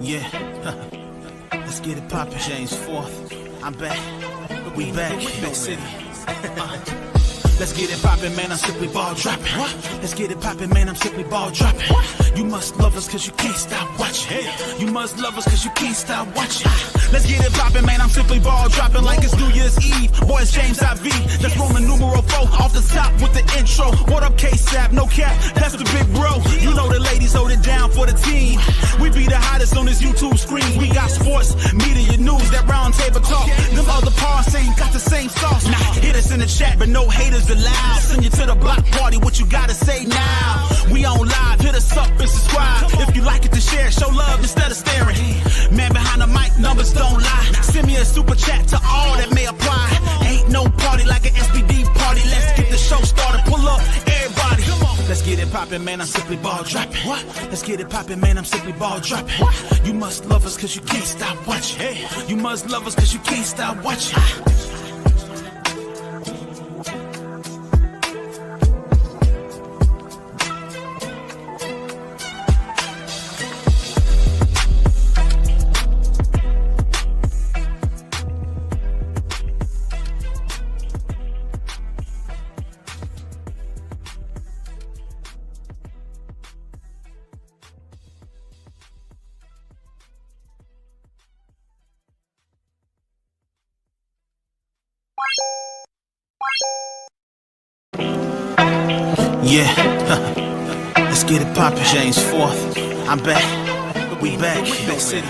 Yeah, let's get it poppin'. James 4th, I'm back. We back, big city. Let's get it poppin', man, I'm simply ball dropping. Let's get it poppin', man, I'm simply ball dropping. You must love us cause you can't stop watching. You must love us cause you can't stop watching. Let's get it poppin', man, I'm simply ball dropping like it's New Year's Eve. Boy, it's James IV, that's Roman numeral 4 off the top with the intro. What up, K-Sap, no cap, that's the big bro. You know the ladies hold it down for the team. We be the hottest on this YouTube screen. We got sports, media, news, that round table talk. Them other parts ain't got the same sauce. Nah, hit us in the chat, but no haters allowed. Send you to the block party, what you gotta say now? We on live, hit us up and subscribe. If you like it, to share, show love instead of staring. Man behind the mic, numbers don't lie. Send me a super chat to all that may apply. Ain't no party like an SPD party. Let's get the show started, pull up, everybody. Let's get it poppin', man, I'm simply ball dropping. Let's get it poppin', man, I'm simply ball dropping. You must love us cause you can't stop watching. You must love us cause you can't stop watching. Yeah, let's get it poppin'. James 4th, I'm back. We back, big city.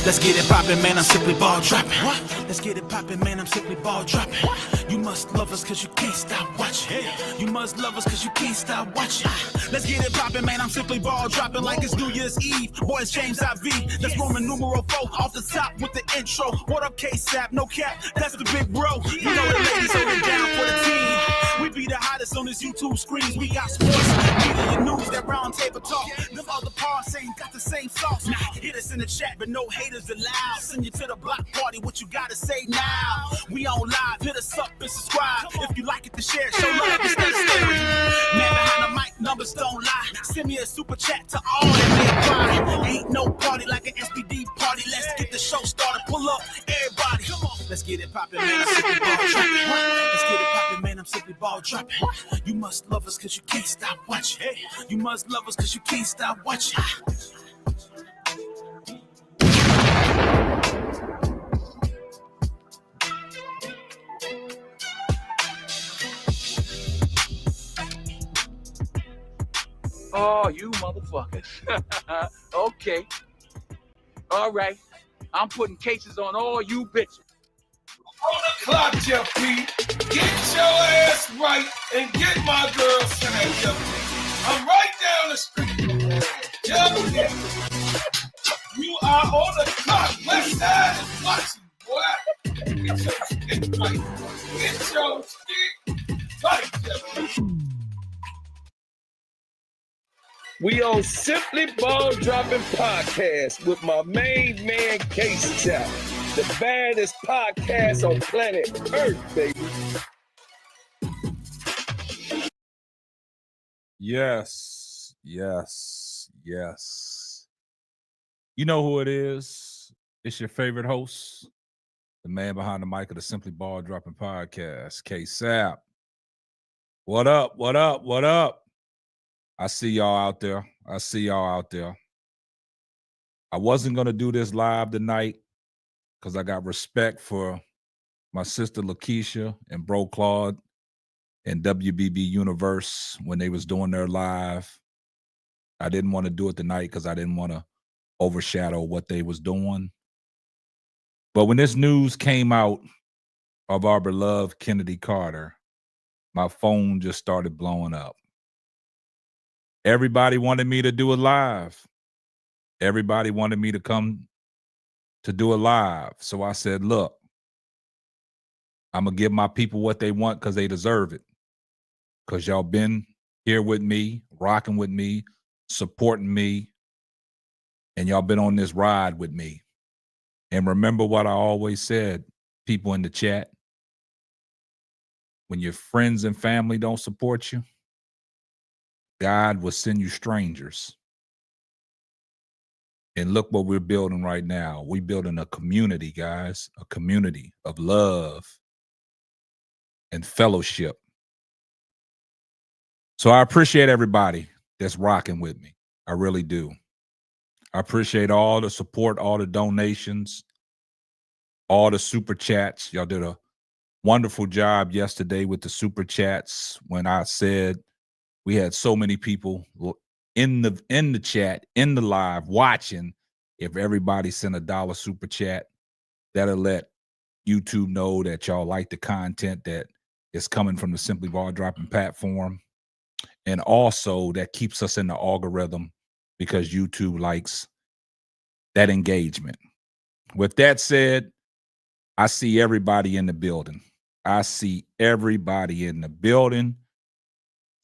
Let's get it poppin', man, I'm simply ball dropping. Let's get it poppin', man, I'm simply ball dropping. You must love us cause you can't stop watching. You must love us cause you can't stop watching. Let's get it poppin', man, I'm simply ball dropping like it's New Year's Eve. Boy, it's James IV, that's Roman numeral 4 off the top with the intro. What up, K-Sap, no cap, that's the big bro. You know the ladies hold it down for the team. We be the hottest on this YouTube screen. We got sports, media, news, that round table talk. Them other parts ain't got the same sauce. Nah, hit us in the chat, but no haters allowed. Send you to the block party, what you gotta say now? We on live, hit us up and subscribe. If you like it, to share, show love and stay staring. Man behind the mic, numbers don't lie. Send me a super chat to all that may apply. Ain't no party like an SPD party. Let's get the show started, pull up, everybody. Come on, let's get it poppin', man, I'm simply ball dropping. Let's get it poppin', man, I'm simply ball dropping. You must love us cause you can't stop watching. You must love us cause you can't stop watching. Oh, you motherfuckers. Okay. All right. I'm putting cases on all you bitches. On the clock, Jeff P. Get your ass right and get my girl Sam, Jeff P. I'm right down the street. Jeff P. You are on the clock. West Side is watching, boy. Get your shit right. Get your shit right, Jeff P. We on Simply Ball Dropping Podcast with my main man, K-Sap, the baddest podcast on planet Earth, baby. Yes, yes, yes. You know who it is. It's your favorite host, the man behind the mic of the Simply Ball Dropping Podcast, K-Sap. What up, what up, what up? I see y'all out there. I see y'all out there. I wasn't going to do this live tonight because I got respect for my sister Lakeisha and Bro Claude and WBB Universe when they was doing their live. I didn't want to do it tonight because I didn't want to overshadow what they was doing. But when this news came out of our beloved Chennedy Carter, my phone just started blowing up. Everybody wanted me to do a live. Everybody wanted me to come to do a live. So I said, look, I'm going to give my people what they want because they deserve it. Because y'all been here with me, rocking with me, supporting me, and y'all been on this ride with me. And remember what I always said, people in the chat, when your friends and family don't support you, God will send you strangers. And look what we're building right now. We're building a community, guys, a community of love and fellowship. So I appreciate everybody that's rocking with me. I really do. I appreciate all the support, all the donations, all the super chats. Y'all did a wonderful job yesterday with the super chats when I said we had so many people in the chat, in the live, watching. If everybody sent $1 super chat, that'll let YouTube know that y'all like the content that is coming from the Simply Ball Dropping platform. And also that keeps us in the algorithm because YouTube likes that engagement. With that said, I see everybody in the building. I see everybody in the building.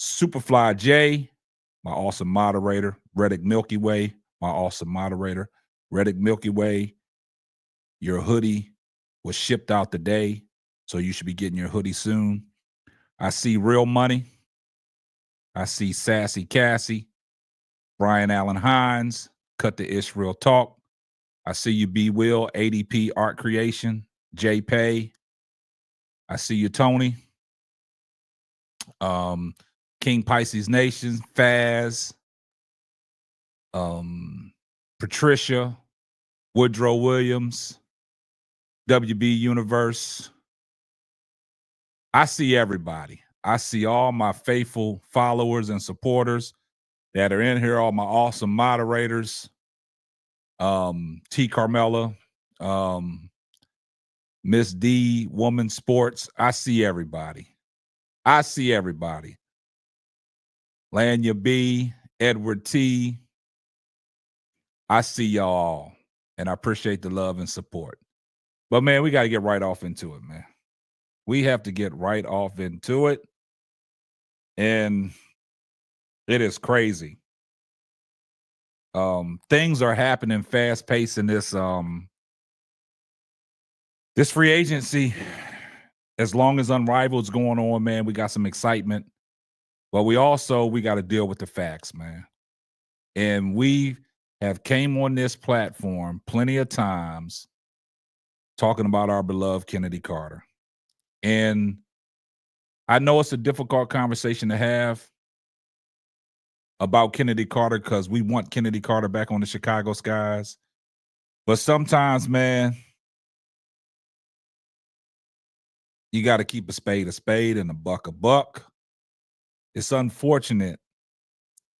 Superfly J, my awesome moderator. Reddick Milky Way, my awesome moderator. Reddick Milky Way, your hoodie was shipped out today, so you should be getting your hoodie soon. I see Real Money. I see Sassy Cassie, Brian Allen Hines, Cut the Ish Real Talk. I see you, B Will, ADP Art Creation, J Pay. I see you, Tony. King Pisces Nation, Faz, Patricia, Woodrow Williams, WB Universe. I see everybody. I see all my faithful followers and supporters that are in here, all my awesome moderators. T. Carmella, Miss D, Woman Sports. I see everybody. I see everybody. Lanya B, Edward T. I see y'all, and I appreciate the love and support. But, man, we got to get right off into it, man. We have to get right off into it, and it is crazy. Things are happening fast-paced in this this free agency. As long as Unrivaled's going on, man, we got some excitement. But we got to deal with the facts, man. And we have came on this platform plenty of times talking about our beloved Chennedy Carter. And I know it's a difficult conversation to have about Chennedy Carter because we want Chennedy Carter back on the Chicago skies. But sometimes, man, you got to keep a spade and a buck. It's unfortunate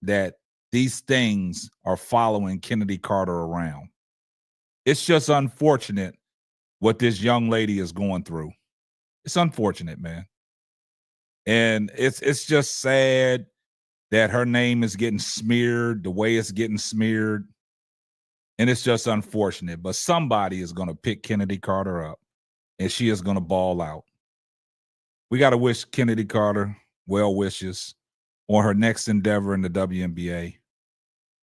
that these things are following Chennedy Carter around. It's just unfortunate what this young lady is going through. It's unfortunate, man. And it's just sad that her name is getting smeared the way it's getting smeared. And it's just unfortunate. But somebody is going to pick Chennedy Carter up, and she is going to ball out. We got to wish Chennedy Carter well wishes on her next endeavor in the WNBA.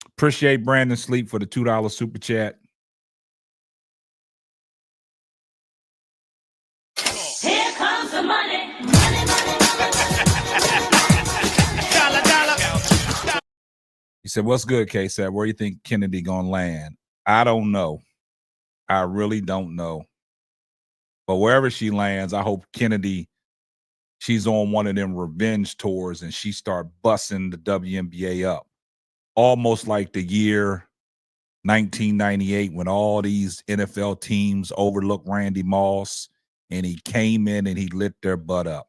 Appreciate Brandon Sleep for the $2 super chat. Here comes the money. He said, what's good, K-Sat? Where do you think Chennedy going to land? I don't know. I really don't know. But wherever she lands, I hope Chennedy, she's on one of them revenge tours and she start busting the WNBA up. Almost like the year 1998 when all these NFL teams overlooked Randy Moss and he came in and he lit their butt up.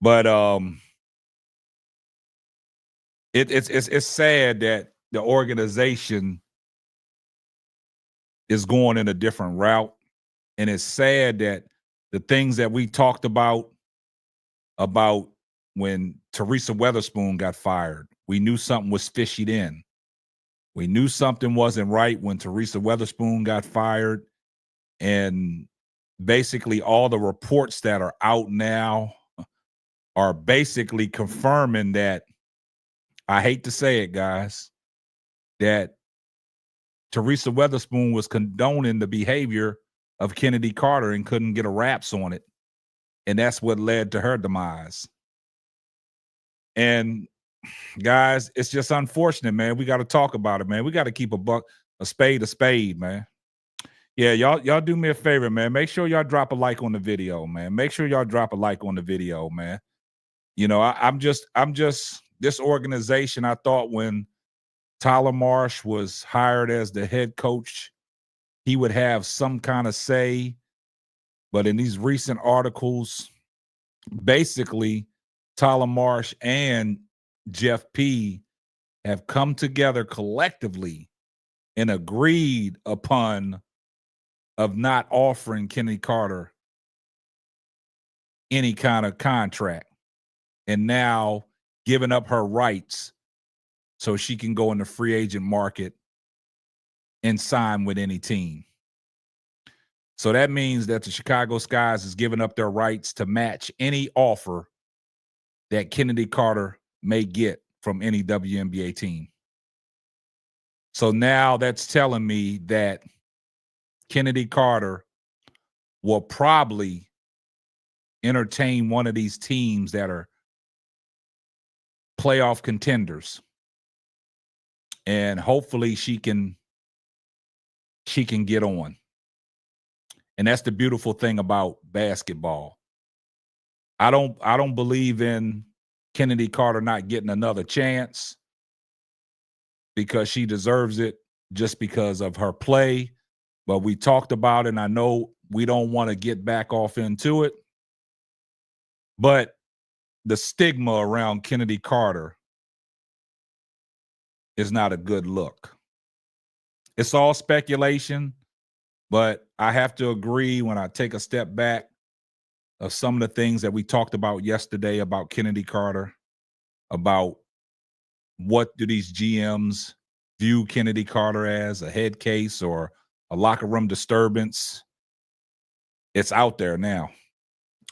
But it's sad that the organization is going in a different route. And it's sad that the things that we talked about when Teresa Weatherspoon got fired, we knew something was fishy then. We knew something wasn't right when Teresa Weatherspoon got fired. And basically all the reports that are out now are basically confirming that, I hate to say it, guys, that Teresa Weatherspoon was condoning the behavior of Chennedy Carter and couldn't get a raps on it. And that's what led to her demise. And guys, it's just unfortunate, man. We got to talk about it, man. We got to keep a spade, man. Yeah, y'all do me a favor, man. Make sure y'all drop a like on the video, man. Make sure y'all drop a like on the video, man. You know, I'm just this organization. I thought when Tyler Marsh was hired as the head coach, he would have some kind of say. But in these recent articles, basically, Tyler Marsh and Jeff P have come together collectively and agreed upon of not offering Chennedy Carter any kind of contract, and now giving up her rights so she can go in the free agent market and sign with any team. So that means that the Chicago Skies is giving up their rights to match any offer that Chennedy Carter may get from any WNBA team. So now that's telling me that Chennedy Carter will probably entertain one of these teams that are playoff contenders. And hopefully she can get on. And that's the beautiful thing about basketball. I don't believe in Chennedy Carter not getting another chance because she deserves it just because of her play. But we talked about it, and I know we don't want to get back off into it. But the stigma around Chennedy Carter is not a good look. It's all speculation, but I have to agree when I take a step back of some of the things that we talked about yesterday about Chennedy Carter, about what do these GMs view Chennedy Carter as, a head case or a locker room disturbance. It's out there now.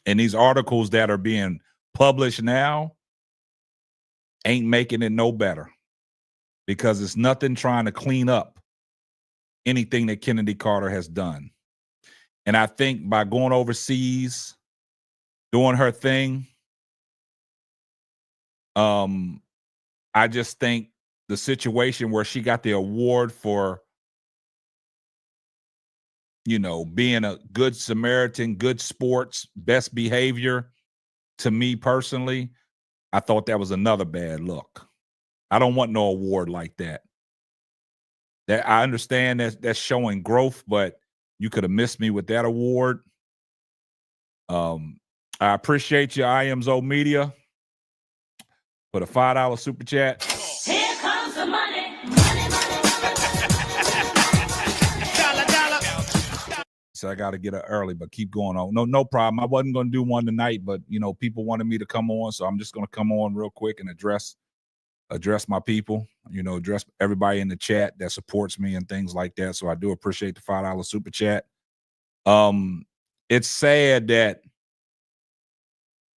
And these articles that are being published now ain't making it no better because it's nothing trying to clean up anything that Chennedy Carter has done. And I think by going overseas, doing her thing, I just think the situation where she got the award for, you know, being a good Samaritan, good sports, best behavior, to me personally, I thought that was another bad look. I don't want no award like that. That I understand that's showing growth, but you could have missed me with that award. I appreciate you, IMZO Media, for the $5 super chat. Here comes the money. So I got to get up early, but keep going on. No problem. I wasn't going to do one tonight, but you know, people wanted me to come on, so I'm just going to come on real quick and address my people. You know, address everybody in the chat that supports me and things like that. So I do appreciate the $5 super chat. It's sad that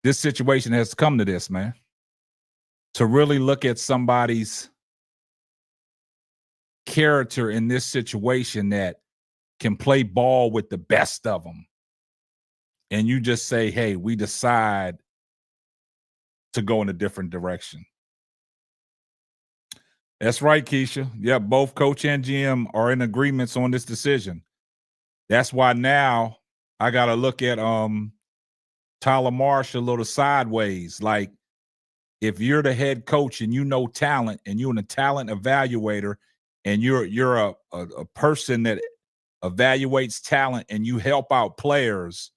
this situation has come to this, man. To really look at somebody's character in this situation that can play ball with the best of them. And you just say, hey, we decide to go in a different direction. That's right, Keisha. Yeah, both coach and GM are in agreements on this decision. That's why now I got to look at Tyler Marsh a little sideways. Like, if you're the head coach and you know talent and you're a talent evaluator and you're a person that evaluates talent and you help out players,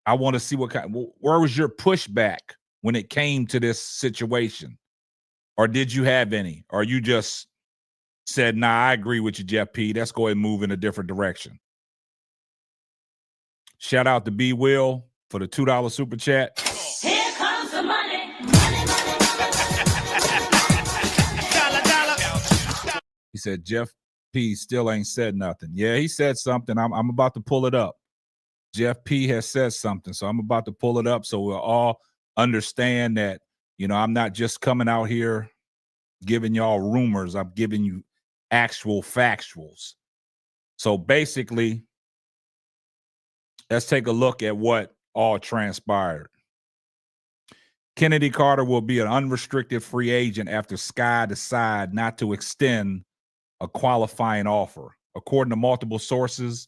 I want to see where was your pushback when it came to this situation? Or did you have any? Or you just said, nah, I agree with you, Jeff P. Let's go ahead and move in a different direction. Shout out to B Will for the $2 super chat. Here comes the money. He said Jeff P still ain't said nothing. Yeah, he said something. I'm about to pull it up. Jeff P has said something, so I'm about to pull it up so we'll all understand that, you know, I'm not just coming out here giving y'all rumors. I'm giving you actual factuals. So basically, let's take a look at what all transpired. Chennedy Carter will be an unrestricted free agent after Sky decide not to extend a qualifying offer. According to multiple sources,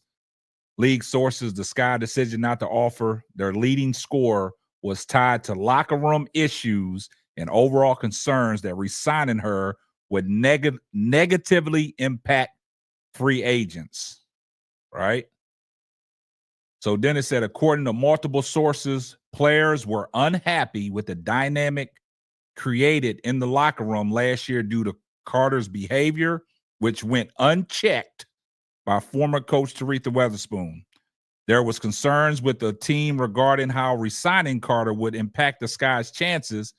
league sources, the Sky decision not to offer their leading scorer was tied to locker room issues and overall concerns that re-signing her would negatively impact free agents, right? So then it said, according to multiple sources, players were unhappy with the dynamic created in the locker room last year due to Carter's behavior, which went unchecked by former coach Teresa Weatherspoon. There was concerns with the team regarding how re-signing Carter would impact the Sky's chances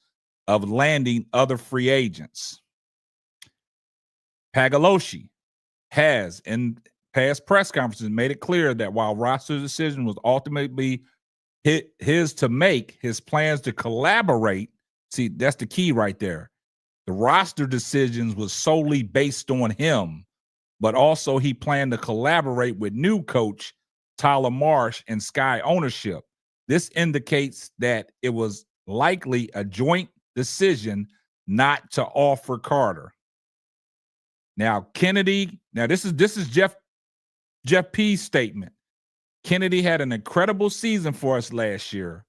of landing other free agents. Pagaloshi has, in past press conferences, made it clear that while roster decision was ultimately his to make, his plans to collaborate, see, that's the key right there. The roster decisions was solely based on him, but also he planned to collaborate with new coach Tyler Marsh and Sky ownership. This indicates that it was likely a joint decision not to offer Carter. Now, Chennedy, this is Jeff P's statement. Chennedy had an incredible season for us last year,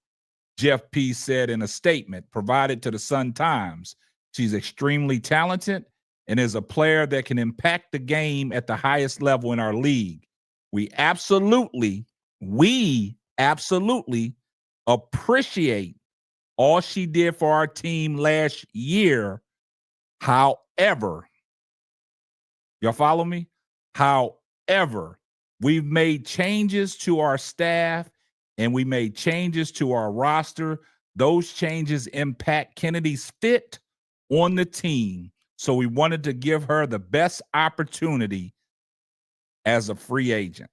Jeff P said in a statement provided to the Sun-Times. She's extremely talented and is a player that can impact the game at the highest level in our league. We absolutely appreciate all she did for our team last year. However, y'all follow me? However, we've made changes to our staff and we made changes to our roster. Those changes impact Kennedy's fit on the team. So we wanted to give her the best opportunity as a free agent.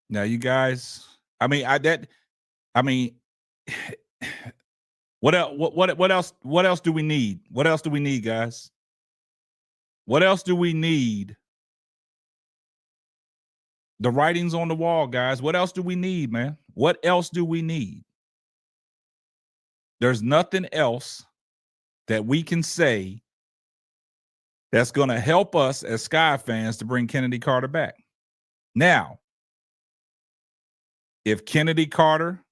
Now, you guys, what else do we need? What else do we need, guys? What else do we need? The writing's on the wall, guys. What else do we need, man? What else do we need? There's nothing else that we can say that's going to help us as Sky fans to bring Chennedy Carter back. Now, if Chennedy Carter,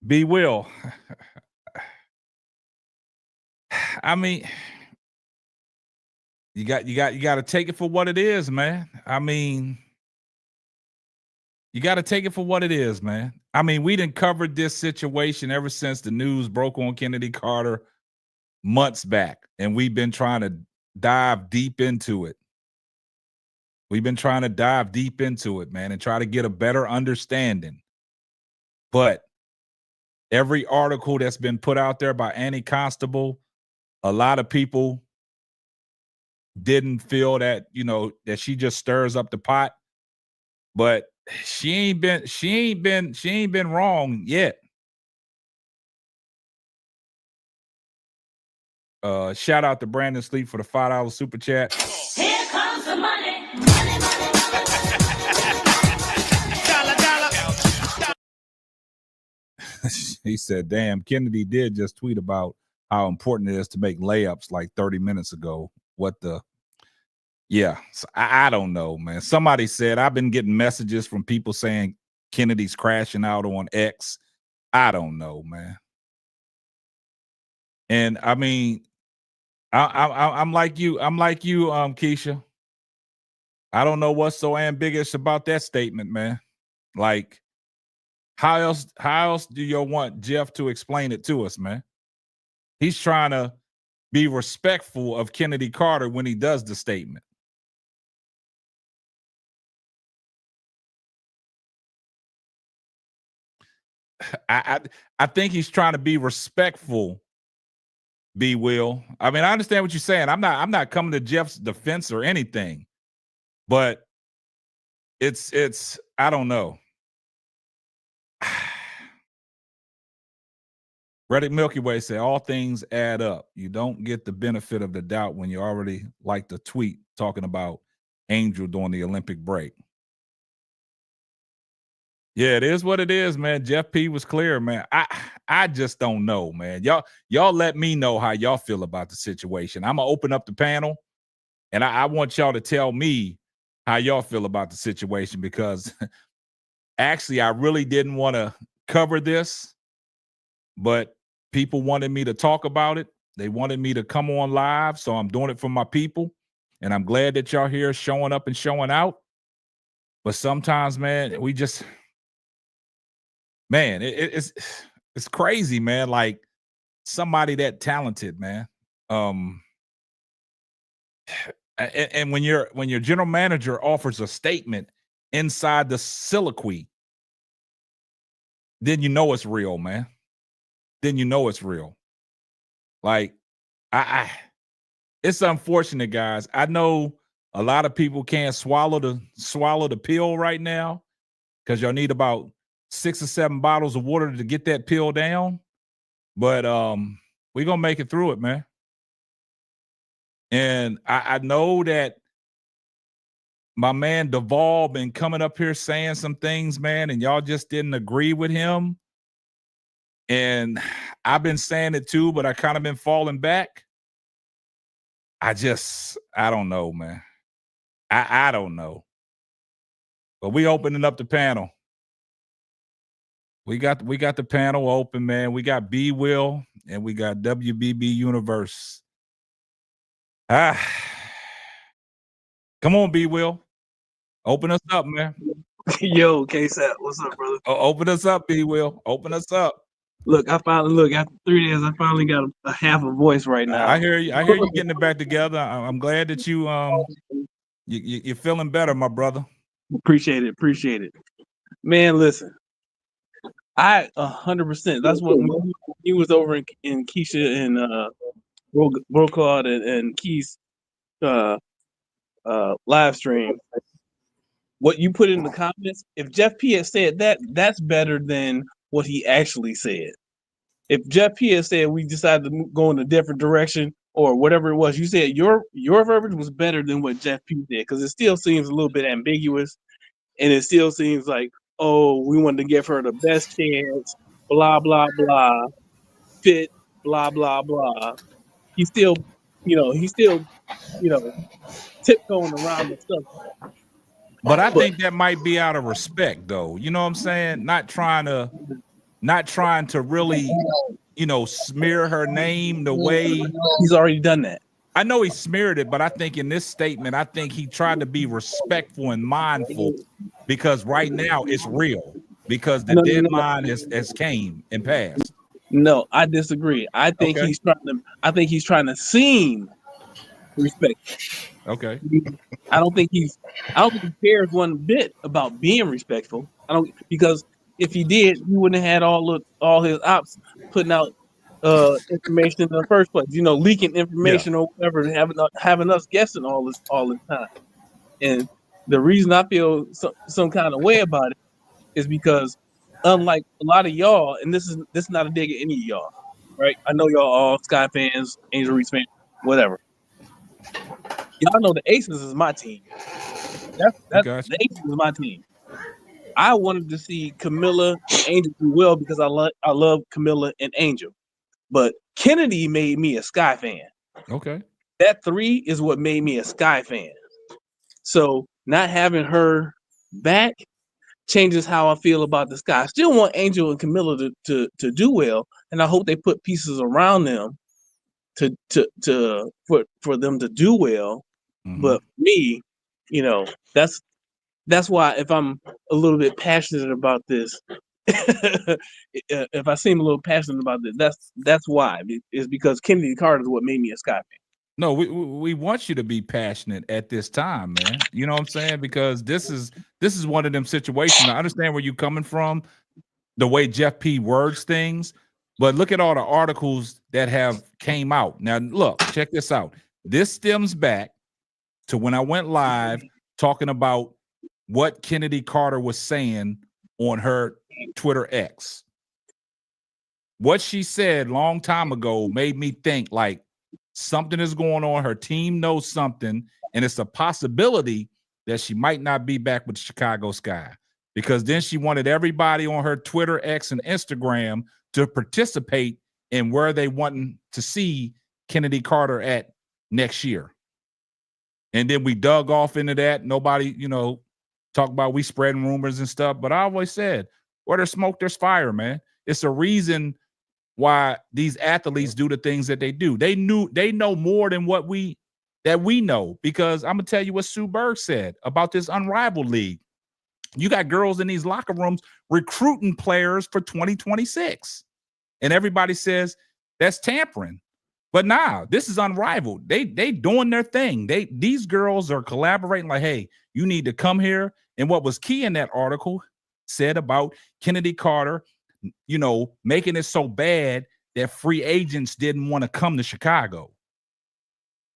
B. Will, I mean, you got to take it for what it is, man. I mean, you got to take it for what it is, man. I mean, we done covered this situation ever since the news broke on Chennedy Carter months back, and we've been trying to dive deep into it. We've been trying to dive deep into it, man, and try to get a better understanding. But every article that's been put out there by Annie Constable, a lot of people didn't feel that, that she just stirs up the pot. But she ain't been wrong yet. Shout out to Brandon Sleep for the $5 super chat. Here comes the money. He said, damn, Kennedy did just tweet about how important it is to make layups like 30 minutes ago. Yeah, so I don't know, man. Somebody said, I've been getting messages from people saying Kennedy's crashing out on X. I don't know, man. And I mean, I'm like you, Keisha. I don't know what's so ambiguous about that statement, man. Like, how else do you want Jeff to explain it to us, man? He's trying to be respectful of Chennedy Carter when he does the statement. I think he's trying to be respectful, B. Will. I mean, I understand what you're saying. I'm not coming to Jeff's defense or anything, but it's I don't know. Reddit Milky Way said, all things add up. You don't get the benefit of the doubt when you already like the tweet talking about Angel during the Olympic break. Yeah, it is what it is, man. Jeff P was clear, man. I just don't know, man. Y'all let me know how y'all feel about the situation. I'm gonna open up the panel, and I want y'all to tell me how y'all feel about the situation, because actually I really didn't want to cover this, but people wanted me to talk about it. They wanted me to come on live, so I'm doing it for my people, and I'm glad that y'all here showing up and showing out. But sometimes, man, we just, man, it's crazy, man. Like, somebody that talented, man. And when your general manager offers a statement inside the soliloquy, then you know it's real, man. Then you know it's real. Like, it's unfortunate, guys. I know a lot of people can't swallow the pill right now, because y'all need about 6 or 7 bottles of water to get that pill down. But we're gonna make it through it, man. And I know that my man Duvall been coming up here saying some things, man, and y'all just didn't agree with him. And I've been saying it too, but I kind of been falling back. I don't know, man. I don't know. But we opening up the panel. We got the panel open, man. We got B Will and we got WBB Universe. Come on, B Will. Open us up, man. Yo, K-Sap, what's up, brother? Open us up, B Will. Open us up. Look, after 3 days, I finally got a half a voice right now. I hear you. I hear you getting it back together. I'm glad that you're feeling better, my brother. Appreciate it. Man, listen, I 100%. That's what when he was over in Keisha and Brocard and Keith's live stream. What you put in the comments, if Jeff P had said that, that's better than what he actually said. If Jeff P had said we decided to go in a different direction or whatever it was, you said your verbiage was better than what Jeff P did, because it still seems a little bit ambiguous, and it still seems like, oh, we wanted to give her the best chance, blah blah blah, fit, blah blah blah. He's still tiptoeing around the stuff. But I think that might be out of respect, though. You know what I'm saying? Not trying to really, smear her name the way He's already done that. I know he smeared it, but I think in this statement, I think he tried to be respectful and mindful, because right now it's real, because the deadline has came and passed. No, I disagree. I think he's trying to seem respectful. Okay. I don't think he cares one bit about being respectful. Because if he did, he wouldn't have had all his ops putting out information in the first place. Leaking information or whatever, and having us guessing all this time. And the reason I feel some kind of way about it is because, unlike a lot of y'all, and this is not a dig at any of y'all, right? I know y'all all Sky fans, Angel Reese fans, whatever. Y'all know the Aces is my team. The Aces is my team. I wanted to see Camilla and Angel do well because I love Camilla and Angel. But Chennedy made me a Sky fan. Okay. That 3 is what made me a Sky fan. So not having her back changes how I feel about the Sky. I still want Angel and Camilla to do well, and I hope they put pieces around them for them to do well. Mm-hmm. But me, that's why if I'm a little bit passionate about this, if I seem a little passionate about this, that's why. It's because Chennedy Carter is what made me a Sky fan. No, we want you to be passionate at this time, man. You know what I'm saying? Because this is one of them situations. I understand where you're coming from, the way Jeff P words things, but look at all the articles that have came out. Now, look, check this out. This stems back to when I went live talking about what Chennedy Carter was saying on her Twitter X. What she said long time ago made me think like something is going on. Her team knows something, and it's a possibility that she might not be back with the Chicago Sky, because then she wanted everybody on her Twitter, X, and Instagram to participate in where they wanting to see Chennedy Carter at next year. And then we dug off into that. Nobody, talk about we spreading rumors and stuff. But I always said, where there's smoke, there's fire, man. It's a reason why these athletes do the things that they do. They know more than what we know, because I'm gonna tell you what Sue Bird said about this unrivaled league. You got girls in these locker rooms recruiting players for 2026, and everybody says that's tampering. But nah, this is unrivaled. They doing their thing. These girls are collaborating. Like, hey, you need to come here. And what was key in that article said about Chennedy Carter, making it so bad that free agents didn't want to come to Chicago.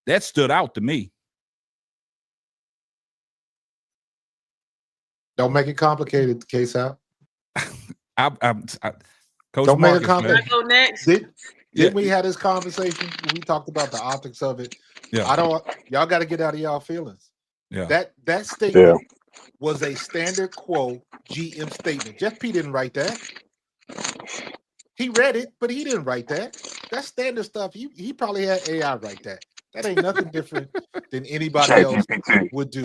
That stood out to me. Don't make it complicated, case out. Coach Don't make it Marcus, complicated. man. I go next. Didn't we have this conversation? We talked about the optics of it. Yeah. Y'all got to get out of y'all feelings. Yeah. That statement was a standard quo GM statement. Jeff P didn't write that. He read it, but he didn't write that. That's standard stuff. He probably had AI write that. That ain't nothing different than anybody else would do.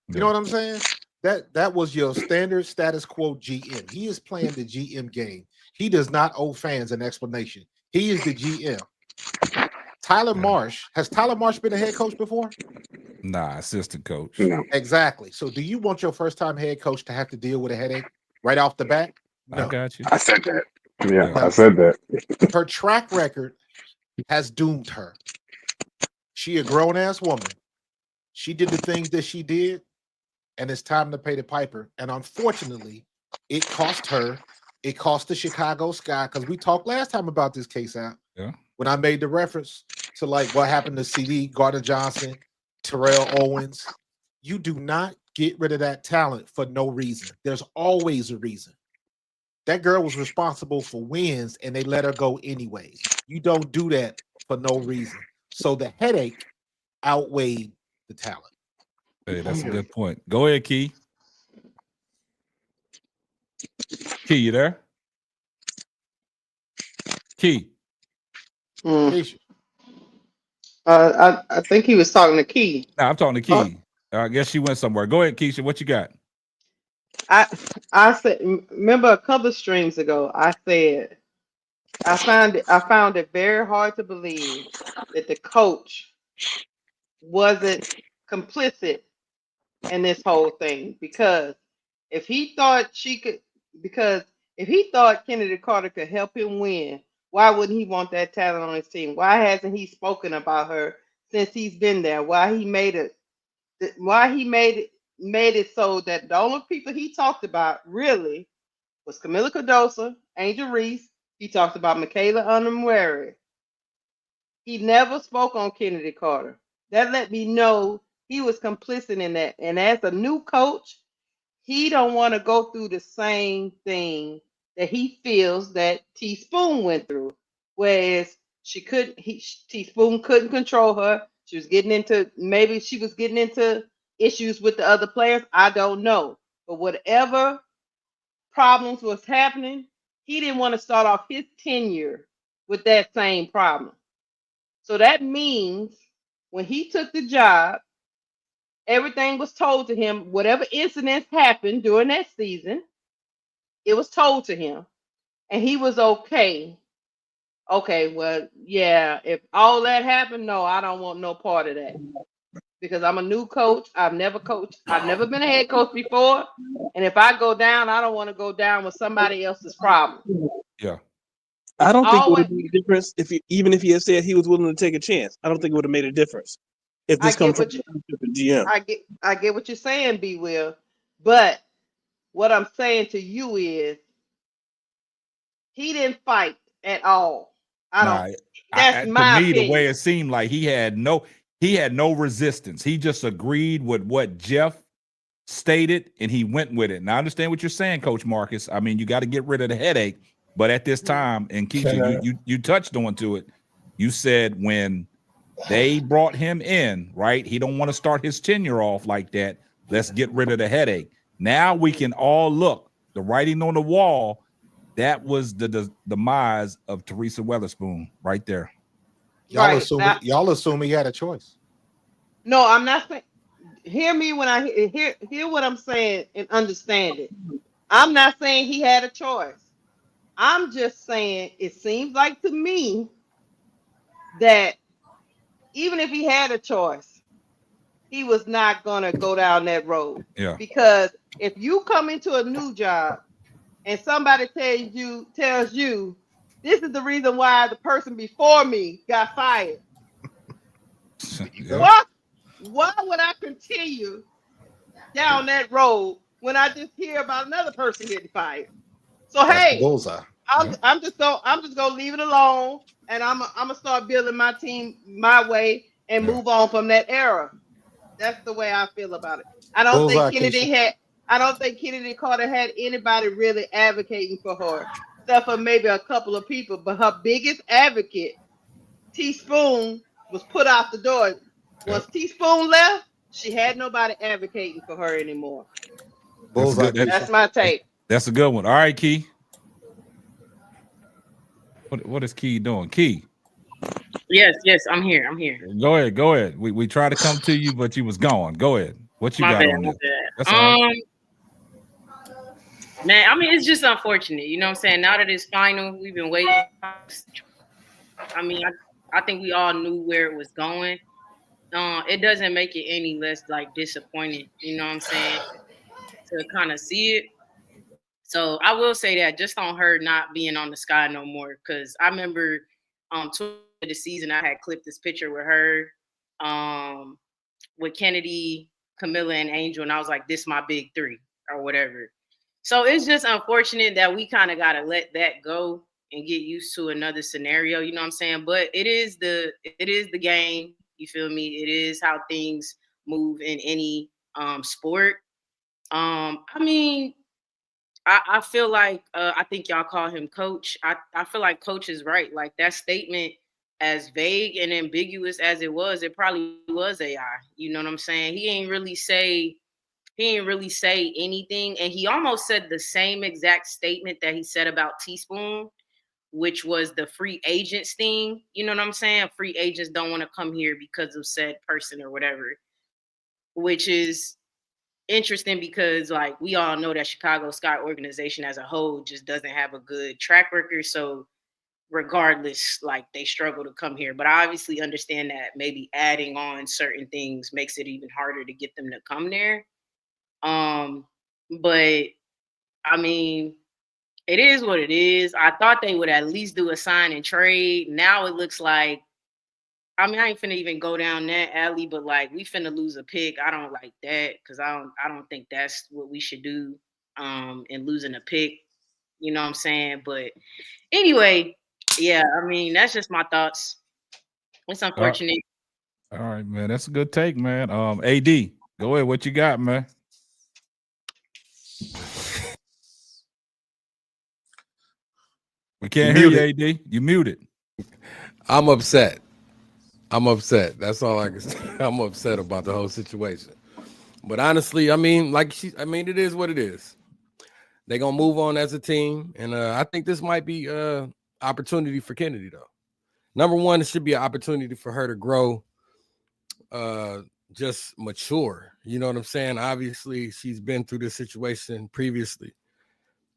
You know what I'm saying? That was your standard status quo GM. He is playing the GM game. He does not owe fans an explanation. He is the GM. Tyler Marsh. Has Tyler Marsh been a head coach before? Nah, assistant coach. No. Exactly. So do you want your first-time head coach to have to deal with a headache right off the bat? No. I got you. I said that. Yeah, I said that. Her track record has doomed her. She a grown-ass woman. She did the things that she did, and it's time to pay the piper. And unfortunately, it cost her. It cost the Chicago Sky, because we talked last time about this case out. Yeah. When I made the reference to like what happened to CD, Gardner Johnson, Terrell Owens. You do not get rid of that talent for no reason. There's always a reason. That girl was responsible for wins, and they let her go anyways. You don't do that for no reason. So the headache outweighed the talent. Hey, that's a good point. Go ahead, Key. Key, you there? Key. Keisha. I think he was talking to Key. Nah, I'm talking to Key. I guess she went somewhere. Go ahead, Keisha. What you got? I said, remember a couple of streams ago, I said I found it very hard to believe that the coach wasn't complicit in this whole thing, because if he thought Chennedy Carter could help him win, why wouldn't he want that talent on his team? Why hasn't he spoken about her since he's been there? Why he made it so that the only people he talked about really was Camila Cardoso, Angel Reese. He talked about Michaela Unamwere. He never spoke on Chennedy Carter. That let me know he was complicit in that. And as a new coach, he don't want to go through the same thing that he feels that Teaspoon went through. Whereas Teaspoon couldn't control her. She was getting into issues with the other players. I don't know. But whatever problems was happening, he didn't want to start off his tenure with that same problem. So that means when he took the job, everything was told to him. Whatever incidents happened during that season, it was told to him. And he was okay. Okay, well, yeah, if all that happened, no, I don't want no part of that. Because I'm a new coach. I've never coached. I've never been a head coach before. And if I go down, I don't want to go down with somebody else's problem. Yeah. I don't think it would have made a difference even if he had said he was willing to take a chance. I don't think it would have made a difference if this comes from the GM. I get what you're saying, B. Will, but what I'm saying to you is he didn't fight at all. That's my opinion. The way it seemed like he had no resistance. He just agreed with what Jeff stated and he went with it. Now I understand what you're saying, Coach Marcus. I mean, you got to get rid of the headache. But at this time, and Keisha, you touched on to it. You said when they brought him in, right? He don't want to start his tenure off like that. Let's get rid of the headache. Now we can all look. The writing on the wall, that was the demise of Teresa Weatherspoon right there. Y'all assume he had a choice. No, I'm not saying. Hear me when I hear what I'm saying and understand it. I'm not saying he had a choice. I'm just saying it seems like to me that even if he had a choice, he was not gonna go down that road. Yeah. Because if you come into a new job and somebody tells you this is the reason why the person before me got fired, Yeah. why would I continue down that road when I just hear about another person getting fired? So That's the hey, bullseye. I'm just gonna leave it alone, and I'm gonna start building my team my way and move on from that era. That's the way I feel about it. I don't think Kennedy Carter had anybody really advocating for her, except for maybe a couple of people. But her biggest advocate, Teaspoon, was put out the door. Once Teaspoon left, she had nobody advocating for her anymore. That's my take. That's a good one. All right, Key. What is Key doing? Key. Yes, I'm here. Go ahead. We tried to come to you, but you was gone. Go ahead. What you got on this? That's all right. Man, I mean, it's just unfortunate. You know what I'm saying? Now that it's final, we've been waiting. I mean, I think we all knew where it was going. It doesn't make it any less like disappointing. You know what I'm saying? To kind of see it. So I will say that just on her not being on the sky no more, because I remember the season I had clipped this picture with her, with Kennedy, Camilla, and Angel, and I was like, "This my big three," or whatever. So it's just unfortunate that we kind of got to let that go and get used to another scenario. You know what I'm saying? But it is the game. You feel me? It is how things move in any sport. I mean, I feel like I think y'all call him Coach. I feel like Coach is right. Like that statement, as vague and ambiguous as it probably was AI. You know what I'm saying? He ain't really say anything, and he almost said the same exact statement that he said about Teaspoon, which was the free agents thing. You know what I'm saying? Free agents don't want to come here because of said person or whatever, which is interesting because like we all know that Chicago Sky organization as a whole just doesn't have a good track record. So regardless, like they struggle to come here. But I obviously understand that maybe adding on certain things makes it even harder to get them to come there. But I mean, it is what it is. I thought they would at least do a sign and trade. Now it looks like, I mean, I ain't finna even go down that alley, but like we finna lose a pick. I don't like that because I don't think that's what we should do. In losing a pick, you know what I'm saying? But anyway, yeah, I mean, that's just my thoughts. It's unfortunate. All right, man. That's a good take, man. AD, go ahead. What you got, man? We can't hear you, AD. You muted. I'm upset. That's all I can say. I'm upset about the whole situation. But honestly, I mean, it is what it is. They're gonna move on as a team, and I think this might be opportunity for Kennedy though. Number one, it should be an opportunity for her to grow, just mature. You know what I'm saying? Obviously, she's been through this situation previously.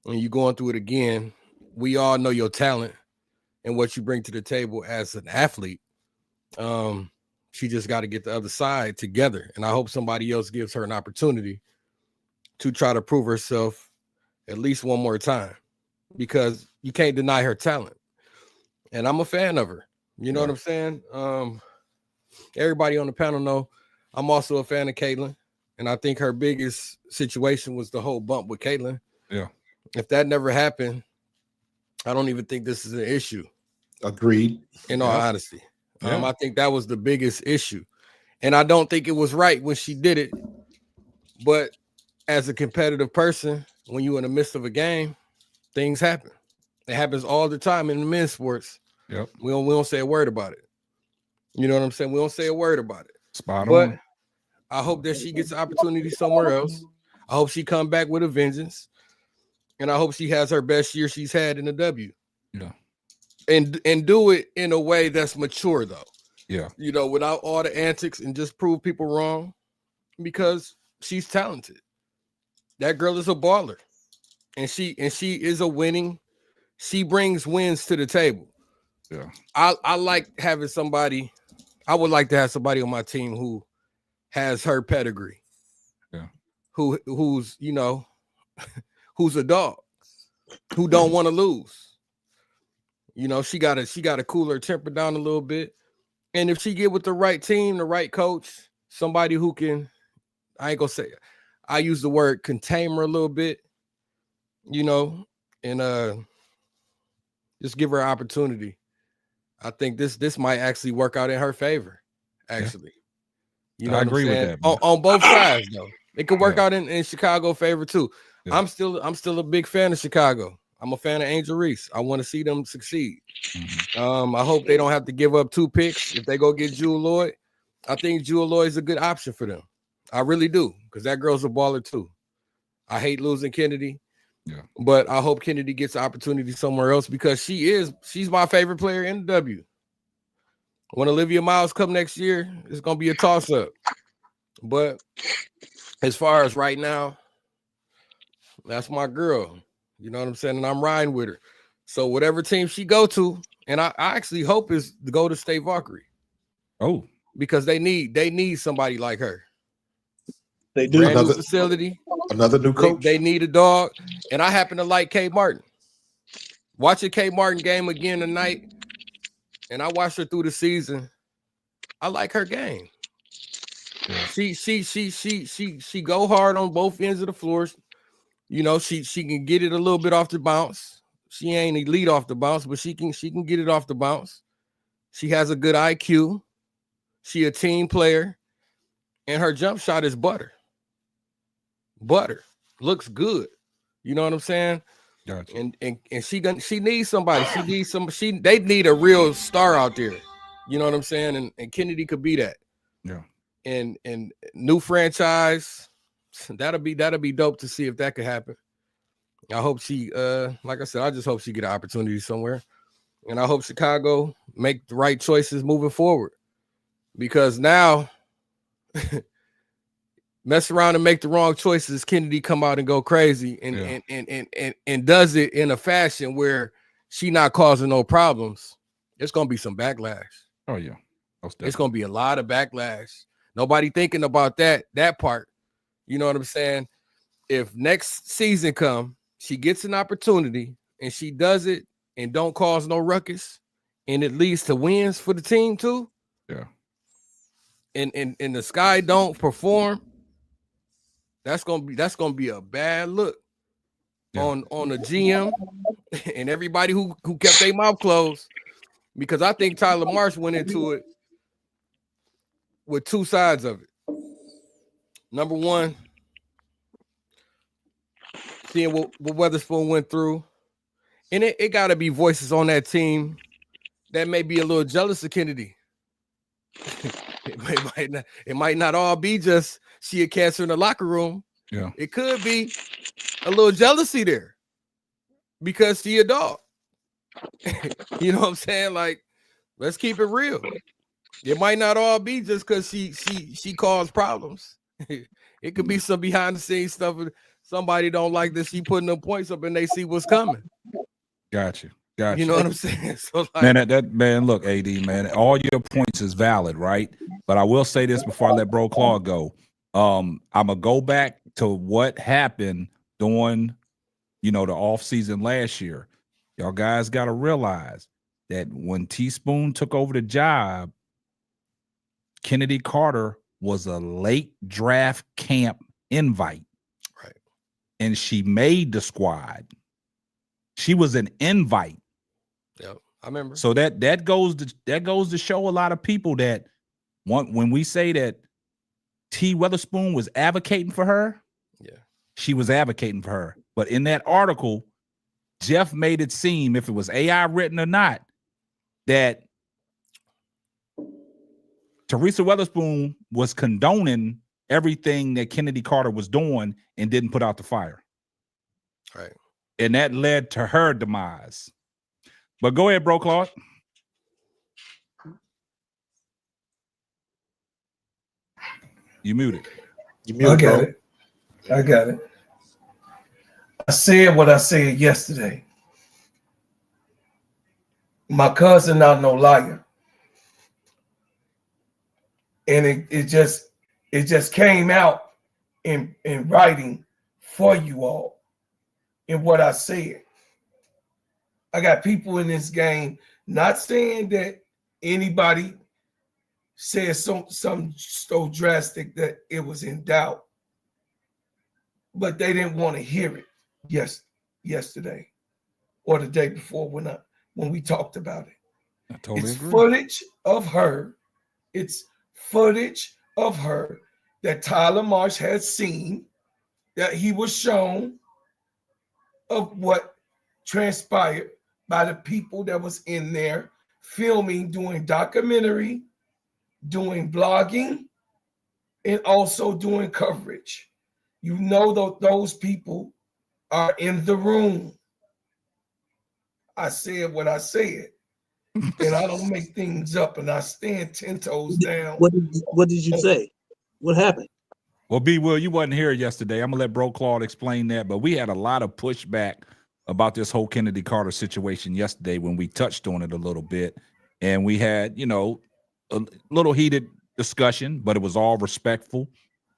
When you're going through it again, we all know your talent and what you bring to the table as an athlete. She just got to get the other side together, and I hope somebody else gives her an opportunity to try to prove herself at least one more time, because you can't deny her talent, and I'm a fan of her. You know what I'm saying? Everybody on the panel know I'm also a fan of Caitlyn, and I think her biggest situation was the whole bump with Caitlyn. Yeah. If that never happened, I don't even think this is an issue. Agreed. In all honesty. I think that was the biggest issue. And I don't think it was right when she did it. But as a competitive person, when you're in the midst of a game, things happen. It happens all the time in the men's sports. Yep. We don't say a word about it. You know what I'm saying? We don't say a word about it. Spot on. I hope that she gets an opportunity somewhere else. I hope she come back with a vengeance, and I hope she has her best year she's had in the W. Yeah, and do it in a way that's mature though. yeah, You know, without all the antics and just prove people wrong, because she's talented. That girl is a baller, and she is a winning. She brings wins to the table. yeah. I like having somebody. I would like to have somebody on my team who has her pedigree. Yeah. Who's you know, who's a dog, who don't want to lose. You know, she gotta cool her temper down a little bit. And if she get with the right team, the right coach, somebody who can, I ain't gonna say it, I use the word contain her a little bit, you know, and just give her an opportunity. I think this might actually work out in her favor, actually. You know, I what agree I'm with saying? that, man. On both sides, though. It could work Yeah. out in Chicago favor too. Yeah. I'm still a big fan of Chicago. I'm a fan of Angel Reese. I want to see them succeed. I hope they don't have to give up 2 picks if they go get Jewel Lloyd. I think Jewel Lloyd is a good option for them. I really do, because that girl's a baller too. I hate losing Kennedy, but I hope Kennedy gets an opportunity somewhere else, because she's my favorite player in the W. When Olivia Miles come next year, it's gonna be a toss-up. But as far as right now, that's my girl. You know what I'm saying? And I'm riding with her. So whatever team she go to, and I actually hope is to go to State Valkyrie. Oh, because they need somebody like her. They do. Brand new facility. Another new coach. They need a dog. And I happen to like Kay Martin. Watching Kay Martin game again tonight, and I watched her through the season. I like her game. She go hard on both ends of the floor. You know, she can get it a little bit off the bounce. She ain't elite off the bounce, but she can get it off the bounce. She has a good IQ. She a team player, and her jump shot is butter. Butter. Looks good. You know what I'm saying? Gotcha. And she needs somebody. They need a real star out there. You know what I'm saying? And Kennedy could be that. Yeah. And new franchise, that'll be dope to see if that could happen. I hope she like I said, I just hope she get an opportunity somewhere. And I hope Chicago make the right choices moving forward. Because now mess around and make the wrong choices, Kennedy come out and go crazy and does it in a fashion where she not causing no problems. It's gonna be some backlash. Oh yeah. It's gonna be a lot of backlash. Nobody thinking about that part. You know what I'm saying? If next season come, she gets an opportunity and she does it and don't cause no ruckus, and it leads to wins for the team too. Yeah. And the Sky don't perform, that's gonna be a bad look on the GM and everybody who kept their mouth closed, because I think Tyler Marsh went into it with 2 sides of it. Number one, seeing what Weatherspoon went through, and it got to be voices on that team that may be a little jealous of Kennedy. It might not all be just she a cancer in the locker room. Yeah. It could be a little jealousy there because she a dog. You know what I'm saying? Like, let's keep it real. It might not all be just because she caused problems. It could be some behind the scenes stuff. Somebody don't like that she putting them points up and they see what's coming. Gotcha. You know what I'm saying? So like, man, look, AD, man, all your points is valid, right? But I will say this before I let Bro Claw go. I'm gonna go back to what happened during, the off season last year. Y'all guys got to realize that when Teaspoon took over the job, Chennedy Carter was a late draft camp invite. Right. And she made the squad. She was an invite. Yep, I remember. So that goes to show a lot of people that when we say that T. Weatherspoon was advocating for her, she was advocating for her. But in that article, Jeff made it seem, if it was AI written or not, that Teresa Weatherspoon was condoning everything that Chennedy Carter was doing and didn't put out the fire. Right. And that led to her demise. But go ahead, bro, Claude. You muted. I got it. I got it. I said what I said yesterday. My cousin not no liar. And it just came out in writing for you all in what I said. I got people in this game not saying that anybody said something so drastic that it was in doubt, but they didn't want to hear it yesterday or the day before when we talked about it. I totally It's agree. footage of her. It's footage of her that Tyler Marsh has seen, that he was shown of what transpired by the people that was in there filming, doing documentary, doing blogging, and also doing coverage. You know those people are in the room. I said what I said. And I don't make things up, and I stand 10 toes down. What did you say? What happened? Well, B. Will, you wasn't here yesterday. I'm gonna let Bro Claude explain that, but we had a lot of pushback about this whole Chennedy Carter situation yesterday when we touched on it a little bit, and we had, a little heated discussion, but it was all respectful,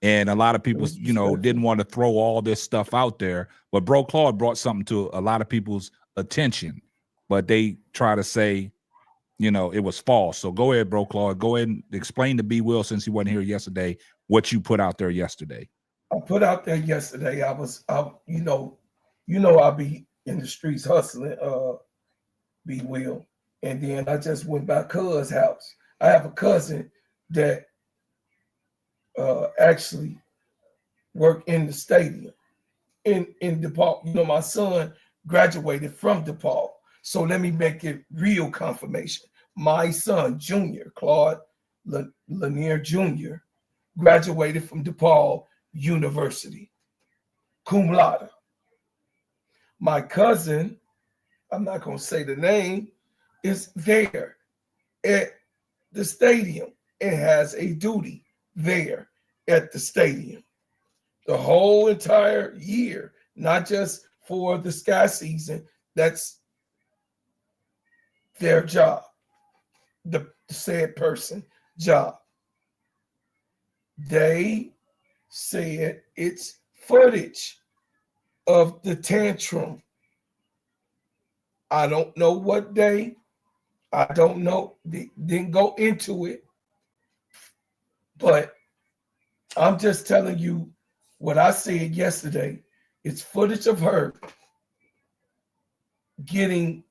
and a lot of people, didn't want to throw all this stuff out there. But Bro Claude brought something to a lot of people's attention, but they try to say, it was false. So go ahead, Bro Claude. Go ahead and explain to B. Will, since he wasn't here yesterday, what you put out there yesterday. I put out there yesterday. I'll be in the streets hustling, B. Will. And then I just went by cuz house. I have a cousin that actually worked in the stadium in DePaul. My son graduated from DePaul. So let me make it real confirmation. My son, Junior, Claude Lanier Jr., graduated from DePaul University, cum laude. My cousin, I'm not going to say the name, is there at the stadium and has a duty there at the stadium the whole entire year, not just for the sky season. That's their job, the said person job. They said it's footage of the tantrum. I don't know what day. I don't know. They didn't go into it. But I'm just telling you what I said yesterday. It's footage of her getting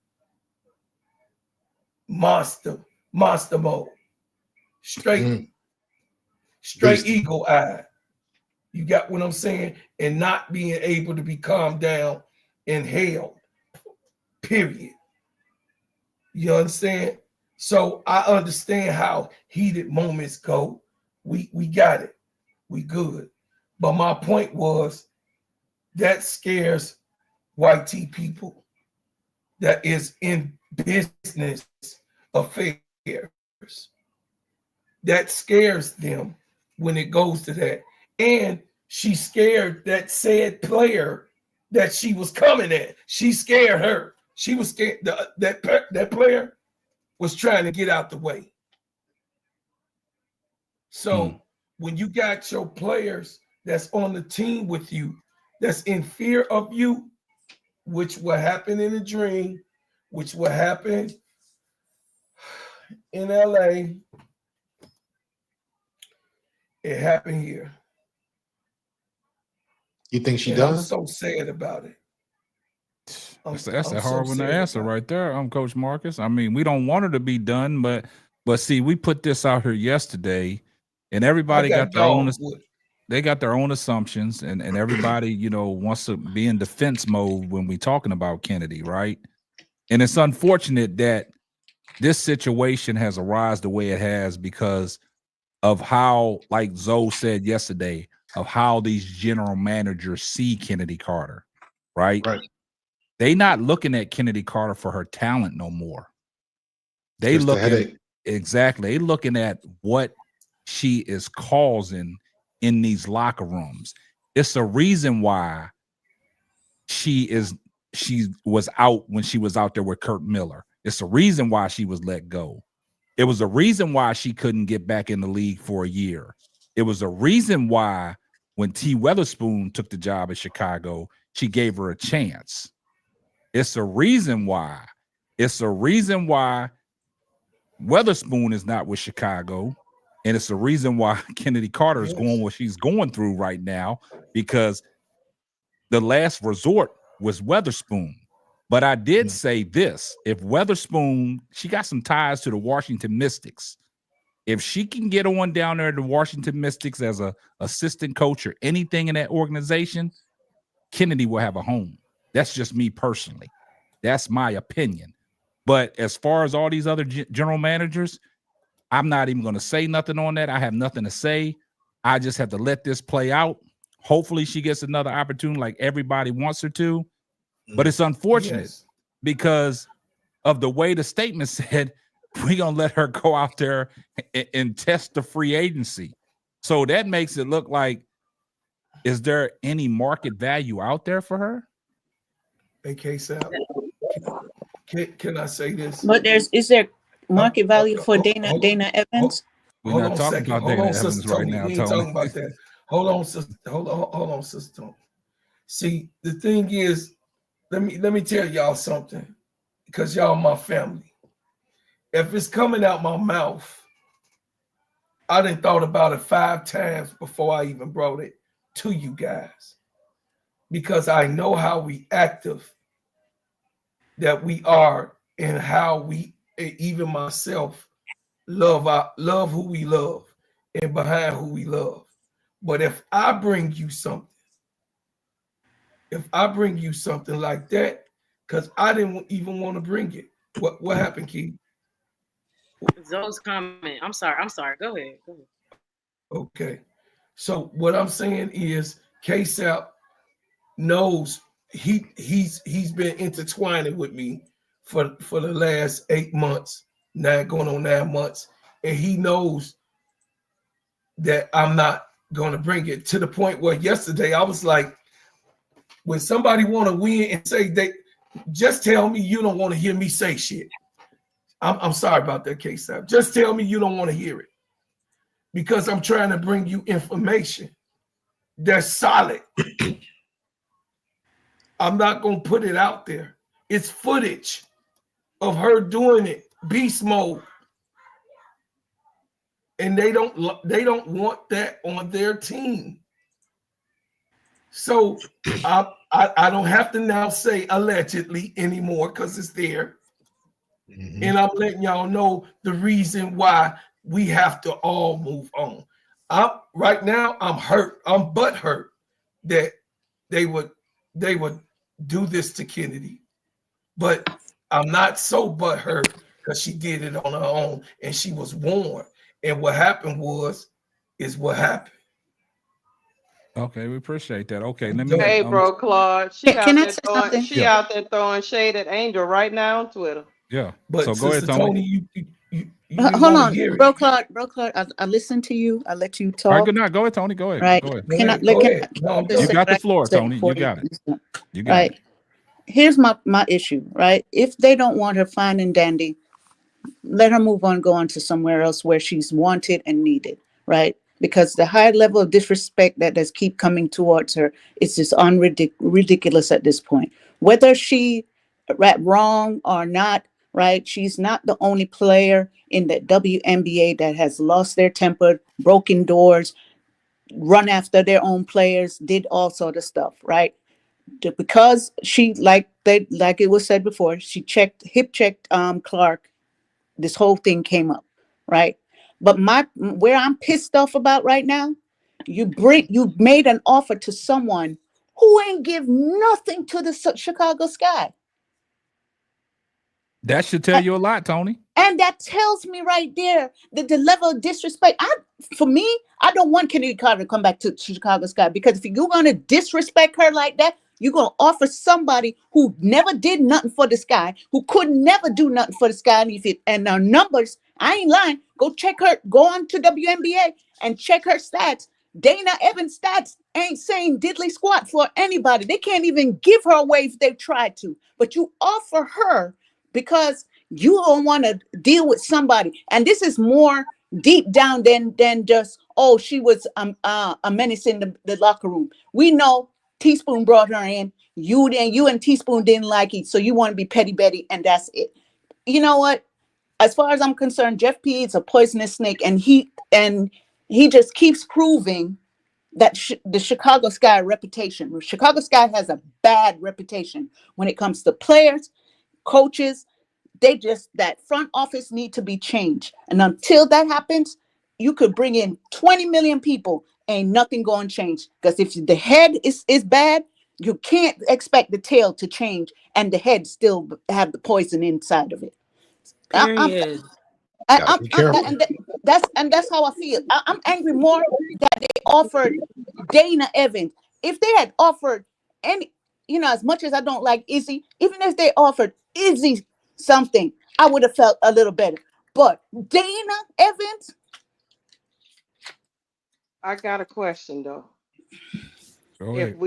monster mode. Straight eagle eye. You got what I'm saying? And not being able to be calmed down and held. Period. You understand? So I understand how heated moments go. We got it. We good. But my point was that scares white tea people that is in business affairs. That scares them when it goes to that. And she scared that said player that she was coming at. She scared her. She was scared. That player was trying to get out the way. So when you got your players that's on the team with you, that's in fear of you, which will happen in a dream, which will happen in LA, it happened here. You think she and does? I'm so sad about it. That's a hard one to answer right there, Coach Marcus. I mean, we don't want her to be done, but see, we put this out here yesterday, and everybody got their own. They got their own assumptions, and everybody, wants to be in defense mode when we talking about Chennedy, right? And it's unfortunate that this situation has arisen the way it has, because of how, like Zoe said yesterday, of how these general managers see Chennedy Carter, right? Right. They not looking at Chennedy Carter for her talent no more. They Just a looking headache. exactly. They looking at what she is causing in these locker rooms. It's a reason why she was out when she was out there with Kurt Miller. It's a reason why she was let go. It was a reason why she couldn't get back in the league for a year. It was a reason why when T. Weatherspoon took the job at Chicago, she gave her a chance. It's a reason why. It's a reason why Weatherspoon is not with Chicago. And it's the reason why Chennedy Carter is going what she's going through right now, because the last resort was Weatherspoon. But I did say this: if Weatherspoon, she got some ties to the Washington Mystics. If she can get on down there to Washington Mystics as a assistant coach or anything in that organization, Chennedy will have a home. That's just me personally. That's my opinion. But as far as all these other general managers, I'm not even going to say nothing on that. I have nothing to say. I just have to let this play out. Hopefully she gets another opportunity like everybody wants her to. But it's unfortunate because of the way the statement said, we're going to let her go out there and test the free agency. So that makes it look like, is there any market value out there for her? Hey, K-Sap, can I say this? But is there market value for Dana Evans? We're not talking about Dana Evans right now, we ain't Tony. talking about that. Hold on, sister Tony. See, the thing is, let me tell y'all something, because y'all my family. If it's coming out my mouth, I done thought about it 5 times before I even brought it to you guys, because I know how reactive that we are and how we, even myself, love who we love and behind who we love. But if I bring you something like that, because I didn't even want to bring it. What happened, Keith? Zoe's comment. I'm sorry. Go ahead. Okay. So what I'm saying is K-Sap knows he's been intertwining with me for the last 8 months, going on 9 months, and he knows that I'm not going to bring it, to the point where yesterday I was like, when somebody want to win and say they just tell me you don't want to hear me say shit. I'm sorry about that, K-Sap. Just tell me you don't want to hear it, because I'm trying to bring you information that's solid. I'm not going to put it out there. It's footage of her doing it, beast mode. And they don't want that on their team. So I don't have to now say allegedly anymore, because it's there. Mm-hmm. And I'm letting y'all know the reason why we have to all move on. Right now I'm hurt. I'm butthurt that they would do this to Chennedy. But I'm not so butthurt because she did it on her own and she was warned. And what happened is what happened. Okay, we appreciate that. Okay, let me. Hey, bro, Claude. She Can out I say there something? out there throwing shade at Angel right now on Twitter. Yeah. But so go ahead, Tony. You hold on, bro, Claude. I listened to you. I let you talk. All right, good night. Go ahead, Tony. Go ahead. Right. Go ahead. You got the floor, Tony. You got it. You got it. Here's my issue, right? If they don't want her, fine and dandy, let her move on, go on to somewhere else where she's wanted and needed, right? Because the high level of disrespect that does keep coming towards her is just ridiculous at this point. Whether she wrong or not, right? She's not the only player in the WNBA that has lost their temper, broken doors, run after their own players, did all sort of stuff, right? Because she, like it was said before, she hip checked Clark. This whole thing came up, right? But where I'm pissed off about right now, you made an offer to someone who ain't give nothing to the Chicago Sky. That should tell you a lot, Tony. And that tells me right there that the level of disrespect. For me, I don't want Kennedy Carter to come back to Chicago Sky, because if you're going to disrespect her like that, you're going to offer somebody who never did nothing for the Sky, who could never do nothing for the Sky. And our numbers, I ain't lying. Go check her. Go on to WNBA and check her stats. Dana Evans' stats ain't saying diddly squat for anybody. They can't even give her away if they tried to. But you offer her because you don't want to deal with somebody. And this is more deep down than just, oh, she was a menace in the locker room. We know Teaspoon brought her in. You and Teaspoon didn't like it, so you want to be petty Betty, and that's it. You know what? As far as I'm concerned, Jeff P is a poisonous snake, and he just keeps proving that the Chicago Sky reputation. Chicago Sky has a bad reputation when it comes to players, coaches. That front office need to be changed. And until that happens, you could bring in 20 million people, ain't nothing going to change. Because if the head is bad, you can't expect the tail to change and the head still have the poison inside of it. Period. That's how I feel. I'm angry more that they offered Dana Evans. If they had offered any, as much as I don't like Izzy, even if they offered Izzy something, I would have felt a little better. But Dana Evans, I got a question though. If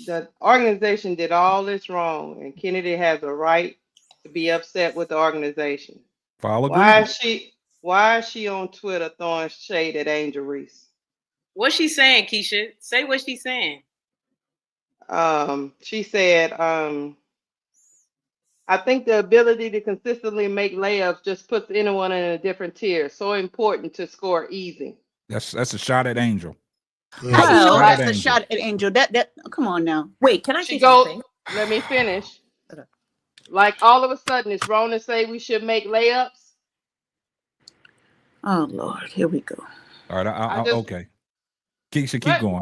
the organization did all this wrong and Kennedy has a right to be upset with the organization, why is she on Twitter throwing shade at Angel Reese? What's she saying, Keisha? Say what she's saying. She said, I think the ability to consistently make layups just puts anyone in a different tier. So important to score easy. That's a shot at Angel. That's a shot at Angel. That come on now. Wait, can I She say something? Let me finish. Okay. Like all of a sudden, it's wrong to say we should make layups. Oh Lord, here we go. All right, okay. Keisha, keep going.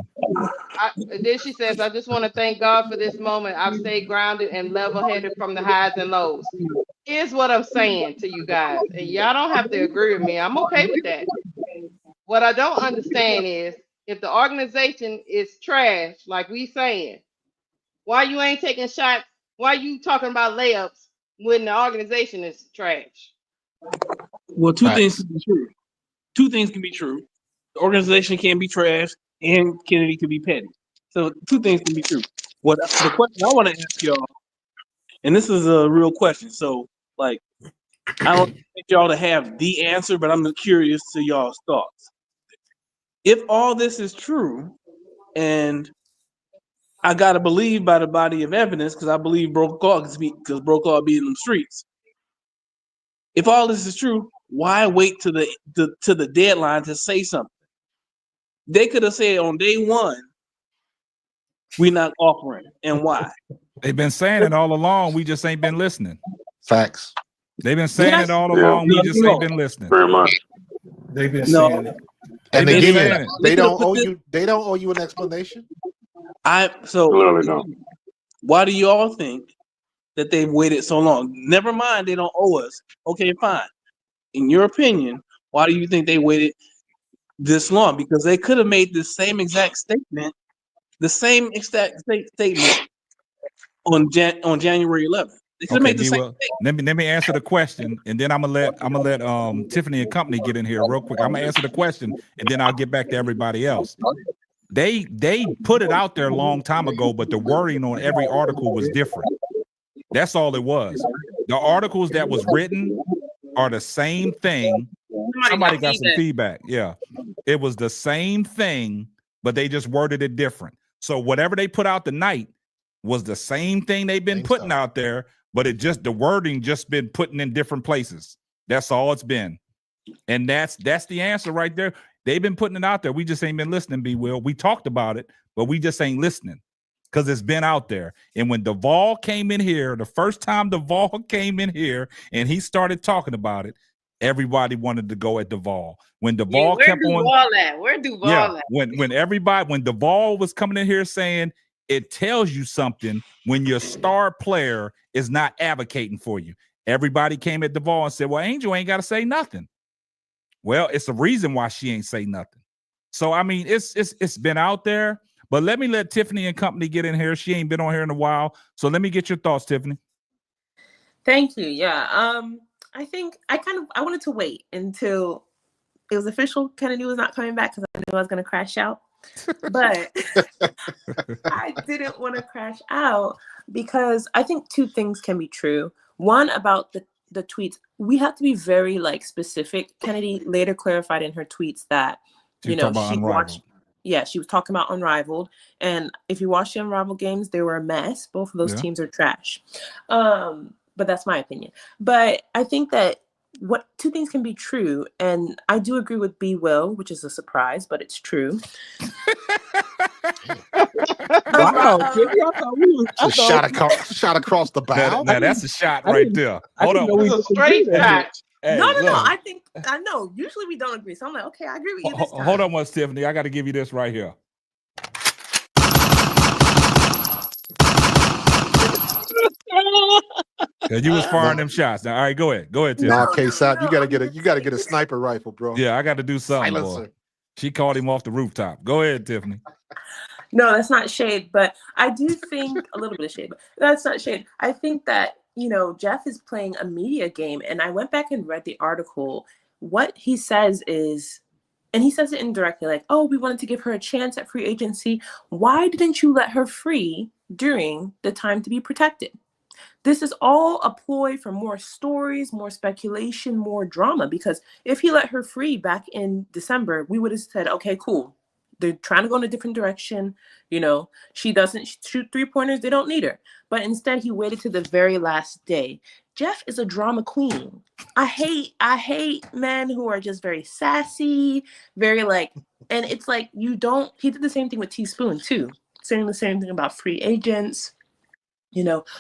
Then she says, I just want to thank God for this moment. I've stayed grounded and level-headed from the highs and lows. Here's what I'm saying to you guys, and y'all don't have to agree with me. I'm okay with that. What I don't understand is, if the organization is trash, like we saying, why you ain't taking shots? Why you talking about layups when the organization is trash? Well, two things can be true. Two things can be true. The organization can be trash, and Kennedy could be petty. So two things can be true. The question I want to ask y'all, and this is a real question. So, like, I don't think y'all to have the answer, but I'm curious to y'all's thoughts. If all this is true, and I gotta believe by the body of evidence, because I believe Brokaw because Brokaw be in the streets. If all this is true, why wait to the deadline to say something? They could have said on day one, we're not offering, and why? They've been saying it all along. We just ain't been listening. Facts. They've been saying it all along. We just ain't been listening. Very much. They've been saying it. And They've been saying again, it. they don't owe you. They don't owe you an explanation. Clearly don't. Why do you all think that they've waited so long? Never mind, they don't owe us. Okay, fine. In your opinion, why do you think they waited this long? Because they could have made the same exact statement, on January 11th. They could have made the same statement. Let me answer the question, and then I'm gonna let Tiffany and company get in here real quick. I'm gonna answer the question, and then I'll get back to everybody else. They put it out there a long time ago, but the wording on every article was different. That's all it was. The articles that was written are the same thing. Somebody got some feedback. Yeah, it was the same thing, but they just worded it different. So whatever they put out tonight was the same thing they've been putting out there, but the wording just been putting in different places. That's all it's been. And that's the answer right there. They've been putting it out there. We just ain't been listening, B. Will. We talked about it, but we just ain't listening because it's been out there. And when Duvall came in here, the first time Duvall came in here and he started talking about it, everybody wanted to go at Duvall. When Duvall kept on, where Duvall at? When Duvall was coming in here saying it tells you something when your star player is not advocating for you. everybody came at Duvall and said, well, Angel ain't got to say nothing. Well, it's a reason why she ain't say nothing. So, I mean, it's been out there, but let Tiffany and company get in here. She ain't been on here in a while. So let me get your thoughts, Tiffany. Thank you. Yeah. I think I wanted to wait until it was official. Kennedy was not coming back because I knew I was going to crash out. But I didn't want to crash out because I think two things can be true. One, about the tweets, we have to be very specific. Kennedy later clarified in her tweets that she watched. Yeah, she was talking about Unrivaled, and if you watch the Unrivaled games, they were a mess. Both of those teams are trash. But that's my opinion. But I think that two things can be true, and I do agree with B. Will, which is a surprise, but it's true. Wow, a shot across the bow. Now that's a shot right there. Hold on, it was a straight shot. Hey, no. I know. Usually we don't agree, so I'm like, okay, I agree with you this time. Hold on, one, Tiffany. I got to give you this right here. You was firing them shots. Now, all right, go ahead, Tiffany. Nah, K-Sap, you gotta get a sniper rifle, bro. Yeah, I got to do something. Boy. She called him off the rooftop. Go ahead, Tiffany. No, that's not shade, but I do think a little bit of shade, but that's not shade. I think that, Jeff is playing a media game, and I went back and read the article. What he says is, and he says it indirectly, like, oh, we wanted to give her a chance at free agency. Why didn't you let her free during the time to be protected? This is all a ploy for more stories, more speculation, more drama, because if he let her free back in December, we would have said, okay, cool. They're trying to go in a different direction. She doesn't shoot 3-pointers. They don't need her. But instead, he waited to the very last day. Jeff is a drama queen. I hate men who are just very sassy, very and it's like he did the same thing with Teaspoon too, saying the same thing about free agents.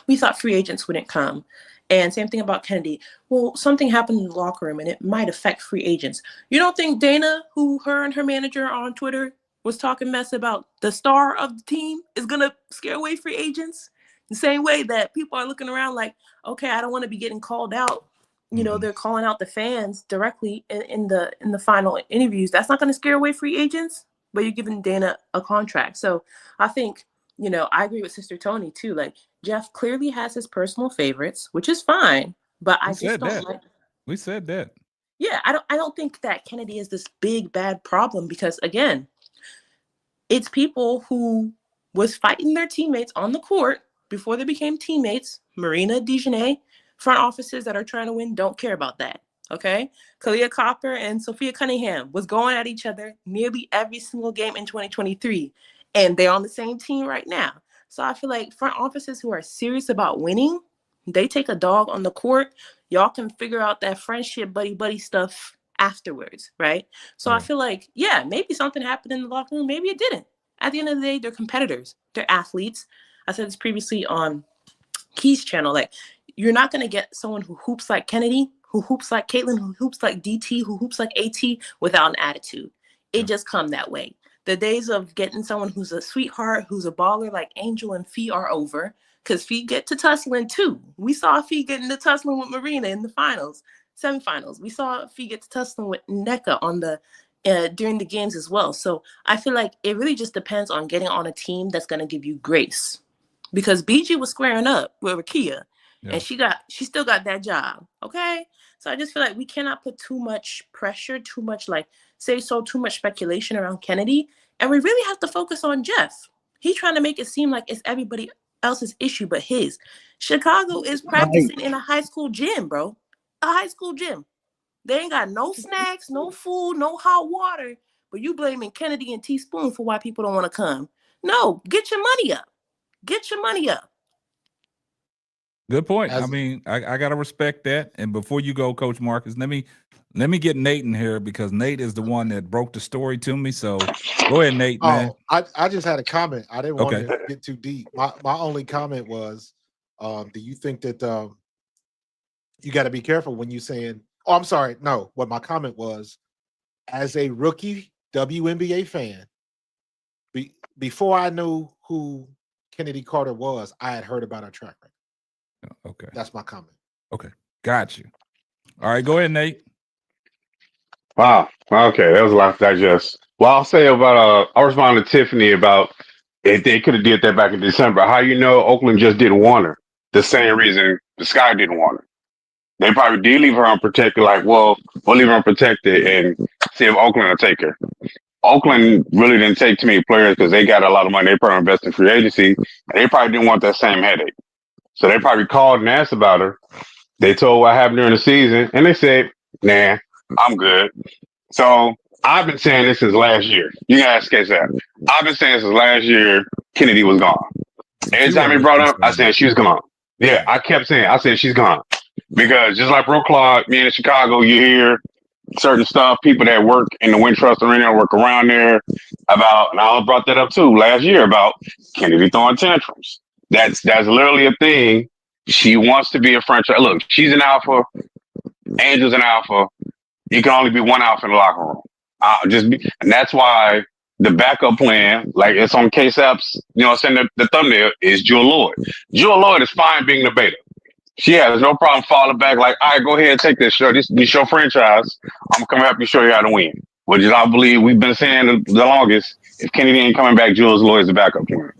We thought free agents wouldn't come. And same thing about Kennedy. Well, something happened in the locker room and it might affect free agents. You don't think Dana, who her and her manager on Twitter was talking mess about the star of the team, is going to scare away free agents? The same way that people are looking around like, okay, I don't want to be getting called out. They're calling out the fans directly in the final interviews. That's not going to scare away free agents, but you're giving Dana a contract. So I think, I agree with Sister Tony too. Like, Jeff clearly has his personal favorites, which is fine, but I just don't like. We said that. Yeah, I don't think that Kennedy is this big bad problem, because again, it's people who was fighting their teammates on the court before they became teammates. Marina, Dejanay, front offices that are trying to win don't care about that. Okay, Kalia Copper and Sophia Cunningham was going at each other nearly every single game in 2023, and they're on the same team right now. So I feel like front offices who are serious about winning, they take a dog on the court. Y'all can figure out that friendship buddy stuff afterwards, right? So I feel like, maybe something happened in the locker room. Maybe it didn't. At the end of the day, they're competitors. They're athletes. I said this previously on Key's channel. Like, you're not going to get someone who hoops like Kennedy, who hoops like Caitlin, who hoops like DT, who hoops like AT without an attitude. It just come that way. The days of getting someone who's a sweetheart, who's a baller like Angel and Fee are over, because Fee get to tussling too. We saw Fee getting to tussling with Marina in the semifinals. We saw Fee get to tussling with Nneka on the during the games as well. So I feel like it really just depends on getting on a team that's going to give you grace. Because BG was squaring up with Rakia, and she still got that job. Okay, so I just feel like we cannot put too much pressure, too much too much speculation around Kennedy, and we really have to focus on Jeff. He's trying to make it seem like it's everybody else's issue but his. Chicago is practicing in a high school gym, bro. A high school gym. They ain't got no snacks, no food, no hot water, but you blaming Kennedy and Teaspoon for why people don't want to come. No, get your money up. Get your money up. Good point. I mean, I gotta respect that. And before you go, Coach Marcus, let me get Nate in here, because Nate is the one that broke the story to me. So go ahead, Nate, man. I just had a comment. I didn't want to get too deep. My only comment was, do you think that you got to be careful when you're saying, oh, I'm sorry. No, what my comment was, as a rookie WNBA fan, before I knew who Chennedy Carter was, I had heard about her track record. Okay. That's my comment. Okay. Got you. All right, go ahead, Nate. Wow. Okay, that was a lot to digest. Well, I'll say about I responded to Tiffany about if they could have did that back in December. How you know Oakland just didn't want her? The same reason the Sky didn't want her. They probably did leave her unprotected. Like, well, we'll leave her unprotected and see if Oakland will take her. Oakland really didn't take too many players because they got a lot of money. They probably invested in free agency, and they probably didn't want that same headache. So they probably called and asked about her. They told what happened during the season, and they said, "Nah, I'm good." So I've been saying this since last year. You can ask KSAP. I've been saying since last year Kennedy was gone. Every time he brought up, I said she's gone. Yeah, I kept saying, I said she's gone. Because just like Bro Clark, me in Chicago, you hear certain stuff, people that work in the Wintrust Arena, work around there about, and I brought that up too last year about Kennedy throwing tantrums. That's literally a thing. She wants to be a franchise. Look, she's an alpha. Angel's an alpha. You can only be one alpha in the locker room. And that's why the backup plan, like it's on KSAP's, saying the thumbnail is Jewel Lloyd. Jewel Lloyd is fine being the beta. She has no problem falling back like, all right, go ahead and take this show. This is your franchise. I'm going to come help you show you how to win. Which is, I believe, we've been saying the longest. If Kennedy ain't coming back, Jules Lloyd is the backup plan.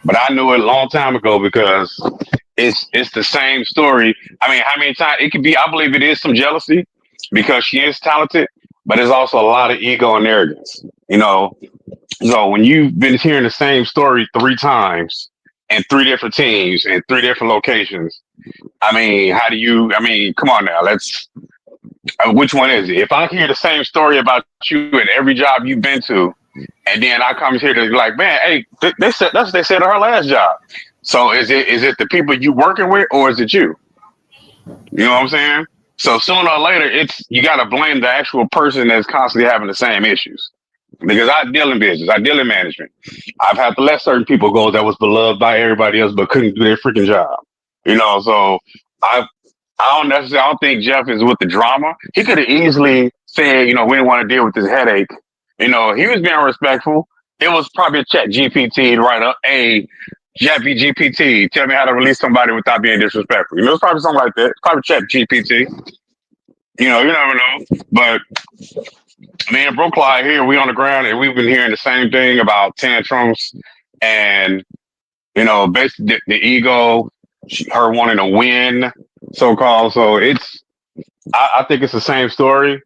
But I knew it a long time ago because it's the same story. I mean, how many times it could be? I believe it is some jealousy because she is talented, but there's also a lot of ego and arrogance. So when you've been hearing the same story 3 times and 3 different teams and 3 different locations, I mean, come on now. Which one is it? If I hear the same story about you at every job you've been to, and then I come here to be like, man, hey, they said that's what they said at her last job. So is it the people you working with or is it you? You know what I'm saying? So sooner or later, you got to blame the actual person that's constantly having the same issues. Because I deal in business, I deal in management. I've had to let certain people go that was beloved by everybody else, but couldn't do their freaking job. So I don't think Jeff is with the drama. He could have easily said, we didn't want to deal with this headache. He was being respectful. It was probably a chat GPT to write up, hey, GPT, tell me how to release somebody without being disrespectful. It's probably something like that. It's probably chat GPT. You never know. But me and Bro Clyde here, we on the ground and we've been hearing the same thing about tantrums and, basically the ego, her wanting to win, so-called. So I think it's the same story.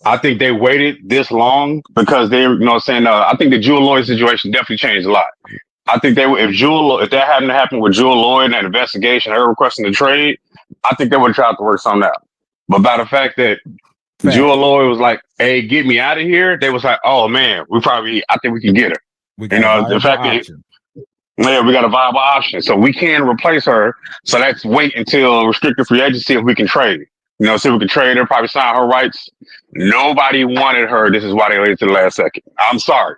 I think they waited this long because they, I think the Jewel Lloyd situation definitely changed a lot. I think if that hadn't happened with Jewel Lloyd and that investigation, her requesting the trade, I think they would have tried to work something out. But by the fact that Jewel Lloyd was like, hey, get me out of here, they was like, oh man, I think we can get her. We got the fact option. Yeah, we got a viable option. So we can replace her. So let's wait until restricted free agency if we can trade. See if we can trade her, probably sign her rights. Nobody wanted her. This is why they waited to the last second. I'm sorry.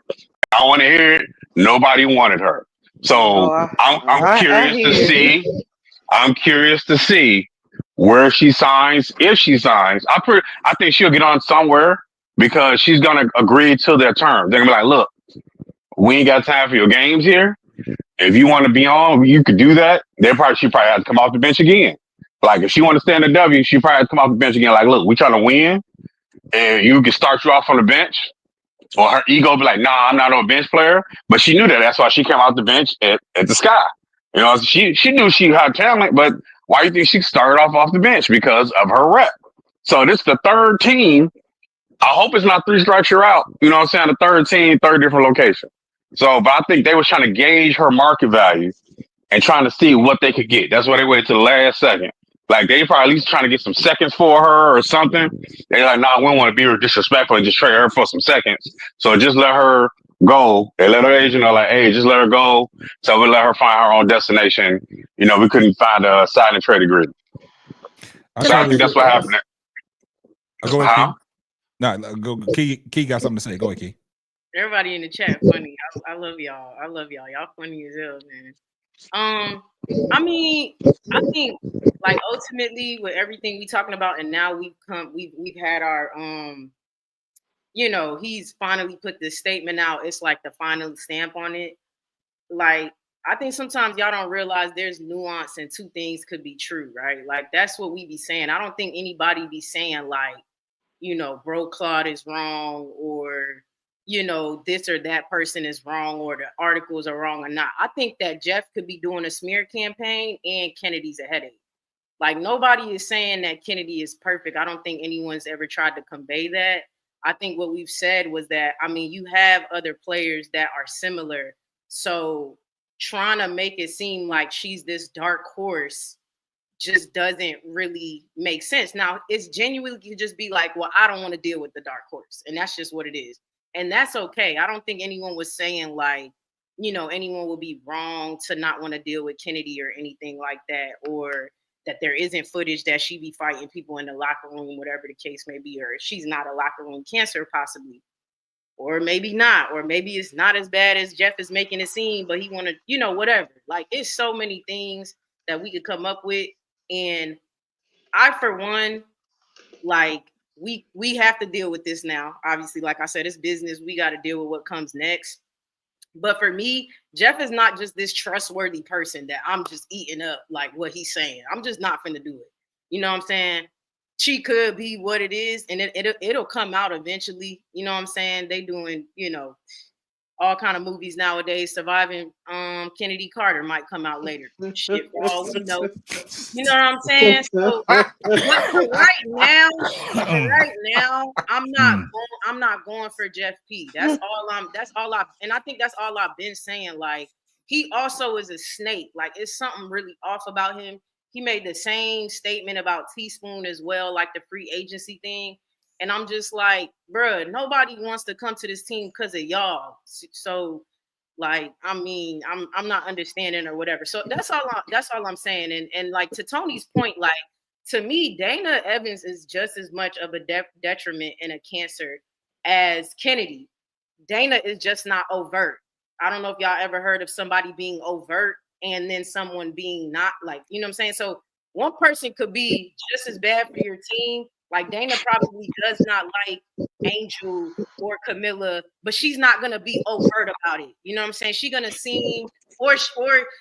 I want to hear it. Nobody wanted her. So I'm curious to see. I'm curious to see where she signs, if she signs. I think she'll get on somewhere because she's gonna agree to their terms. They're gonna be like, look, we ain't got time for your games here. If you want to be on, you could do that. She probably has to come off the bench again. Like if she want to stand a W, she probably has to come off the bench again. Like, look, we trying to win, and you can start you off on the bench. Or her ego be like, nah, I'm not a bench player. But she knew that. That's why she came out the bench at the Sky. She knew she had talent, but why do you think she started off the bench? Because of her rep. So this is the 3rd team. I hope it's not 3 strikes you're out. You know what I'm saying? The 3rd team, 3rd different location. So, but I think they was trying to gauge her market value and trying to see what they could get. That's why they waited to the last second. Like they probably at least trying to get some seconds for her or something. They're like, nah, we don't want to be disrespectful and just trade her for some seconds. So just let her go. They let her agent know, like, hey, just let her go. So we let her find her own destination. We couldn't find a signing trade agreement. So I think that's what happened. Go ahead, Key. Go. Key got something to say. Go ahead, Key. Everybody in the chat funny. I love y'all. Y'all funny as hell, man. I think like ultimately with everything we talking about, and now we've had our he's finally put this statement out. It's like the final stamp on it. Like I think sometimes y'all don't realize there's nuance and two things could be true, right? Like that's what we be saying. I don't think anybody be saying like, you know, Bro Claude is wrong or, you know, this or that person is wrong or the articles are wrong or not. I think that Jeff could be doing a smear campaign and Kennedy's a headache. Like nobody is saying that Kennedy is perfect. I don't think anyone's ever tried to convey that. I think what we've said was that, I mean, you have other players that are similar. So trying to make it seem like she's this dark horse just doesn't really make sense. Now, it's genuinely you just be like, well, I don't want to deal with the dark horse. And that's just what it is. And that's okay. I don't think anyone was saying like, you know, anyone would be wrong to not want to deal with Kennedy or anything like that, or that there isn't footage that she be fighting people in the locker room, whatever the case may be, or she's not a locker room cancer possibly. Or maybe not, or maybe it's not as bad as Jeff is making it seem, but he want to, you know, whatever. Like it's so many things that we could come up with. And I, for one, like we have to deal with this now. Obviously, like I said, it's business. We got to deal with what comes next. But for me, Jeff is not just this trustworthy person that I'm just eating up like what he's saying. I'm just not finna do it. You know what I'm saying? She could be what it is, and it'll come out eventually. You know what I'm saying? They doing, you know, all kind of movies nowadays. Surviving Chennedy Carter might come out later. Shit, for all we know. You know what I'm saying? So, but for right now, I'm not going for Jeff P. That's all and I think that's all I've been saying. Like he also is a snake. Like it's something really off about him. He made the same statement about Teaspoon as well, like the free agency thing. And I'm just like, bruh, nobody wants to come to this team because of y'all. So like, I mean, I'm not understanding or whatever. So that's all I'm saying. And like to Tony's point, like to me, Dana Evans is just as much of a detriment and a cancer as Kennedy. Dana is just not overt. I don't know if y'all ever heard of somebody being overt and then someone being not, like, you know what I'm saying? So one person could be just as bad for your team. Like Dana probably does not like Angel or Camilla, but she's not gonna be overt about it. You know what I'm saying? She's gonna seem or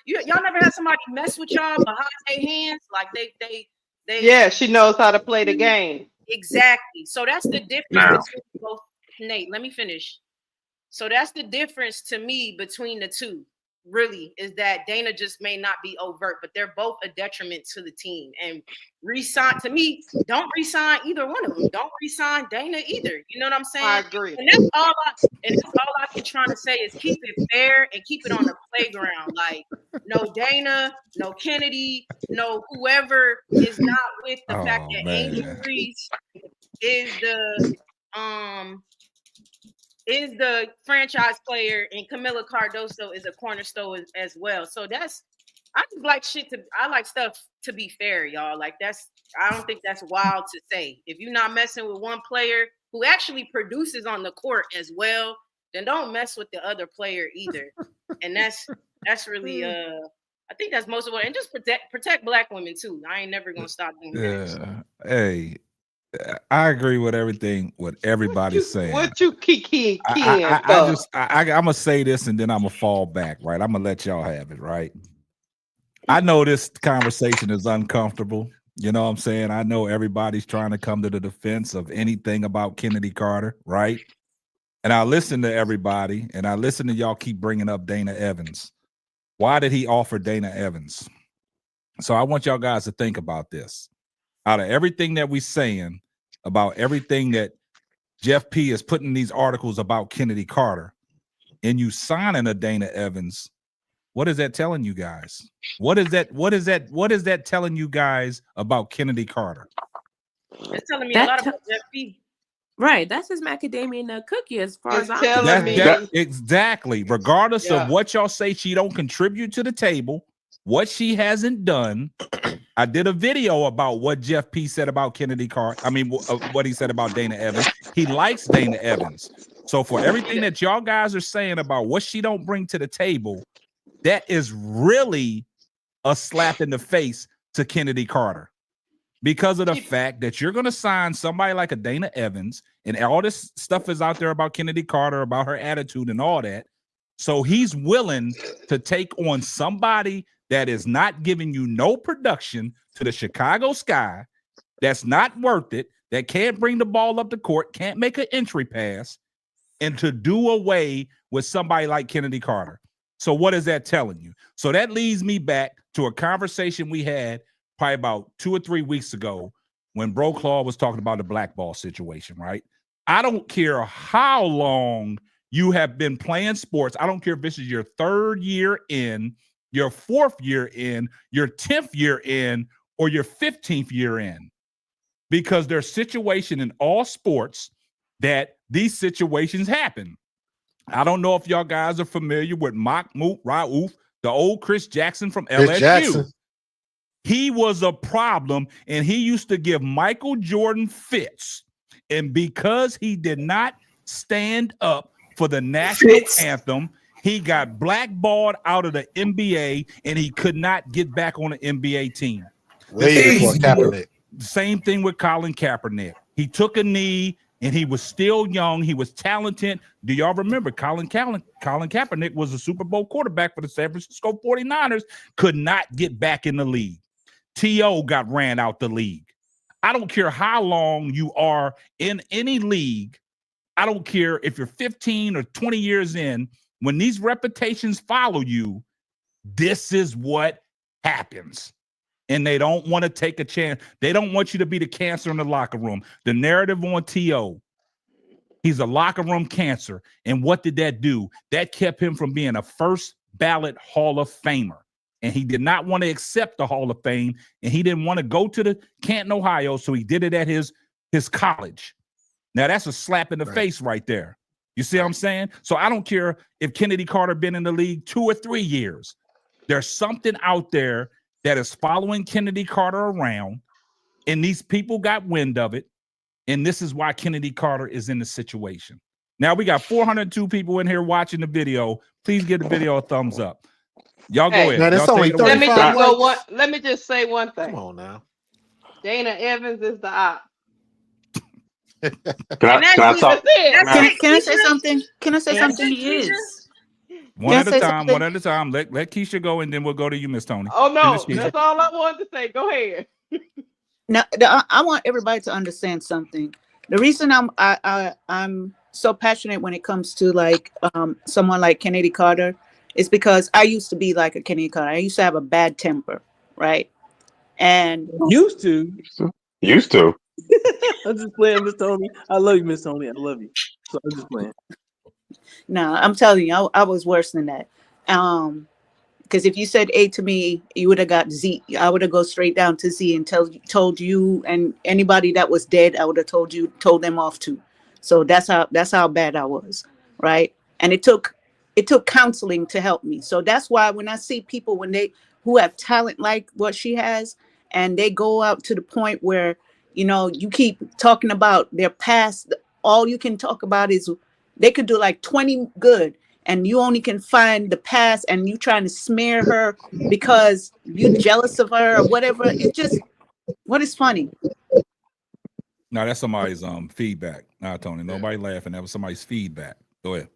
y'all never had somebody mess with y'all behind their hands, like they Yeah, she knows how to play the game. Exactly. So that's the difference between both. Nate, let me finish. So that's the difference to me between the two, really, is that Dana just may not be overt, but they're both a detriment to the team. And to me, don't resign either one of them. Don't resign Dana either. You know what I'm saying? I agree. And that's all I've been trying to say is keep it fair and keep it on the playground. Like no Dana, no Kennedy, no whoever is not with the fact that Angel Reese is the franchise player and Camila Cardoso is a cornerstone as well. So I like stuff to be fair, y'all. Like I don't think that's wild to say. If you're not messing with one player who actually produces on the court as well, then don't mess with the other player either. And that's really I think that's most of it. And just protect Black women too. I ain't never gonna stop doing that. Hey, I agree with everything what everybody's saying. What you kiki? I'm gonna say this and then I'm gonna fall back, right? I'm gonna let y'all have it, right? I know this conversation is uncomfortable. You know what I'm saying? I know everybody's trying to come to the defense of anything about Chennedy Carter, right? And I listen to everybody, and I listen to y'all keep bringing up Dana Evans. Why did he offer Dana Evans? So I want y'all guys to think about this. Out of everything that we're saying about everything that Jeff P is putting in these articles about Chennedy Carter, and you signing a Dana Evans, what is that telling you guys? What is that telling you guys about Chennedy Carter? It's telling me a lot about Jeff P. Right, that's his macadamia nut cookie as far as I'm concerned. Exactly. Regardless of what y'all say, she don't contribute to the table. What she hasn't done. I did a video about what Jeff P said about Chennedy Carter. I mean, what he said about Dana Evans. He likes Dana Evans. So for everything that y'all guys are saying about what she don't bring to the table, that is really a slap in the face to Chennedy Carter. Because of the fact that you're going to sign somebody like a Dana Evans, and all this stuff is out there about Chennedy Carter, about her attitude and all that. So he's willing to take on somebody that is not giving you no production to the Chicago Sky, that's not worth it, that can't bring the ball up the court, can't make an entry pass, and to do away with somebody like Chennedy Carter. So what is that telling you? So that leads me back to a conversation we had probably about 2 or 3 weeks ago when Bro Claw was talking about the blackball situation, right? I don't care how long you have been playing sports. I don't care if this is your 3rd year in, your 4th year in, your 10th year in, or your 15th year in. Because there's situation in all sports that these situations happen. I don't know if y'all guys are familiar with Mahmoud Rauf, the old Chris Jackson from Chris LSU. Jackson. He was a problem, and he used to give Michael Jordan fits. And because he did not stand up for the national anthem, he got blackballed out of the NBA, and he could not get back on the NBA team. Way before Kaepernick. Same thing with Colin Kaepernick. He took a knee, and he was still young. He was talented. Do y'all remember Colin Kaepernick was a Super Bowl quarterback for the San Francisco 49ers, could not get back in the league. T.O. got ran out the league. I don't care how long you are in any league. I don't care if you're 15 or 20 years in. When these reputations follow you, this is what happens. And they don't want to take a chance. They don't want you to be the cancer in the locker room. The narrative on T.O., he's a locker room cancer. And what did that do? That kept him from being a first ballot Hall of Famer. And he did not want to accept the Hall of Fame. And he didn't want to go to the Canton, Ohio. So he did it at his college. Now, that's a slap in the face right there. You see what I'm saying? So I don't care if Chennedy Carter been in the league 2 or 3 years. There's something out there that is following Chennedy Carter around, and these people got wind of it, and this is why Chennedy Carter is in the situation. Now, we got 402 people in here watching the video. Please give the video a thumbs up. Y'all go ahead. Man, it's only 35. Let me just say one thing. Come on now. Dana Evans is the op. Can I talk? Can I say something? Can I say something? He is. One at a time. Let Keisha go, and then we'll go to you, Miss Tony. Oh no, Finish, that's all I wanted to say. Go ahead. Now, I want everybody to understand something. The reason I'm so passionate when it comes to like someone like Chennedy Carter is because I used to be like a Chennedy Carter. I used to have a bad temper, right? And used to. I'm just playing, Miss Tony. I love you, Miss Tony. I love you. So I'm just playing. No, I'm telling you, I was worse than that. Because if you said A to me, you would have got Z. I would have go straight down to Z and told you and anybody that was dead, I would have told them off too. So that's how bad I was, right? And it took counseling to help me. So that's why when I see people who have talent like what she has, and they go out to the point where, you know, you keep talking about their past, all you can talk about is they could do like 20 good, and you only can find the past, and you trying to smear her because you jealous of her or whatever. It's just, what is funny? No, that's somebody's feedback. Nah, Tony, nobody laughing. That was somebody's feedback. Go ahead.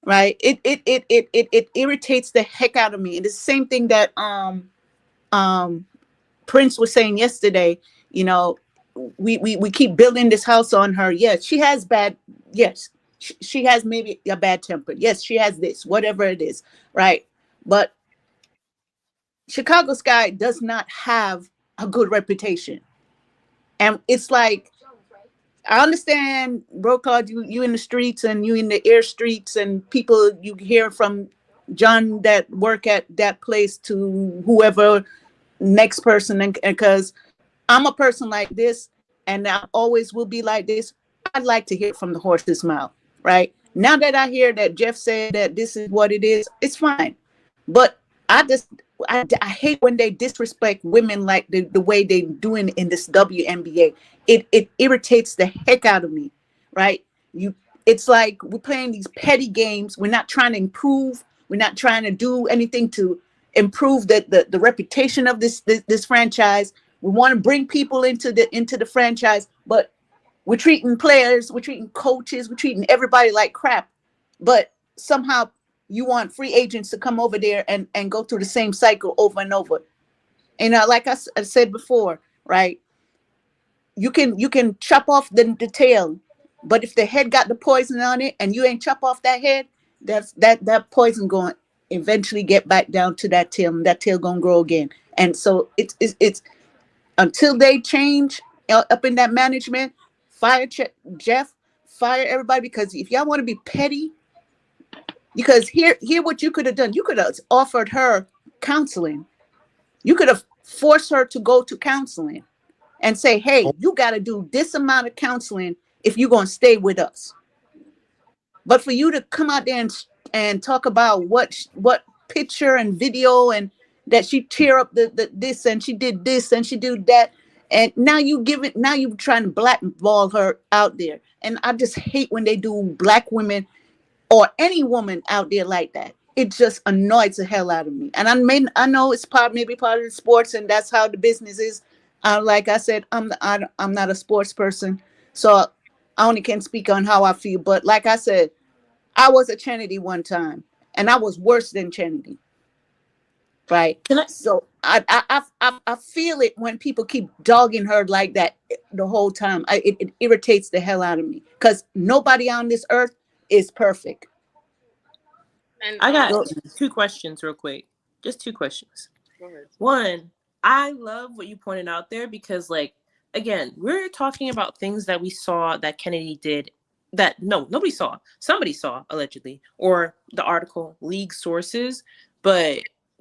Right. It irritates the heck out of me. And it's the same thing that Prince was saying yesterday. You know, we keep building this house on her. Yes, she has bad. Yes, she has maybe a bad temper. Yes, she has this, whatever it is. Right. But Chicago Sky does not have a good reputation. And it's like, I understand, bro, Claude, you in the streets and you in the air streets, and people you hear from John that work at that place to whoever next person. And because I'm a person like this, and I always will be like this, I'd like to hear from the horse's mouth, right? Now that I hear that Jeff said that this is what it is, it's fine. But I hate when they disrespect women like the way they doing in this WNBA. It irritates the heck out of me, right? It's like we're playing these petty games. We're not trying to improve. We're not trying to do anything to improve the reputation of this franchise. We want to bring people into the franchise, but we're treating players, we're treating coaches, we're treating everybody like crap. But somehow you want free agents to come over there and go through the same cycle over and over. And like I said before, right? You can chop off the tail, but if the head got the poison on it and you ain't chop off that head, that poison going to eventually get back down to that tail, and that tail gonna grow again. And so it's until they change up in that management, fire Jeff, fire everybody, because if y'all want to be petty, because here what you could have done, you could have offered her counseling. You could have forced her to go to counseling and say, hey, you got to do this amount of counseling if you're going to stay with us. But for you to come out there and talk about what picture and video and that she tear up the this and she did this and she did that, and now you trying to blackball her out there. And I just hate when they do black women or any woman out there like that. It just annoys the hell out of me. And I know it's maybe part of the sports, and that's how the business is. Like I said, I'm not a sports person, so I only can speak on how I feel. But like I said, I was a Chennedy one time, and I was worse than Chennedy. Right. So I feel it when people keep dogging her like that the whole time. It irritates the hell out of me, because nobody on this earth is perfect. And I got 2 questions real quick. Just 2 questions. Go ahead. One, I love what you pointed out there, because, like, again, we're talking about things that we saw that Kennedy did that nobody saw. Somebody saw, allegedly, or the article, league sources, but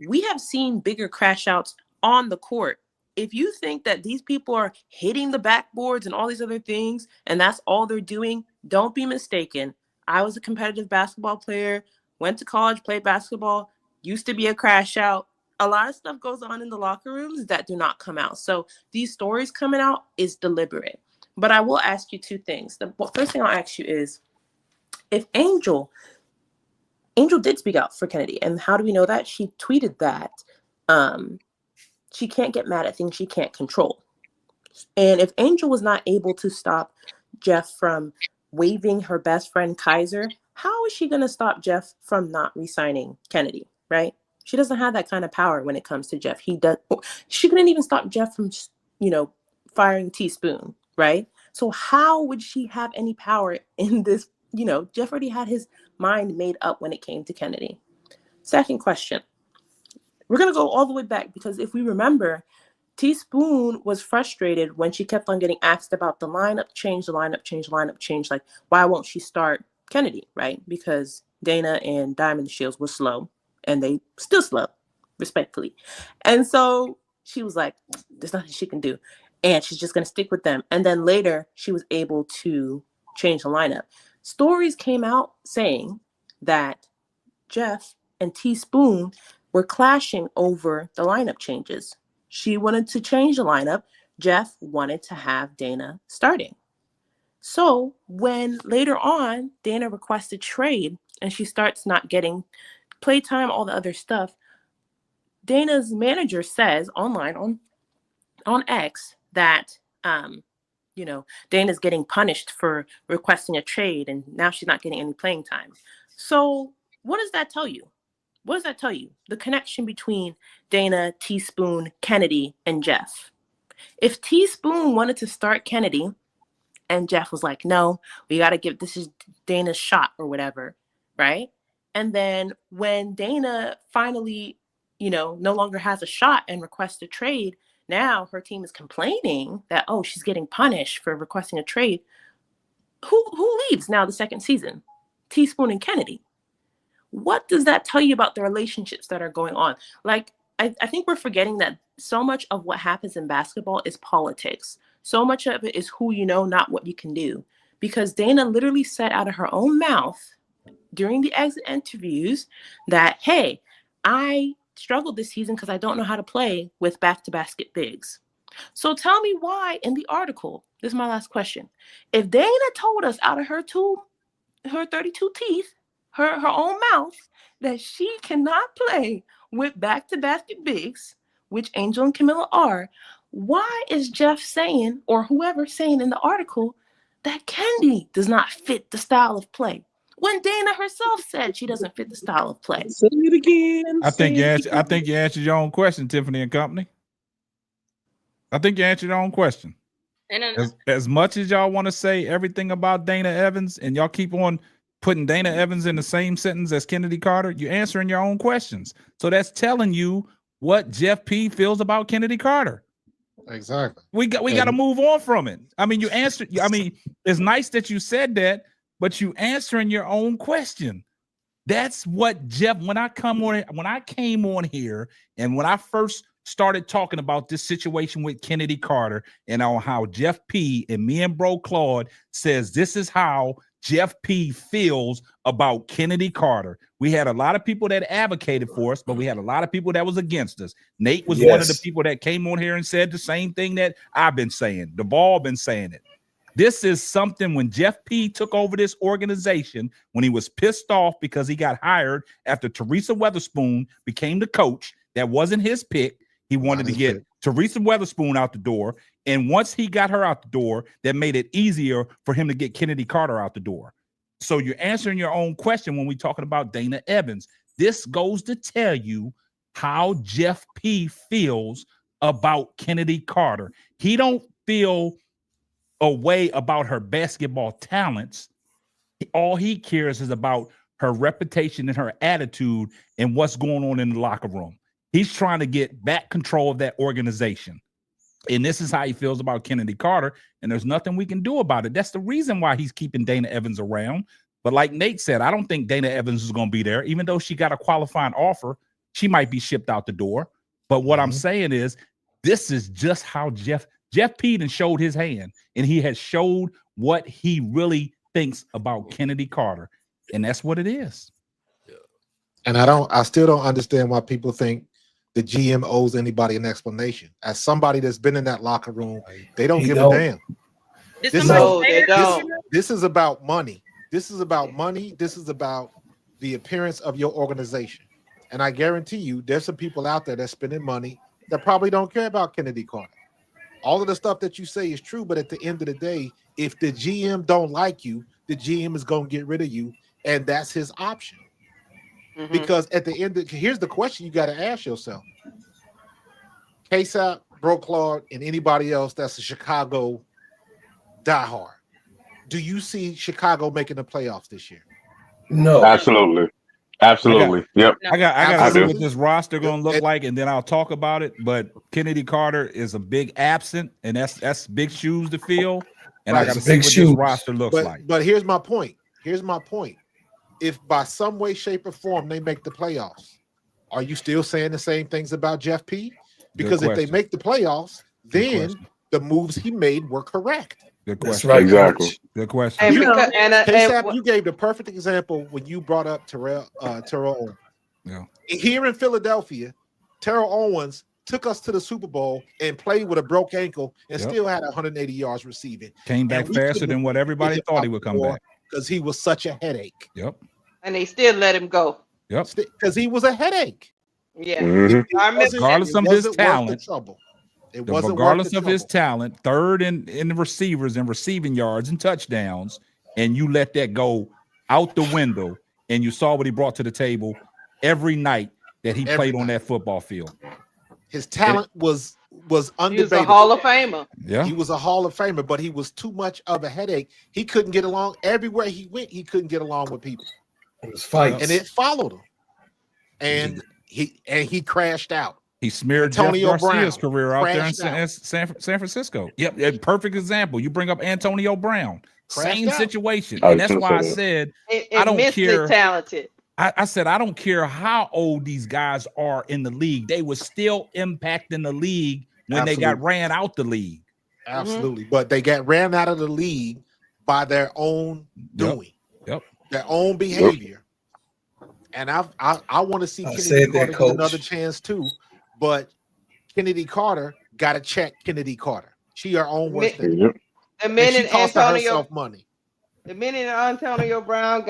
we have seen bigger crash outs on the court. If you think that these people are hitting the backboards and all these other things, and that's all they're doing, don't be mistaken. I was a competitive basketball player, went to college, played basketball, used to be a crash out. A lot of stuff goes on in the locker rooms that do not come out. So these stories coming out is deliberate. But I will ask you 2 things. The first thing I'll ask you is, if Angel did speak out for Kennedy, and how do we know that? She tweeted that she can't get mad at things she can't control. And if Angel was not able to stop Jeff from waiving her best friend Kaiser, how is she going to stop Jeff from not re-signing Kennedy, right? She doesn't have that kind of power when it comes to Jeff. She couldn't even stop Jeff from, firing Teaspoon, right? So how would she have any power in this? Jeff already had his mind made up when it came to Kennedy. Second question. We're going to go all the way back, because if we remember, Teaspoon was frustrated when she kept on getting asked about the lineup change. Like, why won't she start Kennedy, right? Because Dana and Diamond Shields were slow, and they still slow, respectfully. And so she was like, there's nothing she can do, and she's just going to stick with them. And then later, she was able to change the lineup. Stories came out saying that Jeff and Teaspoon were clashing over the lineup changes. She wanted to change the lineup. Jeff wanted to have Dana starting. So when later on Dana requested trade and she starts not getting playtime, all the other stuff, Dana's manager says online on X that Dana's getting punished for requesting a trade, and now she's not getting any playing time. So what does that tell you? What does that tell you? The connection between Dana, Teaspoon, Kennedy, and Jeff. If Teaspoon wanted to start Kennedy and Jeff was like, no, we got to this is Dana's shot or whatever, right? And then when Dana finally, no longer has a shot and requests a trade, now her team is complaining that, oh, she's getting punished for requesting a trade. Who leads now the second season? Teaspoon and Kennedy. What does that tell you about the relationships that are going on? Like, I think we're forgetting that so much of what happens in basketball is politics. So much of it is who you know, not what you can do. Because Dana literally said out of her own mouth during the exit interviews that, hey, I struggled this season because I don't know how to play with back-to-basket bigs. So tell me why in the article, this is my last question, if Dana told us out of her 32 teeth, her own mouth, that she cannot play with back-to-basket bigs, which Angel and Camilla are, why is Jeff saying, or whoever saying in the article, that Kennedy does not fit the style of play? when Dana herself said she doesn't fit the style of play. Say it again. I think you say it answered. I think you answered your own question, Tiffany and Company. I think you answered your own question. And then, As much as y'all want to say everything about Dana Evans, and y'all keep on putting Dana Evans in the same sentence as Chennedy Carter, you're answering your own questions. So that's telling you what Jeff P feels about Chennedy Carter. Exactly. We got to move on from it. I mean, you answered. I mean, it's nice that you said that, but you answering your own question. That's what Jeff. When I came on here, and when I first started talking about this situation with Chennedy Carter and on how Jeff P and me and Bro Claude says this is how Jeff P feels about Chennedy Carter. We had a lot of people that advocated for us, but we had a lot of people that was against us. Nate was one of the people that came on here and said the same thing that I've been saying. Duvall been saying it. This is something when Jeff P took over this organization, when he was pissed off because he got hired after Teresa Weatherspoon became the coach. That wasn't his pick. He wanted to get Teresa Weatherspoon out the door. And once he got her out the door, that made it easier for him to get Chennedy Carter out the door. So you're answering your own question when we're talking about Dana Evans. This goes to tell you how Jeff P feels about Chennedy Carter. He don't feel a way about her basketball talents. All he cares is about her reputation and her attitude and what's going on in the locker room. He's trying to get back control of that organization. And this is how he feels about Chennedy Carter. And there's nothing we can do about it. That's the reason why he's keeping Dana Evans around. But like Nate said, I don't think Dana Evans is going to be there. Even though she got a qualifying offer, she might be shipped out the door. But what I'm saying is, this is just how Jeff P done showed his hand. And he has showed what he really thinks about Chennedy Carter. And that's what it is. And I still don't understand why people think the GM owes anybody an explanation. As somebody that's been in that locker room, they don't give a damn. This is about money. This is about money. This is about the appearance of your organization. And I guarantee you, there's some people out there that's spending money that probably don't care about Chennedy Carter. All of the stuff that you say is true, but at the end of the day, if the GM don't like you, the GM is going to get rid of you, and that's his option. Because at the end, here's the question you got to ask yourself. KSAP, Bro Claude, and anybody else that's a Chicago diehard, do you see Chicago making the playoffs this year? No. Absolutely. Yep. I got to see what this roster going to look like, and then I'll talk about it. But Chennedy Carter is a big absent, and that's big shoes to fill. And I got to see what this roster looks like. But here's my point. If by some way, shape, or form they make the playoffs, are you still saying the same things about Jeff P? Because if they make the playoffs, then the moves he made were correct. Good question. That's right. Exactly. Good question. And you gave the perfect example when you brought up Terrell Owens. Yeah. Here in Philadelphia, Terrell Owens took us to the Super Bowl and played with a broke ankle and still had 180 yards receiving. Came back faster than what everybody thought he would come back. Because he was such a headache. Yep. And they still let him go. Yep. Because he was a headache. Yeah. Regardless of his talent. Regardless of his talent, third in the receivers and receiving yards and touchdowns, and you let that go out the window, and you saw what he brought to the table every night that he played on that football field. His talent was undebatable. He was a Hall of Famer. Yeah. He was a Hall of Famer, but he was too much of a headache. He couldn't get along. Everywhere he went, he couldn't get along with people. It was fights. And it followed him. And he crashed out. He smeared Antonio Jeff Garcia's Brown career out there in San Francisco. Yep, perfect example. You bring up Antonio Brown. Same situation. And that's why I said I don't care. Talented. I said I don't care how old these guys are in the league. They were still impacting the league when they got ran out the league. Absolutely. But they got ran out of the league by their own doing. Yep. Their own behavior. And I want to see Chennedy Carter get another chance too. But Chennedy Carter got to check Chennedy Carter. She her own worst thing. The minute herself money. The minute Antonio Brown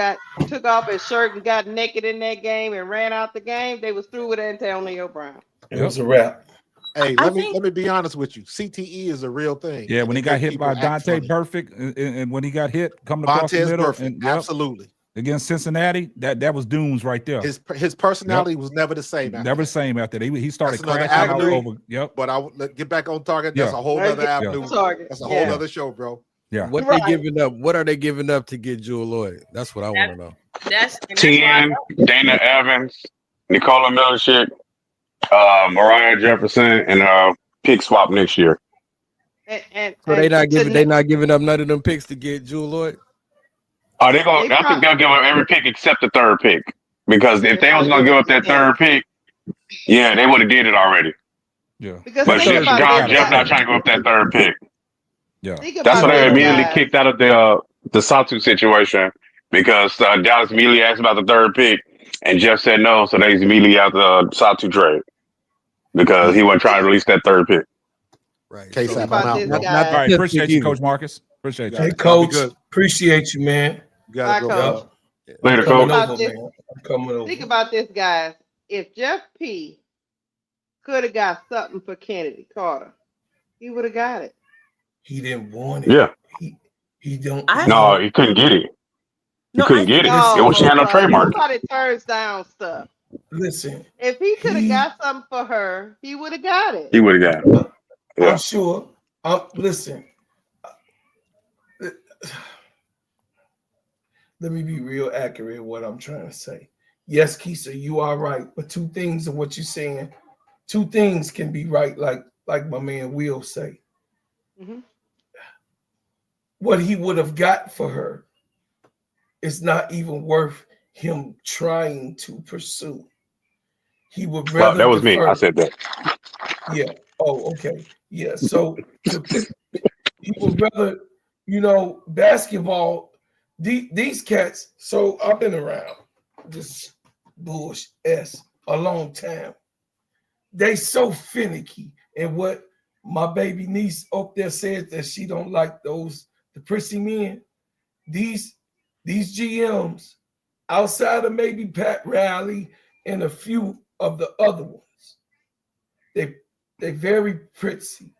took off his shirt and got naked in that game and ran out the game, they was through with Antonio Brown. It was a wrap. Hey, let me be honest with you. CTE is a real thing. Yeah, when he got hit by Dante Perfect, and when he got hit coming across the middle, Perfect. Absolutely. against Cincinnati, that was dooms right there. His personality was never the same. Never the same after that. He started That's another crashing out avenue. over. Yep. But I would get back on target. That's Yeah. a whole other avenue. Target. That's a whole other show, bro. Yeah. What they giving up? What are they giving up to get Jewel Lloyd? That's what I want to know. That's TN, Dana Evans, Nicola Milicic, Mariah Jefferson, and pick swap next year. So they not giving up none of them picks to get Jewel Lloyd. I think they'll give up every pick except the third pick, because if they was gonna give up that third pick, yeah, they would have did it already. Yeah. But Jeff not trying to give up that third pick. Yeah. That's why they immediately kicked out of the Satu situation, because Dallas immediately asked about the third pick, and Jeff said no, so they immediately out the Satu trade because he wasn't trying to release that third pick. Right. I'm out. All right. Appreciate you, Coach Marcus. Appreciate you. Hey, Coach. Appreciate you, man. You gotta go. Later, Coach. I'm coming over. Think about this, guys. If Jeff P could have got something for Chennedy Carter, he would have got it. He didn't want it. Yeah. He don't. No, he couldn't get it. He couldn't get it. It was had no trademark. Nobody turns down stuff. Listen. If he could have got something for her, he would have got it. He would have got it. Yeah. I'm sure. Listen. Let me be real accurate in what I'm trying to say. Yes, Keisha, you are right. But two things of what you're saying, two things can be right, like my man Will say. Mm-hmm. What he would have got for her is not even worth him trying to pursue. He would rather. Well, that was me. I said that. Yeah. Oh, okay. Yeah. So he would rather, basketball. These cats. So I've been around this bullshit a long time. They so finicky, and what my baby niece up there said that she don't like the prissy men. These GMs, outside of maybe Pat Riley and a few of the other ones, they're very prissy.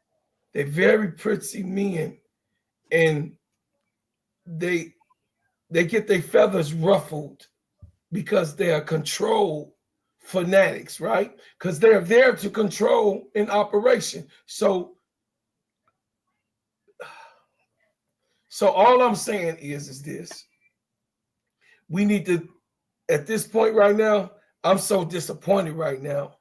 They're very prissy men, and they get their feathers ruffled because they are control fanatics, right? Because they're there to control an operation. So all I'm saying is this. We need to, at this point right now, I'm so disappointed right now,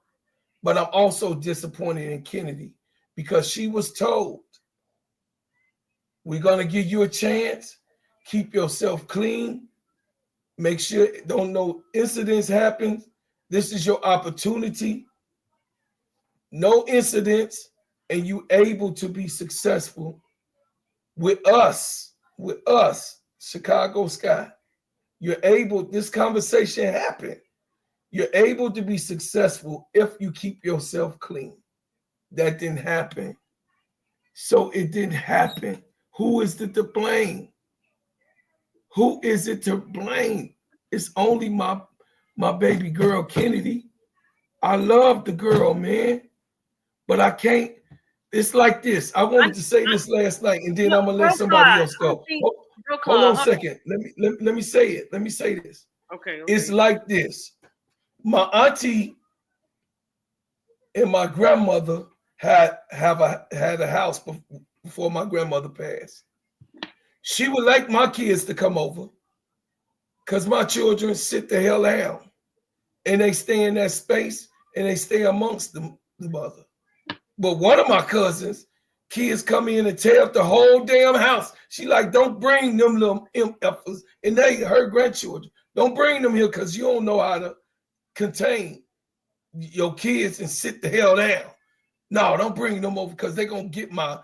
but I'm also disappointed in Chennedy because she was told, we're going to give you a chance. Keep yourself clean. Make sure no incidents happen. This is your opportunity. No incidents, and you able to be successful with us, Chicago Sky. You're able, this conversation happened. You're able to be successful if you keep yourself clean. That didn't happen. So it didn't happen. Who is it to blame? Who is it to blame? It's only my baby girl, Chennedy. I love the girl, man. But I can't. It's like this. I wanted to say this last night, and then I'm gonna let somebody else go. Hold on a second. Let me say it. Let me say this. Okay. It's like this. My auntie and my grandmother had a house before my grandmother passed. She would like my kids to come over because my children sit the hell down and they stay in that space and they stay amongst the mother. But one of my cousins, kids come in and tear up the whole damn house. She like, don't bring them little MFers, and they her grandchildren. Don't bring them here because you don't know how to contain your kids and sit the hell down. No, don't bring them over because they're gonna get my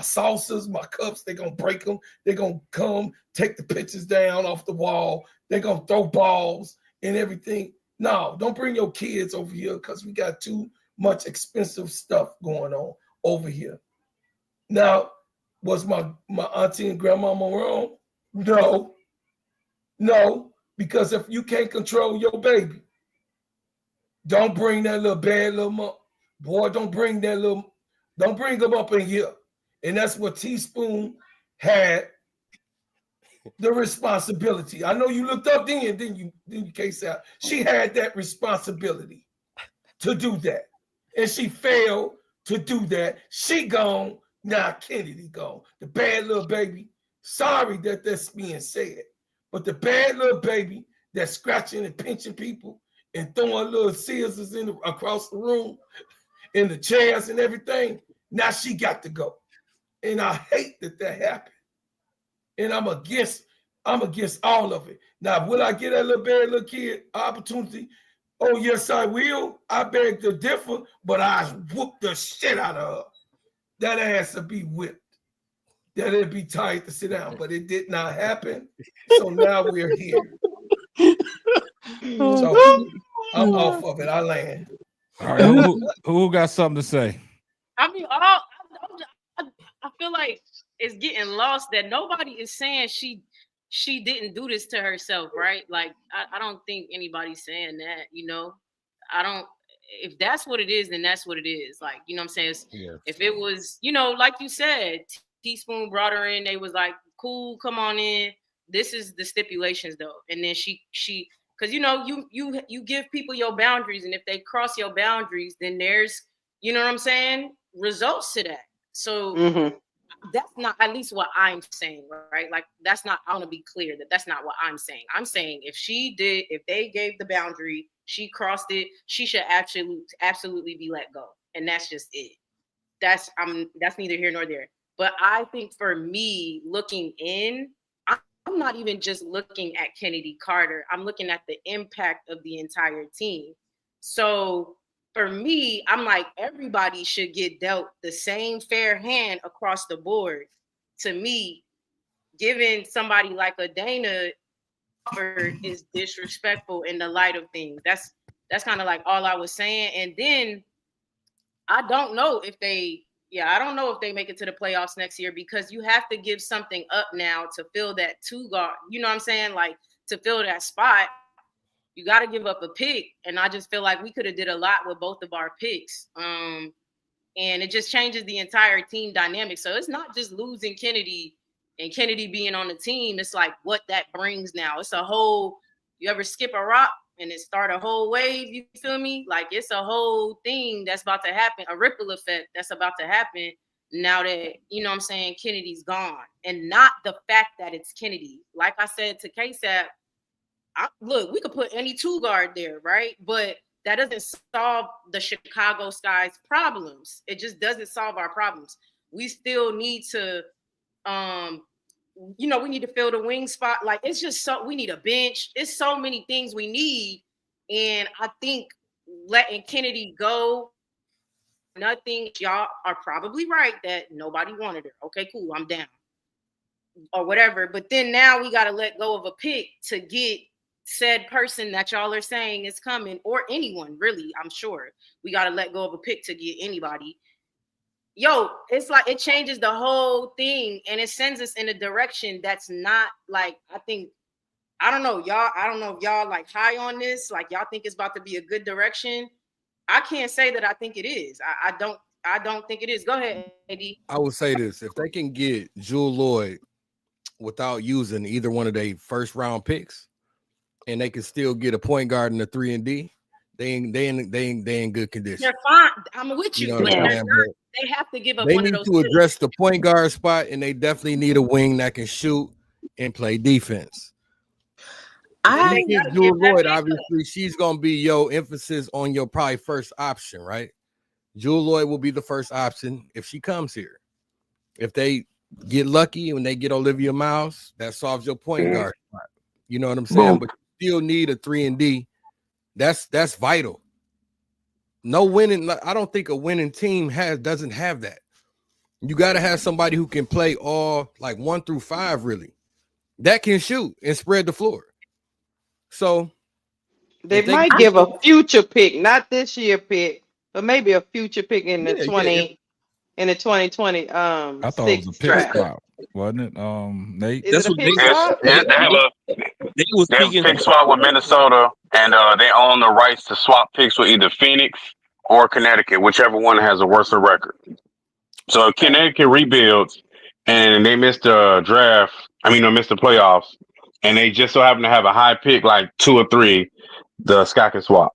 saucers, my cups. They're gonna break them. They're gonna come take the pictures down off the wall. They're gonna throw balls and everything. No, don't bring your kids over here because we got too much expensive stuff going on over here. Now, was my auntie and grandmama wrong? No, because if you can't control your baby, don't bring that little bad little boy. Don't bring them up in here. And that's what Teaspoon had the responsibility. I know you looked up then you case out. She had that responsibility to do that. And she failed to do that. She gone. Now Kennedy gone. The bad little baby. Sorry that that's being said. But the bad little baby that's scratching and pinching people and throwing little scissors across the room in the chairs and everything, now she got to go. And I hate that happened. And I'm against all of it. Now, will I get that little bad little kid opportunity? Oh, yes, I will. I beg to differ, but I whooped the shit out of her. That ass to be whipped. That it'd be tight to sit down, but it did not happen. So now we're here. So I'm off of it. I land. All right, who got something to say? I mean, I feel like it's getting lost that nobody is saying she didn't do this to herself, right? Like I don't think anybody's saying that, you know. I don't. If that's what it is, then that's what it is. Like, you know what I'm saying? If it was, you know, like you said, Teaspoon brought her in, they was like, cool, come on in. This is the stipulations though. And then she because you know, you give people your boundaries, and if they cross your boundaries, then there's, you know what I'm saying, results to that. So that's not at least what I'm saying, right? Like that's not, I want to be clear that that's not what I'm saying. I'm saying if they gave the boundary, she crossed it, she should absolutely be let go. And that's just it. That's neither here nor there. But I think for me, looking in, I'm not even just looking at Chennedy Carter. I'm looking at the impact of the entire team. So for me, I'm like, everybody should get dealt the same fair hand across the board. To me, giving somebody like a Dana is disrespectful in the light of things. That's kind of like all I was saying. And then I don't know if they make it to the playoffs next year, because you have to give something up now to fill that two guard. You know what I'm saying? Like, to fill that spot, you got to give up a pick. And I just feel like we could have did a lot with both of our picks. And it just changes the entire team dynamic. So it's not just losing Chennedy and Chennedy being on the team. It's like what that brings now. It's a whole, you ever skip a rock and it start a whole wave, you feel me? Like, it's a whole thing that's about to happen, a ripple effect that's about to happen now that, you know what I'm saying, Kennedy's gone. And not the fact that it's Chennedy. Like I said to KSAP, look, we could put any two guard there, right? But that doesn't solve the Chicago Sky's problems. It just doesn't solve our problems. We still need to, we need to fill the wing spot. Like, it's just so, we need a bench. It's so many things we need. And I think letting Chennedy go, nothing, y'all are probably right that nobody wanted her. Okay, cool, I'm down. Or whatever. But then now we got to let go of a pick to get said person that y'all are saying is coming, or anyone, really. I'm sure we got to let go of a pick to get anybody. Yo, it's like it changes the whole thing, and it sends us in a direction that's not like, I don't know if y'all like high on this, like y'all think it's about to be a good direction. I can't say that I think it is. I don't think it is. Go ahead, AD. I would say this: if they can get Jewel Lloyd without using either one of their first round picks, and they can still get a point guard in the 3 and D, they in good condition. They're fine. I'm with you. You know what I'm saying? They have to give up They one of need those to picks. address the point guard spot, and they definitely need a wing that can shoot and play defense. I get Jewel Lloyd, obviously, she's gonna be your emphasis on your probably first option, right? Jewel Lloyd will be the first option if she comes here. If they get lucky when they get Olivia Miles, that solves your point guard spot. You know what I'm saying? But you still need a 3 and D. That's vital. No winning. I don't think a winning team doesn't have that. You got to have somebody who can play all like 1 through 5, really, that can shoot and spread the floor. So they might give a future pick, not this year pick, but maybe a future pick in the 2020. I thought it was a pick swap, wasn't it? Nate, that's what they have a pick swap with Minnesota, and they own the rights to swap picks with either Phoenix or Connecticut, whichever one has a worse record. So if Connecticut rebuilds and they missed the draft I mean, missed the playoffs, and they just so happen to have a high pick, like 2 or 3. The Scott can swap.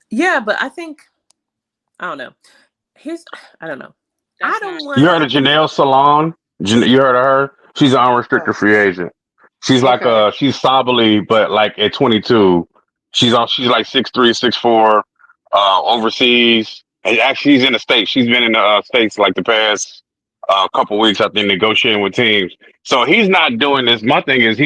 Yeah, but I think I don't know. I don't know. I don't want. You heard of Janelle Salon? You heard of her? She's an unrestricted free agent. She's like she's Sabali, but like at 22, she's like 6'3", 6'4", overseas. And actually, she's in the States. She's been in the States like the past couple weeks, I think, negotiating with teams. So he's not doing this. My thing is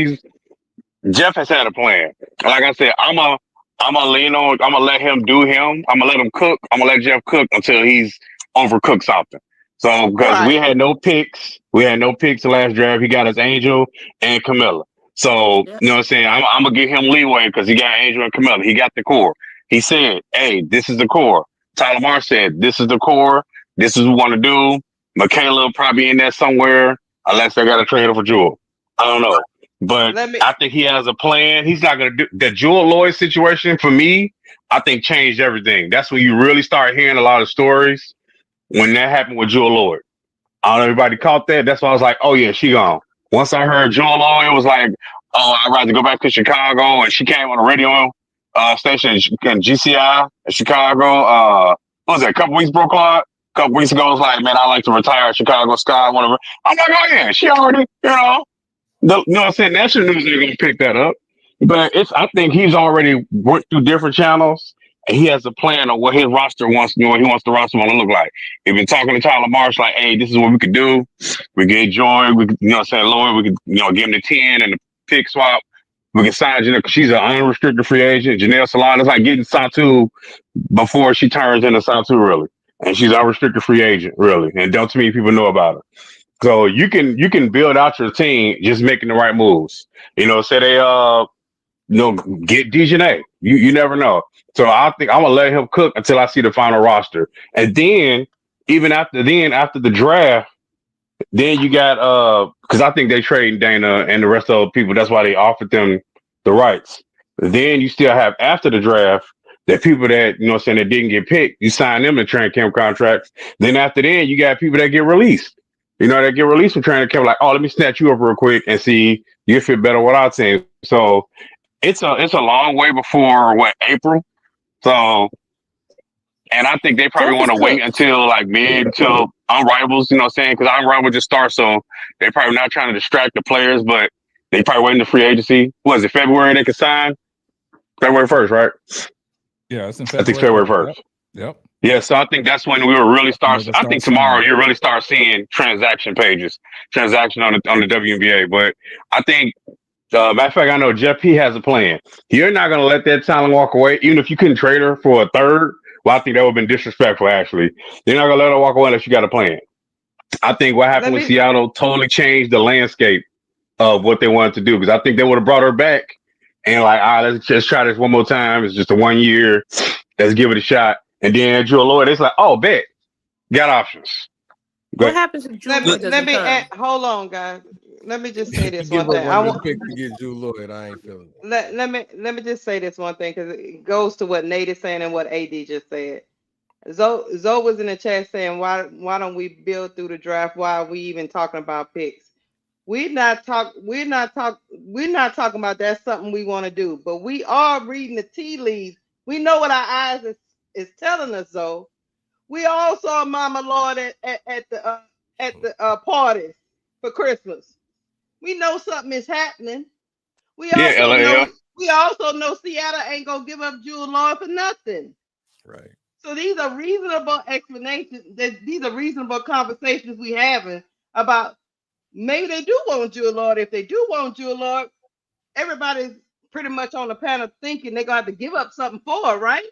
Jeff has had a plan. Like I said, I'm gonna lean on. I'm gonna let him do him. I'm gonna let him cook. I'm gonna let Jeff cook until he's overcooked something. So because we had no picks the last draft. He got his Angel and Camilla. So you know what I'm saying. I'm gonna give him leeway because he got Angel and Camilla. He got the core. He said, "Hey, this is the core." Tyler Marr said, "This is the core. This is what we want to do." Michaela probably in there somewhere, unless they got to trade her for Jewel. I don't know. But I think he has a plan. He's not going to do the Jewel Lloyd situation for me. I think changed everything. That's when you really start hearing a lot of stories when that happened with Jewel Lloyd. I don't know if everybody caught that. That's why I was like, oh yeah, she gone. Once I heard Jewel Lloyd, it was like, oh, I'd rather go back to Chicago. And she came on the radio station in GCI in Chicago. What was that? A couple weeks ago, it was like, man, I like to retire at Chicago Sky, whatever. I'm like, oh yeah, she already, you know what I'm saying? National news ain't gonna pick that up. But I think he's already worked through different channels and he has a plan of what his roster wants to do, what he wants the roster to look like. He's been talking to Tyler Marsh, like, hey, this is what we could do. We get Joy, we could, Lloyd, we could, give him the 10 and the pick swap. We can sign Janelle because she's an unrestricted free agent. Janelle Salon is like getting Satu before she turns into Satu, really. And she's an unrestricted free agent, really. And don't too many people know about her. So you can build out your team just making the right moves. Say they get Dejanay. You never know. So I think I'm gonna let him cook until I see the final roster. And then after the draft, then you got because I think they trading Dana and the rest of the people. That's why they offered them the rights. Then you still have after the draft the people that that didn't get picked. You sign them to training camp contracts. Then after then you got people that get released. That get released from training camp, like, oh, let me snatch you up real quick and see you fit better with our team. So it's a long way before April. So, and I think they probably want to wait until like until Unrivals, because Unrivals just starts. So they probably not trying to distract the players, but they probably waiting the free agency. Was it February they could sign? February 1st, right? Yeah, it's in February. I think February 1st. Yep. Yeah, so I think that's when we will really start. I think tomorrow you really start seeing transaction pages, transaction on the WNBA. But I think, matter of fact, I know Jeff P has a plan. You're not going to let that talent walk away, even if you couldn't trade her for a third. Well, I think that would have been disrespectful, actually. You're not going to let her walk away unless you got a plan. I think what happened with Seattle totally changed the landscape of what they wanted to do, because I think they would have brought her back and like, all right, let's just try this one more time. It's just a 1 year. Let's give it a shot. And then Jewel Lloyd, it's like, oh, bet. Got options. What happens if Jewel Lloyd doesn't come? Hold on, guys. Let me just say this one thing. I want pick to get Jewel Lloyd. I ain't feeling it. Let me just say this one thing, because it goes to what Nate is saying and what AD just said. Zoe was in the chat saying, why don't we build through the draft? Why are we even talking about picks? We're not talking about that's something we want to do, but we are reading the tea leaves. We know what our eyes is telling us, though. We all saw Mama Lord at the parties for Christmas. We know something is happening. We also know Seattle ain't gonna give up Jewel Lloyd for nothing. Right. So these are reasonable explanations. These are reasonable conversations we having about maybe they do want Jewel Lloyd. If they do want Jewel Lloyd, everybody's pretty much on the panel thinking they're gonna have to give up something for her, right?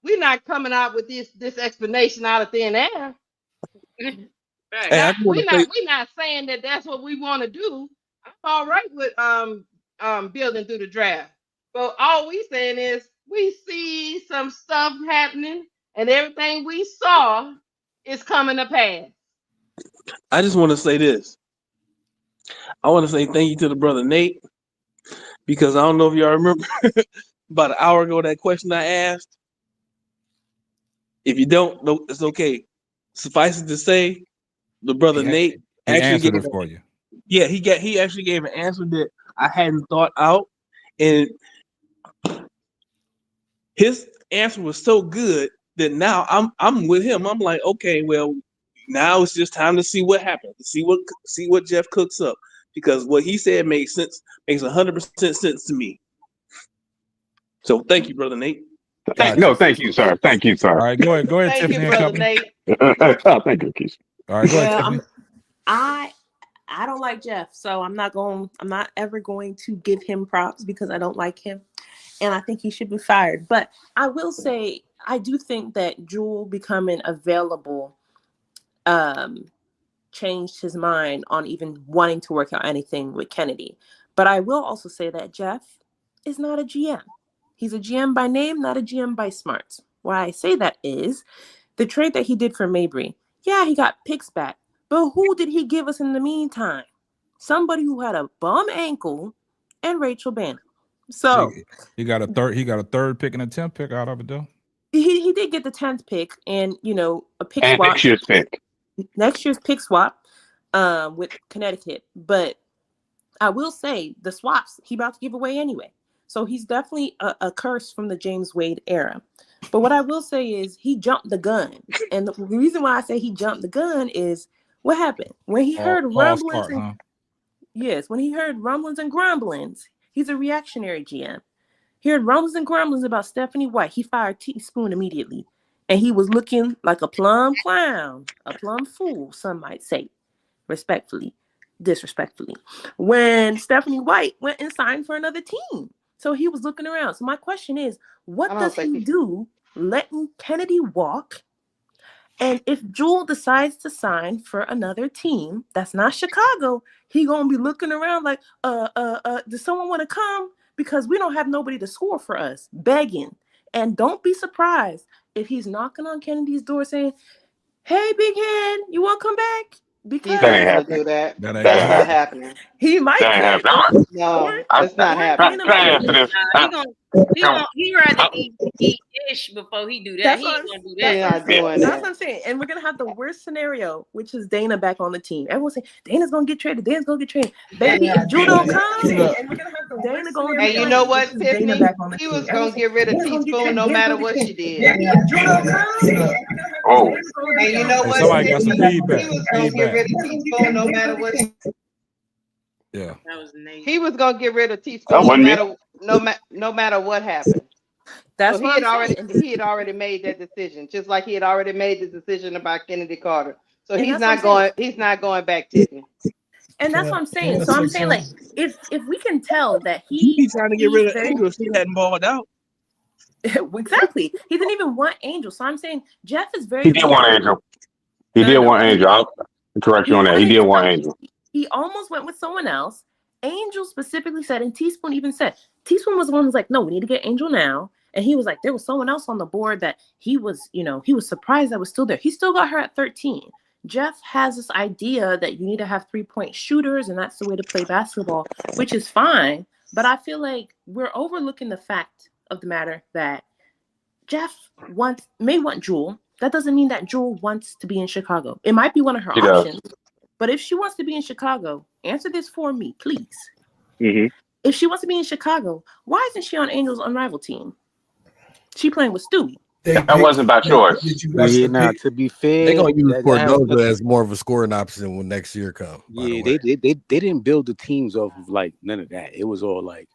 We're not coming out with this explanation out of thin air. We're not saying that that's what we want to do. I'm all right with building through the draft, but all we saying is we see some stuff happening, and everything we saw is coming to pass. I just want to say this. I want to say thank you to the brother Nate, because I don't know if y'all remember about an hour ago that question I asked. If you don't, no, it's okay. Suffice it to say, the brother Nate actually answered it for you. Yeah, he actually gave an answer that I hadn't thought out, and his answer was so good that now I'm with him. I'm like, okay, well, now it's just time to see what happens, to see what Jeff cooks up, because what he said makes 100% sense to me. So thank you, brother Nate. Gotcha. Thank you, sir. Thank you, All sir. right, go ahead, Thank you, Tiffany and brother Company. Nate. Thank you, Keith. All right, go ahead, Well, Tiffany. I don't like Jeff, so I'm not ever going to give him props because I don't like him, and I think he should be fired. But I will say I do think that Jewel becoming available changed his mind on even wanting to work out anything with Chennedy. But I will also say that Jeff is not a GM. He's a GM by name, not a GM by smarts. Why I say that is the trade that he did for Mabry. Yeah, he got picks back, but who did he give us in the meantime? Somebody who had a bum ankle and Rachel Bannon. So he got a third pick and a 10th pick out of it though. he did get the 10th pick and a pick And swap. next year's pick. With Connecticut. But I will say the swaps he about to give away anyway. So he's definitely a curse from the James Wade era. But what I will say is he jumped the gun. And the reason why I say he jumped the gun is what happened when he heard rumblings. Yes, when he heard rumblings and grumblings, he's a reactionary GM. He heard rumblings and grumblings about Stephanie White. He fired Teaspoon immediately. And he was looking like a plum clown, a plum fool, some might say, disrespectfully, when Stephanie White went and signed for another team. So he was looking around. So my question is, what does he do letting Chennedy walk? And if Jewel decides to sign for another team that's not Chicago, he gonna be looking around like, does someone want to come? Because we don't have nobody to score for us, begging. And don't be surprised if he's knocking on Kennedy's door saying, hey, big head, you want to come back? Because he's not gonna do that. That's not happening. He might. No, that's not happening. He rather eat fish before he do that. He ain't gonna do that. He's not doing That's that. what I'm saying. And we're gonna have the worst scenario, which is Dana back on the team. Everyone's saying Dana's gonna get traded. Dana's gonna get traded. Baby, if Drew don't come, and we're gonna have the Dana gonna And you know what, Tiffany? He was gonna get rid of Teaspoon no matter what she did. Oh. And you know what? Somebody got some feedback. He was gonna get rid of Teaspoon no matter what. Yeah. That was Nate. He was gonna get rid of Teaspoon no matter what happened. That's so what he had already made that decision, just like he had already made the decision about Chennedy Carter. So And he's that's not what I'm going. He's not going back, Tiffany. And that's what I'm saying. So I'm saying, like, if we can tell that he's trying to get rid of Angel, he hadn't balled out. Exactly. He didn't even want Angel. So I'm saying Jeff is very. He did want Angel. He did want Angel. I'll correct you on that. He did want Angel. He almost went with someone else. Angel specifically said, and Teaspoon even said, Teaspoon was the one who's like, no, we need to get Angel now. And he was like, there was someone else on the board that he was surprised that was still there. He still got her at 13. Jeff has this idea that you need to have 3-point shooters, and that's the way to play basketball, which is fine. But I feel like we're overlooking the fact of the matter that Jeff may want Jewel. That doesn't mean that Jewel wants to be in Chicago. It might be one of her options. But if she wants to be in Chicago, answer this for me, please. Mm-hmm. If she wants to be in Chicago, why isn't she on Angel's Unrivaled team? She playing with Stewie. That wasn't by choice. Now, to be fair, they're gonna use Cordova as more of a scoring option when next year comes. Yeah, they didn't build the teams off of like none of that. It was all like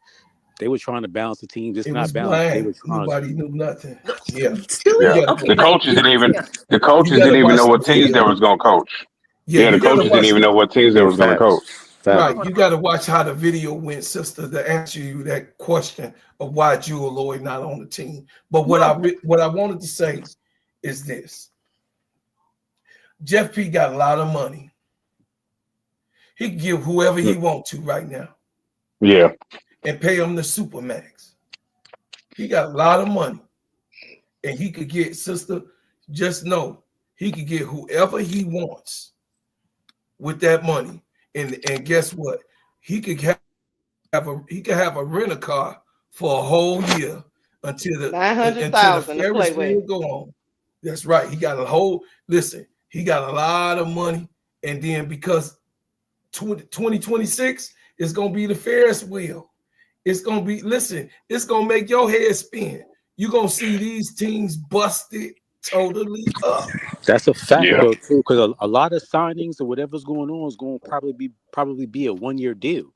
they were trying to balance the team, just not balance. They were trying Nobody knew nothing. Yeah. The coaches didn't even. The coaches didn't even know what teams they was gonna coach. Yeah, the coaches didn't even know what teams they was gonna coach. Right, you got to watch how the video went, sister, to answer you that question of why Jewel Lloyd not on the team. But what I wanted to say is this: Jeff P got a lot of money. He can give whoever he want to right now. Yeah, and pay him the supermax. He got a lot of money, and he could get, sister. Just know he could get whoever he wants with that money. And guess what? He could have a rent a car for a whole year until the Ferris wheel go on. That's right. He got a whole He got a lot of money, and then because 2026 is gonna be the Ferris wheel. It's gonna be, listen, it's gonna make your head spin. You're gonna see these teams busted totally up. That's a fact Yeah. though too, because a lot of signings or whatever's going on is going to probably be a 1-year deal.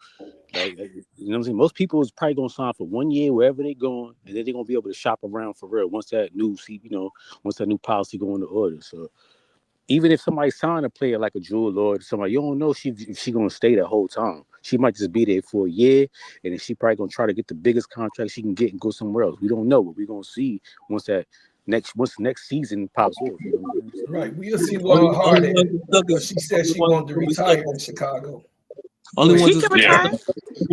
Like, you know what I'm saying? Most people is probably gonna sign for 1 year wherever they going, and then they're gonna be able to shop around for real once that new once that new policy go into order. So even if somebody sign a player like a Jewel Lloyd, somebody, you don't know if she gonna stay the whole time. She might just be there for a year, and then she probably gonna try to get the biggest contract she can get and go somewhere else. We don't know, but we're gonna see once next season pops off. You know what I'm saying? Right. We'll see Only, what her only heart at. ones that stuck Because she said she wanted to retire in Chicago. Only ones She that can Yeah. retire.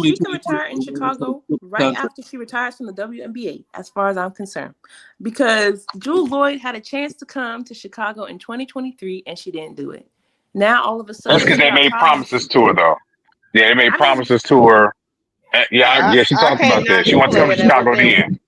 She can retire in Chicago right after she retires from the WNBA, as far as I'm concerned. Because Jewel Lloyd had a chance to come to Chicago in 2023 and she didn't do it. Now all of a That's sudden because she they got made problems. promises to her, though. Yeah, they made I mean, promises to her. Yeah, she I talked can't about that. knock She a wants to come player to that was Chicago in. then.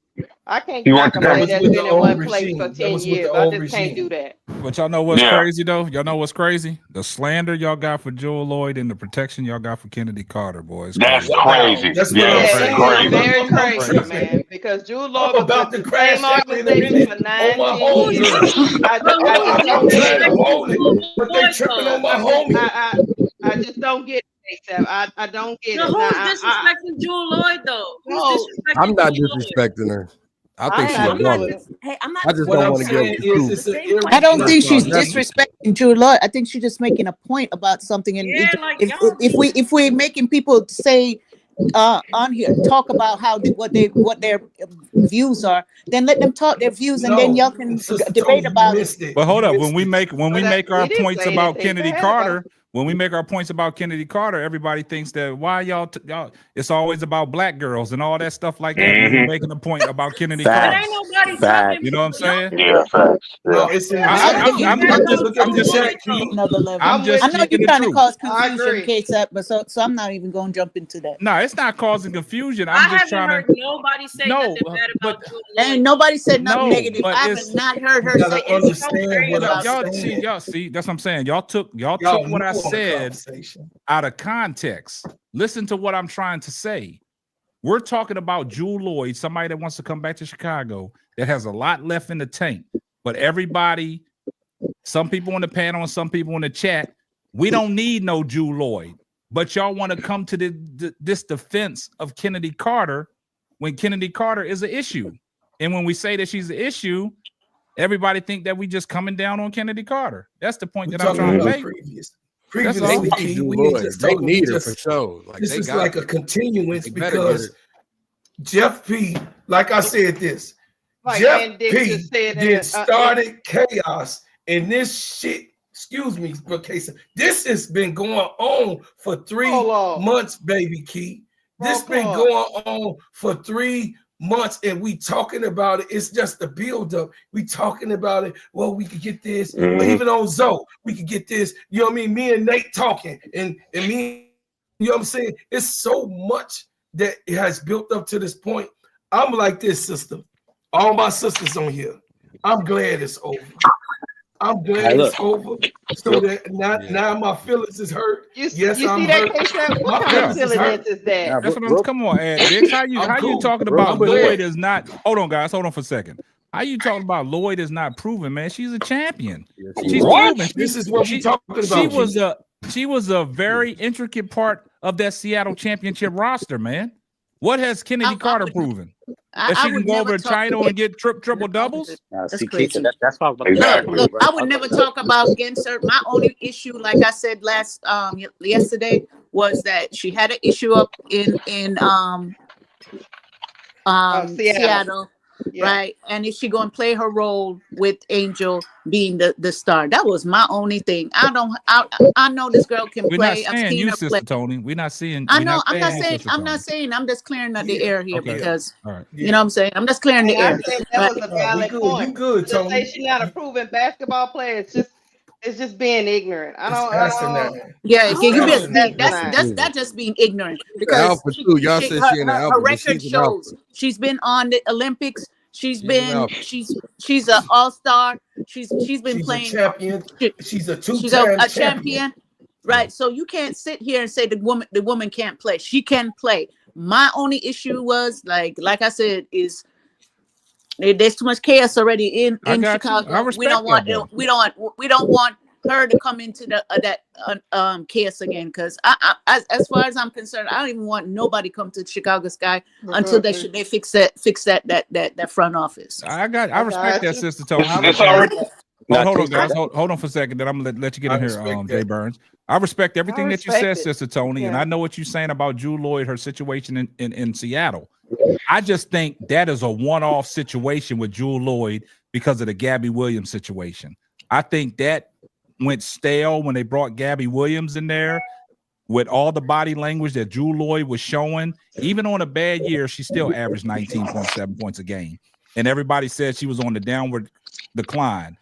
I can't He knock wanted a to That come. player was that's with been the in old one place for regime. That 10 was with the years. I old just can't do regime. that. But y'all know what's Yeah. crazy though? Y'all know what's crazy? The slander y'all got for Joel Lloyd and the protection y'all got for Kennedy Carter, boys. That's Crazy. crazy. That's what Yeah, I'm Yeah, it's it saying. is crazy. very I'm crazy, tripping. man. Because Drew I'm Lloyd was about with to the crash same out in a organization for minute on 9, my 10 years. homegirl. But I who's just I'm don't get trying to it. hold it, disrespecting but they Lloyd tripping though? on my homie. I just don't get it, ASAP. I don't get No, it. Now, who's disrespecting Jewel Lloyd though? Who's no, I'm disrespecting not Jewel Lloyd? disrespecting her. I think I'm she a not I'm not doing woman. it. just I'm not I just What don't I'm want to give saying the is truth. the it's an same I don't question. That's think all. she's irresponsibility. disrespecting Drew Lloyd. I think she's just making a point about something. And Yeah, like if y'all if we're making people say on here talk about how what their views are, then let them talk their views, and then No, y'all can Sister debate Tony, you about it. missed it. But hold You up, missed it. when we make our we didn't points say about anything Kennedy bad about Carter, when we make our points about Kennedy Carter, everybody thinks that why y'all it's always about black girls and all that stuff like that. When we're Mm-hmm. making a point about Kennedy but Carter, ain't Facts. nobody Facts. talking you know what I'm y'all saying? Yeah, facts. No, Yeah. it's in I, this. I, If if you you that just about look at Jewel the Lloyd chat, to Key. though. another level, I'm I'm just I with know you. you're speaking the trying to truth. cause I confusion, agree. KSAP, but so I'm not even going to jump into that. No, it's not causing confusion. I I'm just haven't trying heard to nobody say no, nothing bad but about Jewel And Lloyd though. nobody said nothing no, negative. but I have it's not heard You her say gotta anything So understand what crazy. I'm about y'all Kennedy. see, saying. that's what I'm saying. Y'all took Y'all what new I on the said conversation. out of context. Listen to what I'm trying to say. We're talking about Jewel Lloyd, somebody that wants to come back to Chicago that has a lot left in the tank. But everybody, some people on the panel and some people in the chat, we don't need no Jewel Lloyd. But y'all want to come to this defense of Kennedy Carter when Kennedy Carter is an issue. And when we say that she's an issue, everybody think that we just coming down on Kennedy Carter. That's the point We're that I'm talking trying to about make. That's They all. previously, need Key. Drew We ain't Lloyd. just They talking. We need her for just sure. Like this they is got like her. a continuance They better get because her. Jeff P. Like I said, this Like Jeff Ann Dick P. just said in did the started chaos in this shit. Excuse me, but Casey, this has been going on for 3 hold on. months, baby Key. This Roll been call. going on for 3 months, and we talking about it. It's just a build-up. We talking about it. Well, we could get this, or Mm-hmm. even on Zoe, we could get this. You know what I mean? Me and Nate talking, and me, you know what I'm saying? It's so much that it has built up to this point. I'm like this, sister. All my sisters on here. I'm glad it's over. I'm glad Hey, it's look. over. So Look. that now my feelings is hurt. You Yes, see I'm that hurt. KSAP? What My kind of Yeah. feelings is hurt. silliness is that? Now, That's what I'm. Come on, Ed Dix. How you I'm cool. talking real about I'm glad. Lloyd is not? Hold on, guys. Hold on for a second. How you talking about Lloyd is not proven, man? She's a champion. She's What? proven. This is what we talking about. She was a very intricate part of that Seattle championship roster, man. What has Kennedy Carter proven? That I she can would go never over to talk China against and get triple doubles? That's see, crazy. Keisha, that's why I was about to Exactly. Look, right? I would never talk about against her. My only issue, like I said yesterday, was that she had an issue up in Seattle, Yeah. right? And is she going to play her role with Angel being the star? That was my only thing. I know this girl can We're not play. I've saying seen you, her play. Sister Tony. We're not seeing. I We're know. not I'm not saying you, saying. Sister I'm Tony. not saying. I'm just clearing the Yeah. air here Okay. because All right. you know what I'm saying. I'm just clearing the And I air. think that Right? was a No, we valid good. point. You good, To say Tony. she's not a proven basketball player, it's just being ignorant. I It's don't. asinine. Yeah, It's can you be? asinine. That's just being ignorant She's an because alpha too. Y'all she said her, she in the her, alpha, her but record she's an alpha. shows she's been on the Olympics. She's She's an been alpha. she's an all-star. She's been She's a playing. champion. She's a She's two-time a champion. champion. right? So you can't sit here and say the woman can't play. She can play. My only issue was like I said is there's too much chaos already in I got you. I Chicago. respect that though. We don't want her to come into that chaos again. Because as far as I'm concerned, I don't even want nobody come to Chicago Sky until they fix that front office. I respect that, you. Sister Tony. It's already Hold on, guys. Hold on for a second. Then I'm gonna let you get I in here, respect Jay that. Burns. I respect everything that you said, respect it. Sister Tony, and Yeah. I know what you're saying about Jewel Lloyd, her situation in Seattle. I just think that is a one-off situation with Jewel Lloyd because of the Gabby Williams situation. I think that went stale when they brought Gabby Williams in there with all the body language that Jewel Lloyd was showing. Even on a bad year, she still averaged 19.7 points a game. And everybody said she was on the downward decline.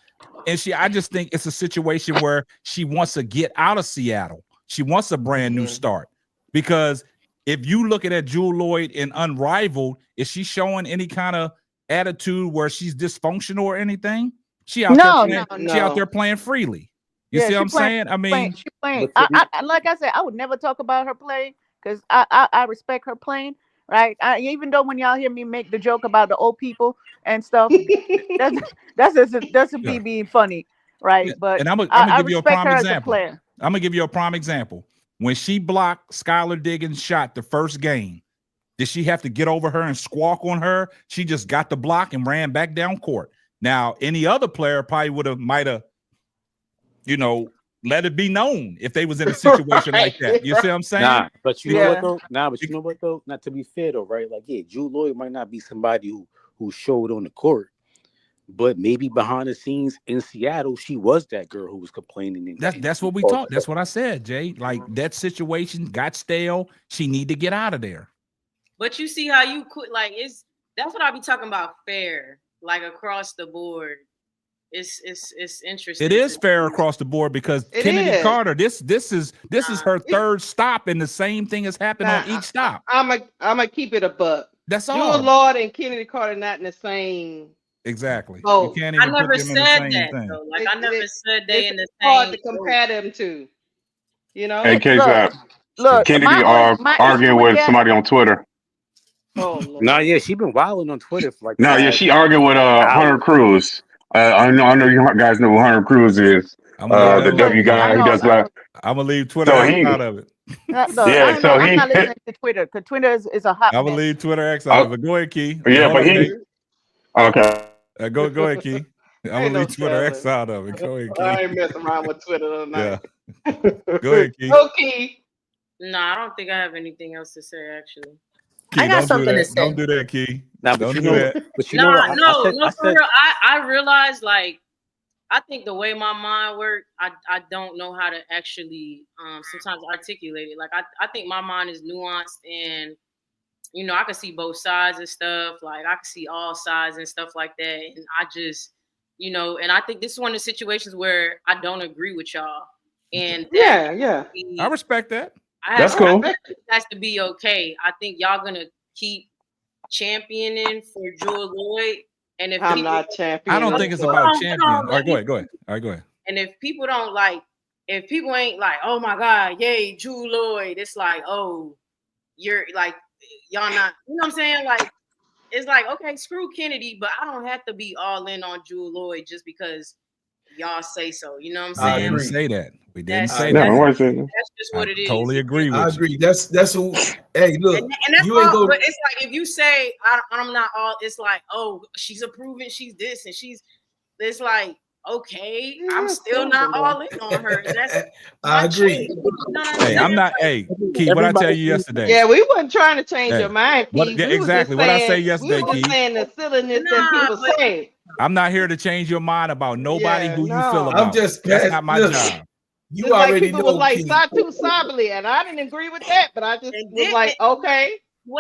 And I just think it's a situation where she wants to get out of Seattle. She wants a brand new start. Because if you looking at Jewel Lloyd in Unrivaled, is she showing any kind of attitude where she's dysfunctional or anything? She out there playing freely. You see what I'm saying? I mean, she playing. I like I said, I would never talk about her playing because I respect her playing. Right? Even though when y'all hear me make the joke about the old people and stuff, that's me being funny, right? Yeah, But and I'm gonna give you a respect prime her as a example. player. I'm gonna give you a prime example. When she blocked Skylar Diggins' shot the first game, did she have to get over her and squawk on her? She just got the block and ran back down court. Now, any other player probably might have, let it be known if they was in a situation like that. You see what I'm saying? Nah, but you know what though? But you know what though? Not to be fair though, right? Like, yeah, Jewel Lloyd might not be somebody who showed on the court, but maybe behind the scenes in Seattle, she was that girl who was complaining. That's what we talked. That's what I said, Jay. Like that situation got stale. She need to get out of there. But you see how you could that's what I be talking about, fair, like across the board. It's interesting. It is fair across the board because Chennedy Carter, this is her third stop, and the same thing has happened on each stop. I'm gonna keep it a buck. That's all. Jewel Lloyd and Chennedy Carter not in the same. Exactly. Oh, you can't even I never put them said in the same that thing. though. Like I never said they in the same. Hard to compare them to. You know. Hey, Look, Kennedy arguing with somebody on Twitter. Oh, Lord. Nah, yeah, she been wilding on Twitter for like. No, yeah, she arguing with Hunter Cruz. I know you guys know who Hunter Cruz is. The W guy who does like. I'm gonna leave Twitter out of it. I'm not listening to Twitter because Twitter is a hot. I'm gonna leave Twitter X out of it. Go ahead, Key. Yeah, but he. Okay. Go ahead, Key. I'm gonna leave Twitter X out of it. Go ahead, Key. I ain't messing around with Twitter tonight. Yeah. Go ahead, Key. Okay. No, I don't think I have anything else to say actually. Key, I got something to say. Don't do that, Key. Nah, don't do that. But you know what? No, for real. I realized like I think the way my mind works, I don't know how to actually sometimes articulate it. Like I think my mind is nuanced and I can see both sides and stuff. Like I can see all sides and stuff like that. And I just, and I think this is one of the situations where I don't agree with y'all. And yeah. I respect that. That's cool. It has to be okay. I think y'all gonna keep championing for Jewel Lloyd. And if I'm not champion, I don't think it's about champion. All right, go ahead. All right, go ahead. And if people ain't like, oh my God, yay, Jewel Lloyd, it's like, oh, you're like, y'all not, you know what I'm saying? Like, it's like, okay, screw Kennedy, but I don't have to be all in on Jewel Lloyd just because y'all say so. You know what I'm saying? I didn't say that. We didn't say that. That's just what it is. Totally agree with you. I agree. That's who. Hey, look, and that's you ain't all, go. but it's like if you say I'm not all, it's like, oh, she's approving, she's this, and it's like, okay, I'm still not all in on her. That's I agree. Hey, I'm not. Hey, Key, what I tell you yesterday? Yeah, we wasn't trying to change your mind, Keith. Exactly what I say yesterday, We were Keith. saying the silliness that people say. I'm not here to change your mind about nobody who you feel about. I'm just that's not my job. You just already like people know. was like Satu Sabali, and I didn't agree with that, but I just was like, okay,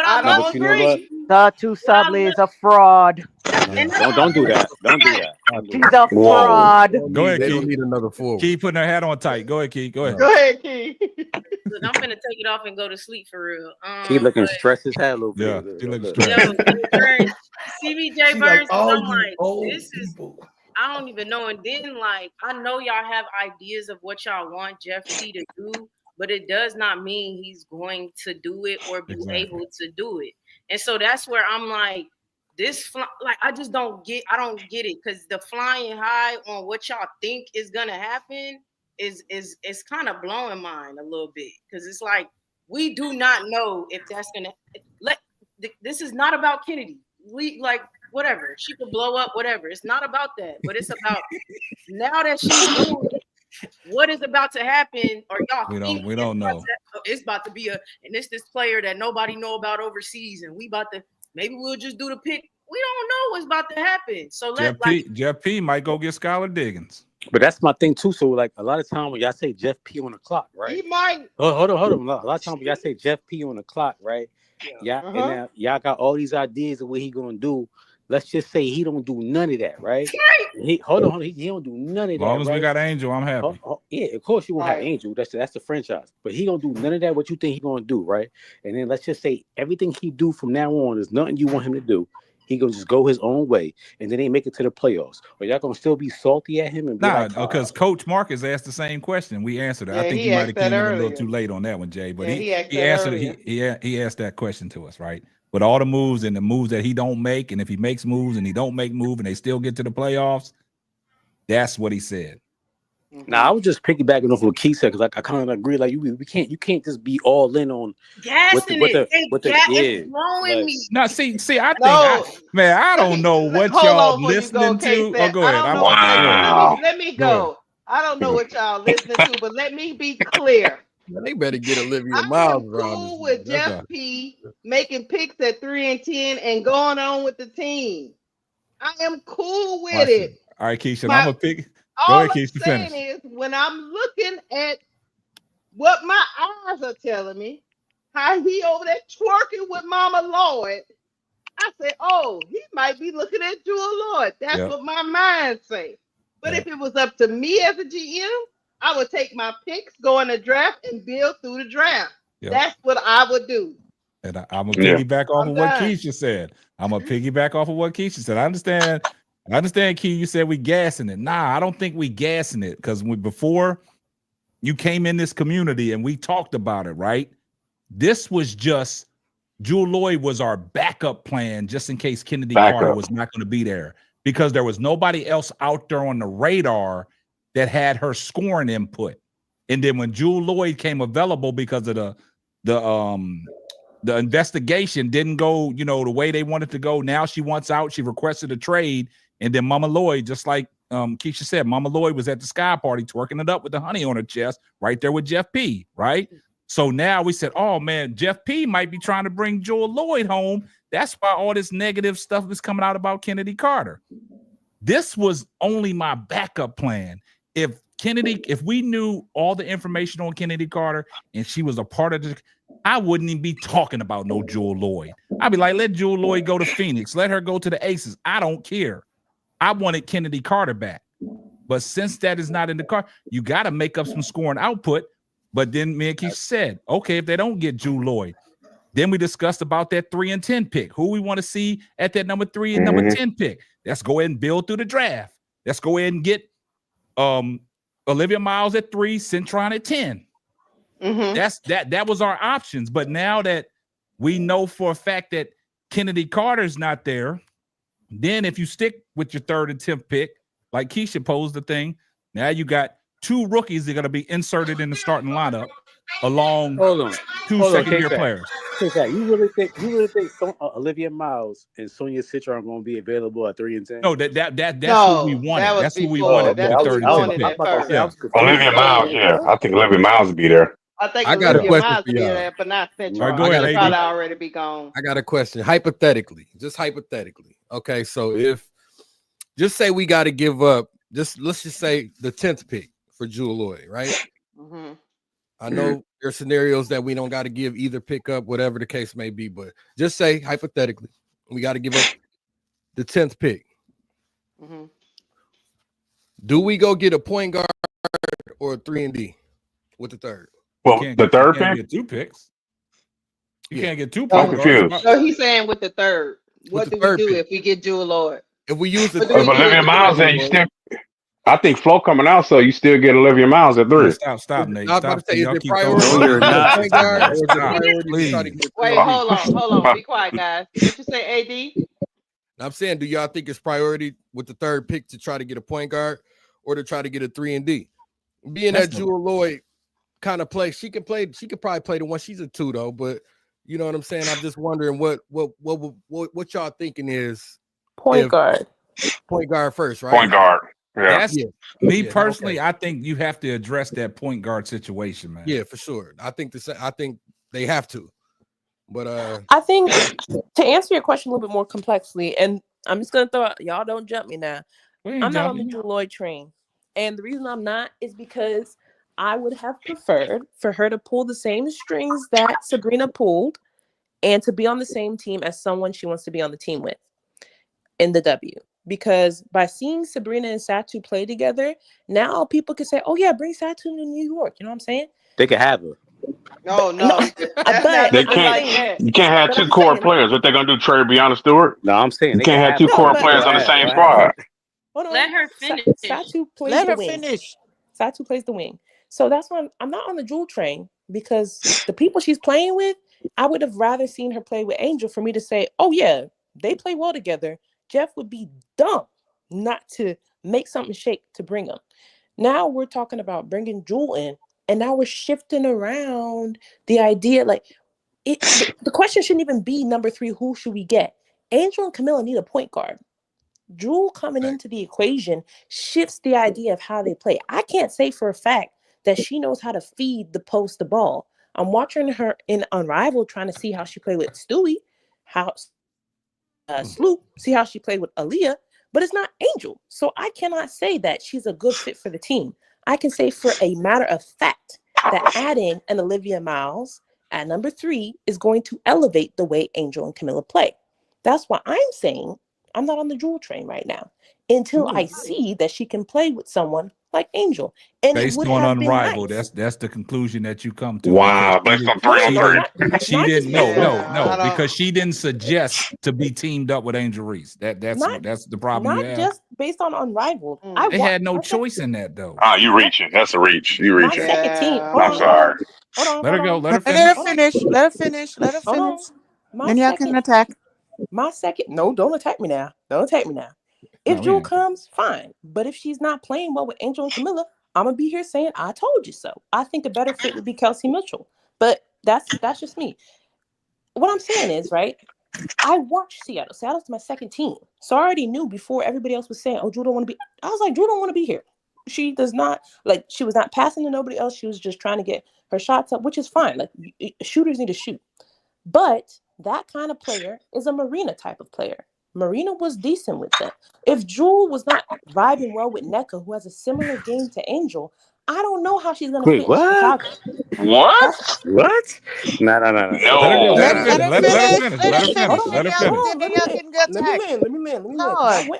I don't agree. Satu Sabali is a fraud. Don't do that. Don't do that. She's a fraud. Go ahead, They Key. don't need another forward. Key putting her hat on tight. Go ahead, Key. Go ahead. Go ahead, Key. Look, I'm gonna take it off and go to sleep for real. He looking stressed as hell over Yeah, there. she looking Yo, stressed. CBJ Burns, all I'm you like, old this is people. I don't even know. And then, like, I know y'all have ideas of what y'all want Jeff P to do, but it does not mean he's going to do it or be able to do it. And so that's where I'm like, like, I just don't get. I don't get it because the flying high on what y'all think is gonna happen is kind of blowing mine a little bit because it's like we do not know if that's gonna let. This is not about Kennedy. We like whatever. She could blow up, whatever. It's not about that, but it's about now that she's doing it, what is about to happen, or y'all think We don't know. it's about to be and it's this player that nobody know about overseas, and we about to maybe we'll just do the pick. We don't know what's about to happen. So Jeff P might go get Skylar Diggins. But that's my thing too. So like a lot of time when y'all say Jeff P on the clock, right? He might. Oh, hold on. A lot of times when y'all say Jeff P on the clock, right? Yeah. And now y'all got all these ideas of what he gonna do. Let's just say he don't do none of that, right? Hold on. He don't do none of that. As long as we got Angel, I'm happy. Yeah, of course you won't have Angel. That's the franchise. But he don't do none of that. What you think he gonna do, right? And then let's just say everything he do from now on is nothing you want him to do. He gonna just go his own way, and then they make it to the playoffs. Or y'all gonna still be salty at him and be because Coach Marcus asked the same question. We answered it. Yeah, I think you might have came in a little too late on that one, Jay. But he answered it. He asked that question to us, right? With all the moves and the moves that he don't make, and if he makes moves and he don't make move, and they still get to the playoffs, that's what he said. Now I was just piggybacking off what Keith said because I kind of agree. Like you can't just be all in on gassing it's blowing me. No, see, I think I don't know what y'all listening to. Oh, go ahead. Let me go. I don't know what y'all listening to, but let me be clear. They better get Olivia Miles around. Cool with Jeff P making picks at 3-10 and going on with the team. I am cool with it. All right, Keisha, I'm a pick. All I'm saying is when I'm looking at what my eyes are telling me, how he over there twerking with Mama Lloyd, I say, oh, he might be looking at Jewel Lloyd. That's what my mind say. But if it was up to me as a GM, I would take my picks, go in the draft, and build through the draft. That's what I would do. And I'm gonna piggyback off of what Keisha said. I'm gonna piggyback off of what Keisha said. I understand, Key. You said we gassing it. Nah, I don't think we gassing it because before you came in this community and we talked about it, right? This was just Jewel Lloyd was our backup plan just in case Chennedy Carter was not going to be there because there was nobody else out there on the radar that had her scoring input. And then when Jewel Lloyd came available because of the investigation didn't go, the way they wanted to go. Now she wants out. She requested a trade. And then Mama Lloyd, just like Keisha said, Mama Lloyd was at the Sky Party twerking it up with the honey on her chest right there with Jeff P, right? So now we said, oh, man, Jeff P might be trying to bring Jewel Lloyd home. That's why all this negative stuff is coming out about Chennedy Carter. This was only my backup plan. If we knew all the information on Chennedy Carter and she was a part of it, I wouldn't even be talking about no Jewel Lloyd. I'd be like, let Jewel Lloyd go to Phoenix. Let her go to the Aces. I don't care. I wanted Chennedy Carter back. But since that is not in the car, you got to make up some scoring output. But then me and Keith said, okay, if they don't get Jewel Lloyd, then we discussed about that 3-10 pick. Who we want to see at that number 3 and number 10 pick. Let's go ahead and build through the draft. Let's go ahead and get Olivia Miles at 3, Centron at 10. That was our options. But now that we know for a fact that Chennedy Carter's not there, then if you stick with your 3rd and 10th pick, like Keisha posed the thing, now you got 2 rookies that are going to be inserted in the starting lineup along 2 second-year players. You really think Olivia Miles and Sonia Citron are going to be available at 3 and 10? No, that's what we wanted. That's what we wanted. That's with the 3rd and 10th pick. Olivia Miles, I think Olivia Miles will be there. I think I got a question Miles for y'all. be there, but not Central. Right, go ahead, They'll probably already be gone. I got a question. Hypothetically, just hypothetically. Okay, so just say we got to give up, let's just say the 10th pick for Jewel Lloyd, right? I know there's scenarios that we don't got to give either pick up, whatever the case may be, but just say hypothetically, we got to give up the 10th pick. Do we go get a point guard or a 3 and D with the 3rd? Well, the 3rd pick? Get 2 picks. You can't get 2 I'm confused. So he's saying with the 3rd. What do we do if we get Jewel Lloyd? If we use the But do If three we pick, Olivia get Miles there, you still. I think Flo coming out, so you still get Olivia Miles at Hey, 3. stop, Nate. I was about Stop. to say, is Y'all it keep throwing No, priority all to you're these get a not. point options in guard, there. or is it Stop, priority to try to please. get a three Wait, and D? hold on. Be quiet, guys. What you say, AD? I'm saying, do y'all think it's priority with the third pick to try to get a point guard or to try to get a 3 and D? Being That's that the Jewel Lloyd kind of play, she could probably play the one. She's a 2 though, but you know what I'm saying? I'm just wondering what y'all thinking is Point if guard. point guard first, right? Point guard. Yeah. that's Yeah. me Yeah, personally. okay. I think you have to address that point guard situation, man. Yeah, for sure. I think they have to. But I think to answer your question a little bit more complexly, and I'm just gonna throw out, y'all don't jump me now. We ain't I'm not on the jumping. Jewel Lloyd train. And the reason I'm not is because I would have preferred for her to pull the same strings that Sabrina pulled and to be on the same team as someone she wants to be on the team with in the W. Because by seeing Sabrina and Satu play together, now people can say, oh yeah, bring Satu to New York. You know what I'm saying? They can have her. No, No, that's not They looking I'm can't. like saying, that. You can't have but two I'm core saying, players. What they gonna do? Trade Breonna Stewart? No, I'm saying You they can can't have have two her. no, core but players Don't on the ask. same Don't ask. squad. hold on. Let her finish. Satu plays Let the her wing. finish. Satu plays the wing. So that's why I'm not on the Jewel train because the people she's playing with, I would have rather seen her play with Angel for me to say, oh yeah, they play well together. Jeff would be dumb not to make something shake to bring them. Now we're talking about bringing Jewel in, and now we're shifting around the idea. Like the question shouldn't even be number 3. Who should we get? Angel and Camilla need a point guard. Jewel coming Right. into the equation shifts the idea of how they play. I can't say for a fact that she knows how to feed the post the ball. I'm watching her in Unrivaled trying to see how she played with Stewie, how Sloop, see how she played with Aaliyah, but it's not Angel. So I cannot say that she's a good fit for the team. I can say for a matter of fact that adding an Olivia Miles at number 3 is going to elevate the way Angel and Camilla play. That's why I'm saying I'm not on the Jewel train right now until I see that she can play with someone like Angel. And it Based would on have been Unrivaled, nice. that's the conclusion that you come to because Wow, based on 3-on-3. Not just based on Yeah, I don't. because she didn't suggest to be teamed up with Angel Reese. not That's the problem you not have. just based on Unrivaled. Mm. They had no choice in that though. Oh, you reaching? That's a reach. You My reaching? second team. Yeah. Hold I'm on, hold sorry. on, hold on, Let her hold go. on. Let her Let her finish. Hold on, finish. Let her finish. Let her hold finish. on. My Then y'all can second, attack. no, don't attack me now. Don't attack me now. If No, we Jewel ain't. comes, fine. But if she's not playing well with Angel and Camilla, I'm gonna be here saying I told you so. I think a better fit would be Kelsey Mitchell. But that's just me. What I'm saying is, right? I watched Seattle. Seattle's my second team. So I already knew before everybody else was saying, oh, Drew don't want to be. I was like, Drew don't want to be here. She does not, like, she was not passing to nobody else. She was just trying to get her shots up, which is fine. Like, shooters need to shoot. But that kind of player is a Marina type of player. Marina was decent with them. If Jewel was not vibing well with NECA, who has a similar game to Angel, I don't know how she's going to Wait, fit in what? Chicago. That's What? What? No, no, no, no. Let her go. No. Let her Let finish. her Let her finish. finish. Let Let her her hold finish. finish. on, Then Let her y'all, finish. then let y'all me can go let me attack. land, let me land, let me land. Because Lord.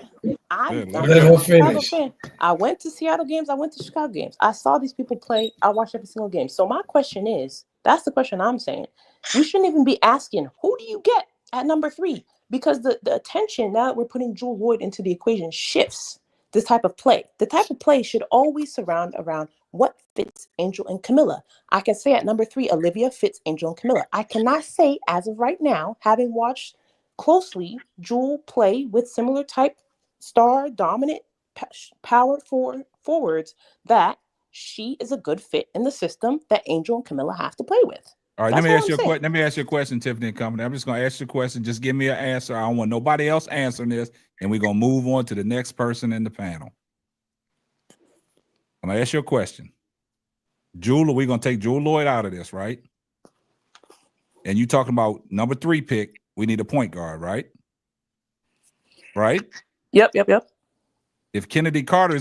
Let her I'm Let go. her a Chicago finish. fan. I went to Seattle games. I went to Chicago games. I saw these people play. I watched every single game. So my question is, that's the question I'm saying. We shouldn't even be asking, who do you get at number 3? Because the attention, now that we're putting Jewel Lloyd into the equation, shifts this type of play. The type of play should always surround around what fits Angel and Camilla. I can say at number 3, Olivia fits Angel and Camilla. I cannot say as of right now, having watched closely Jewel play with similar type star dominant power forwards, that she is a good fit in the system that Angel and Camilla have to play with. All right, That's let me all ask I'm you a saying. question. Let me ask you a question, Tiffany Company. I'm just gonna ask you a question. Just give me an answer. I don't want nobody else answering this, and we're gonna move on to the next person in the panel. I'm gonna ask you a question. Jewel, we're gonna take Jewel Lloyd out of this, right? And you talking about number 3 pick, we need a point guard, right? Right? Yep. If Kennedy Carter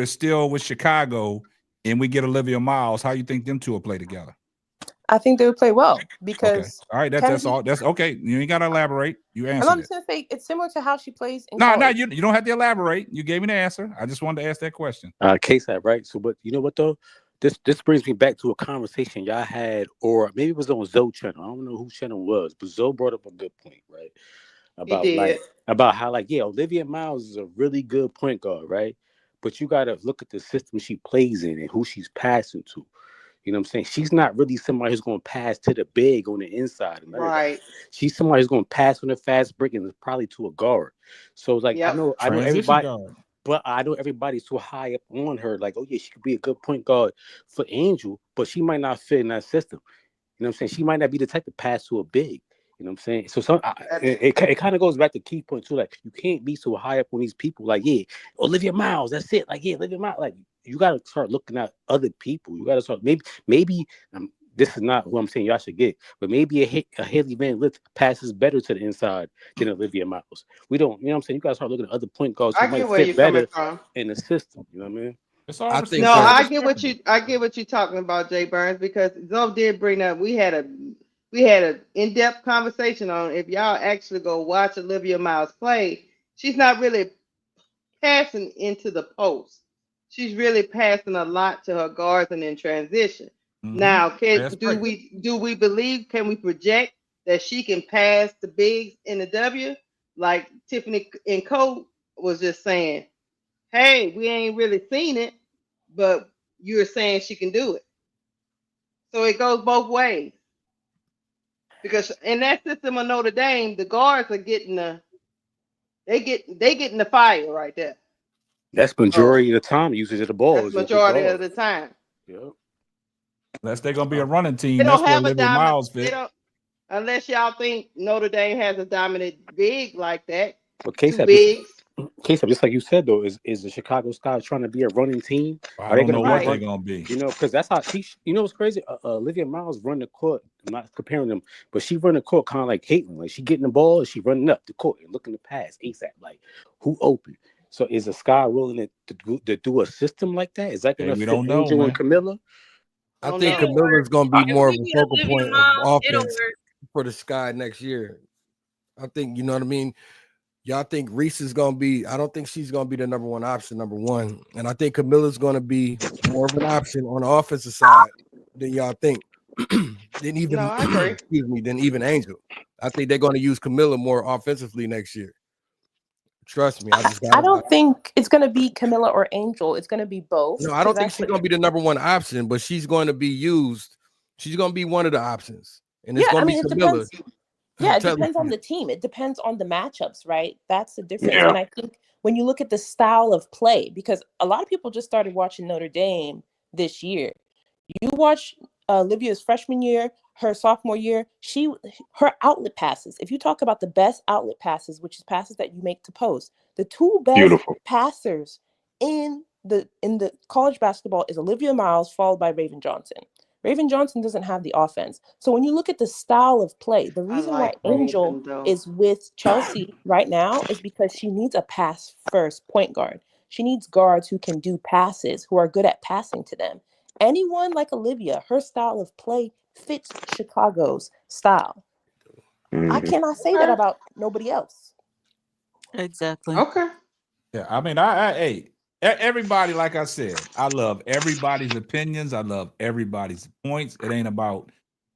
is still with Chicago and we get Olivia Miles, how you think them two will play together? I think they would play well Okay. because All right, that's Kennedy. all. That's okay. You ain't gotta elaborate. You And answered I'm it. just gonna say it's similar to how she plays in No, college. you don't have to elaborate. You gave me the answer. I just wanted to ask that question. KSAP, right? So, but you know what though? This brings me back to a conversation y'all had, or maybe it was on Zoe channel. I don't know who channel it was, but Zoe brought up a good point, right? He About like did. about how like Olivia Miles is a really good point guard, right? But you gotta look at the system she plays in and who she's passing to. You know what I'm saying? She's not really somebody who's going to pass to the big on the inside and none of that. Right. She's somebody who's going to pass on the fast break and probably to a guard. So it's like I Yep. know Transition everybody, guard. but I know everybody's too high up on her. Like, oh yeah, she could be a good point guard for Angel, but she might not fit in that system. You know what I'm saying? She might not be the type to pass to a big. You know what I'm saying? So it kind of goes back to key point too. Like you can't be so high up on these people. Like Olivia Miles, that's it. Like Olivia Miles. Like you got to start looking at other people. You got to start maybe this is not what I'm saying y'all should get, but maybe a Haley Van Lith passes better to the inside than Olivia Miles. We don't. You know what I'm saying? You got to start looking at other point guards who I get might where you're fit coming better from. in the system. You know what I mean? It's all I res- think No, it's all that I get what you're talking about, Jay Burns, because Zoe did bring up. We had an in-depth conversation on if y'all actually go watch Olivia Miles play. She's not really passing into the post. She's really passing a lot to her guards and in transition. Now, fast break. do we believe, can we project that she can pass the bigs in the W? Like Tiffany and Cole was just saying, hey, we ain't really seen it, but you're saying she can do it. So it goes both ways. Because in that system of Notre Dame, the guards are getting getting the fire right there. That's So majority of the time usage of the ball that's is with the majority of guard. the time. Yeah. Unless they're gonna be a running They team, don't that's where have a Olivia dominant. Miles They fit. don't unless y'all think Notre Dame has a dominant big like that. But Two bigs. K-Sap, just like you said though, is the Chicago Sky trying to be a running team? I Are they don't going know to be a what they're Right. run? gonna be. You know, because that's how you know what's crazy? Olivia Miles run the court. I'm not comparing them, but she run the court kind of like Caitlin. Like she getting the ball and she running up the court and looking to pass ASAP. Like who open? So is the Sky willing to do a system like that? Is that going Hey, to we fit don't know, Angel and man. Camilla? I Don't think know. It'll work. Camilla's gonna be If more we of a get focal Olivia point of Miles, it'll offense work. for the Sky next year. I think, you know what I mean? Y'all think Reese is gonna be, I don't think she's gonna be the number one option, number one. And I think Camilla's gonna be more of an option on the offensive side than y'all think. than even No, I agree. excuse me, than even Angel. I think they're gonna use Camilla more offensively next year. Trust me. I don't think it's going to be Camilla or Angel. It's going to be both. No, I 'cause don't think that's she's what- gonna be the number one option, but she's going to be used. She's gonna be one of the options, and it's Yeah, gonna I be mean, it Camilla. depends. Yeah, it Tell depends on me. the team. It depends on the matchups, right? That's the difference. Yeah. And I think when you look at the style of play, because a lot of people just started watching Notre Dame this year. You watch Olivia's freshman year, her sophomore year, her outlet passes. If you talk about the best outlet passes, which is passes that you make to post, the two best Beautiful. passers in the college basketball is Olivia Miles, followed by Raven Johnson. Raven Johnson doesn't have the offense. So when you look at the style of play, the I reason why like Angel Raven though. is with Chelsea right now is because she needs a pass first point guard. She needs guards who can do passes, who are good at passing to them. Anyone like Olivia, her style of play fits Chicago's style. I Mhm. cannot say that about nobody else. Exactly. Okay. Yeah, I mean, hey, everybody, like I said, I love everybody's opinions. I love everybody's points. It ain't about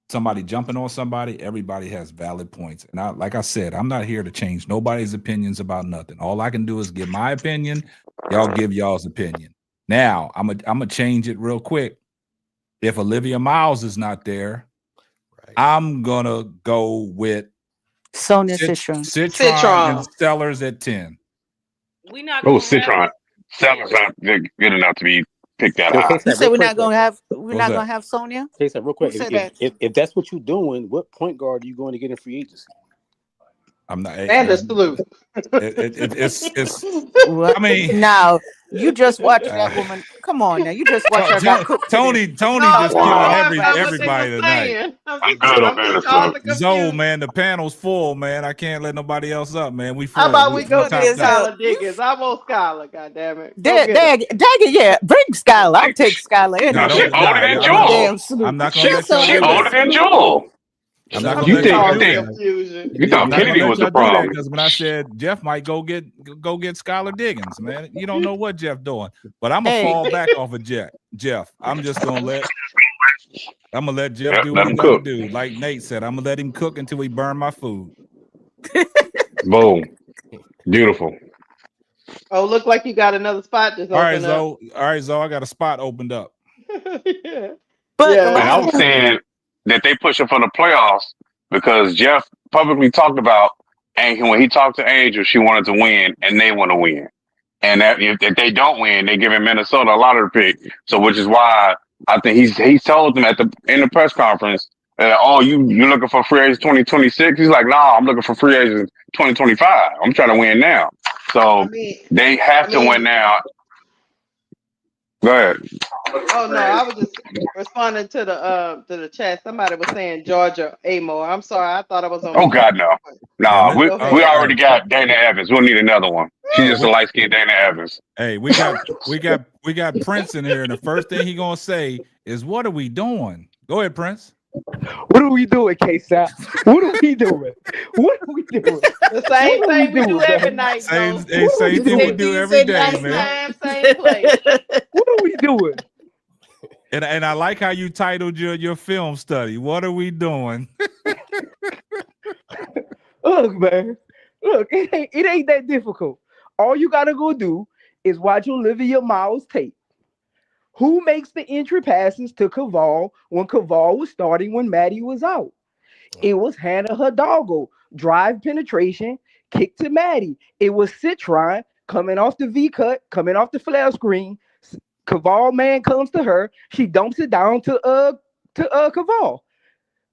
somebody jumping on somebody. Everybody has valid points. And like I said, I'm not here to change nobody's opinions about nothing. All I can do is give my opinion. Y'all give y'all's opinion. Now, I'm gonna change it real quick. If Olivia Miles is not there, I'm gonna go with Sonia Citron. Citron and Stellars at 10. We not Oh, gonna have Citron. Sellers not good enough to be picked that Yo, high. You said real we're quick, not gonna have that? Sonia? Real Who quick. said that? If that's what you're doing, what point guard are you going to get in free agency? I'm not. Vandersloot. It's. What? I mean, Now you just watch that woman. Come on now, you just watch her got cooked today. Tony No, just killing Wow. everybody tonight. I'm good on I'm just causing Vandersloot. Zoe, confusion. man, the panel's full, man. I can't let nobody else up, man. We How full. about We we go tapped get out. Skylar Diggins? I want Skylar, goddammit. Go Dag get her. it, yeah. Bring Skylar. I'll take Skylar any No, She day. don't. older than I'm a Joel. damn I'm salute. not gonna She let y'all do older that. than Joel. I'm not I'm gonna You let just think y'all you do causing think that. confusion. you I'm thought not gonna Kennedy let was the y'all do that problem. because when I said Jeff might go get Skylar Diggins, man, you don't know what Jeff doing. But I'm gonna Hey. fall back off of Jeff. I'm just gonna let Jeff Yep, do what let he him got to cook. do. Like Nate said, I'm gonna let him cook until he burn my food. Boom. Beautiful. Oh, look like you got another spot just All right, open up. Zoe. All right, Zoe. I got a spot opened up. Yeah. But the Yeah. And I last was thing, saying that they pushing for the playoffs because Jeff publicly talked about, and when he talked to Angel, she wanted to win, and they want to win. And that if they don't win, they giving Minnesota a lottery pick. So, which is why I think he's told them in the press conference, "Oh, you looking for free agents 2026?" He's like, "Nah, I'm looking for free agents 2025. I'm trying to win now." I So mean, they I have to win mean, now. Go ahead. oh no, I was just responding to the chat. Somebody was saying Georgia Amo. I'm sorry, I thought I was on Oh mute. God, no, Yeah, nah. We Go we ahead. already got Dana Evans. We'll need another one. She's yeah. just a light skinned Dana Evans. Hey, we got Prince in here, and the first thing he gonna say is, "What are we doing?" Go ahead, Prince. What are we doing, K-Sap? What are we doing? What are we doing? The same What are we thing we do doing, every man? night, Joe. What are we Same thing we doing? do every day, Same man. time, same place. What are we doing? And I like how you titled your film study. What are we doing? Look, man. Look, it ain't that difficult. All you gotta go do is watch Olivia Miles tape. Who makes the entry passes to Caval when Caval was starting when Maddie was out? It was Hannah Hidalgo, drive penetration, kick to Maddie. It was Citron coming off the V cut, coming off the flare screen. Caval man comes to her. She dumps it down to Caval.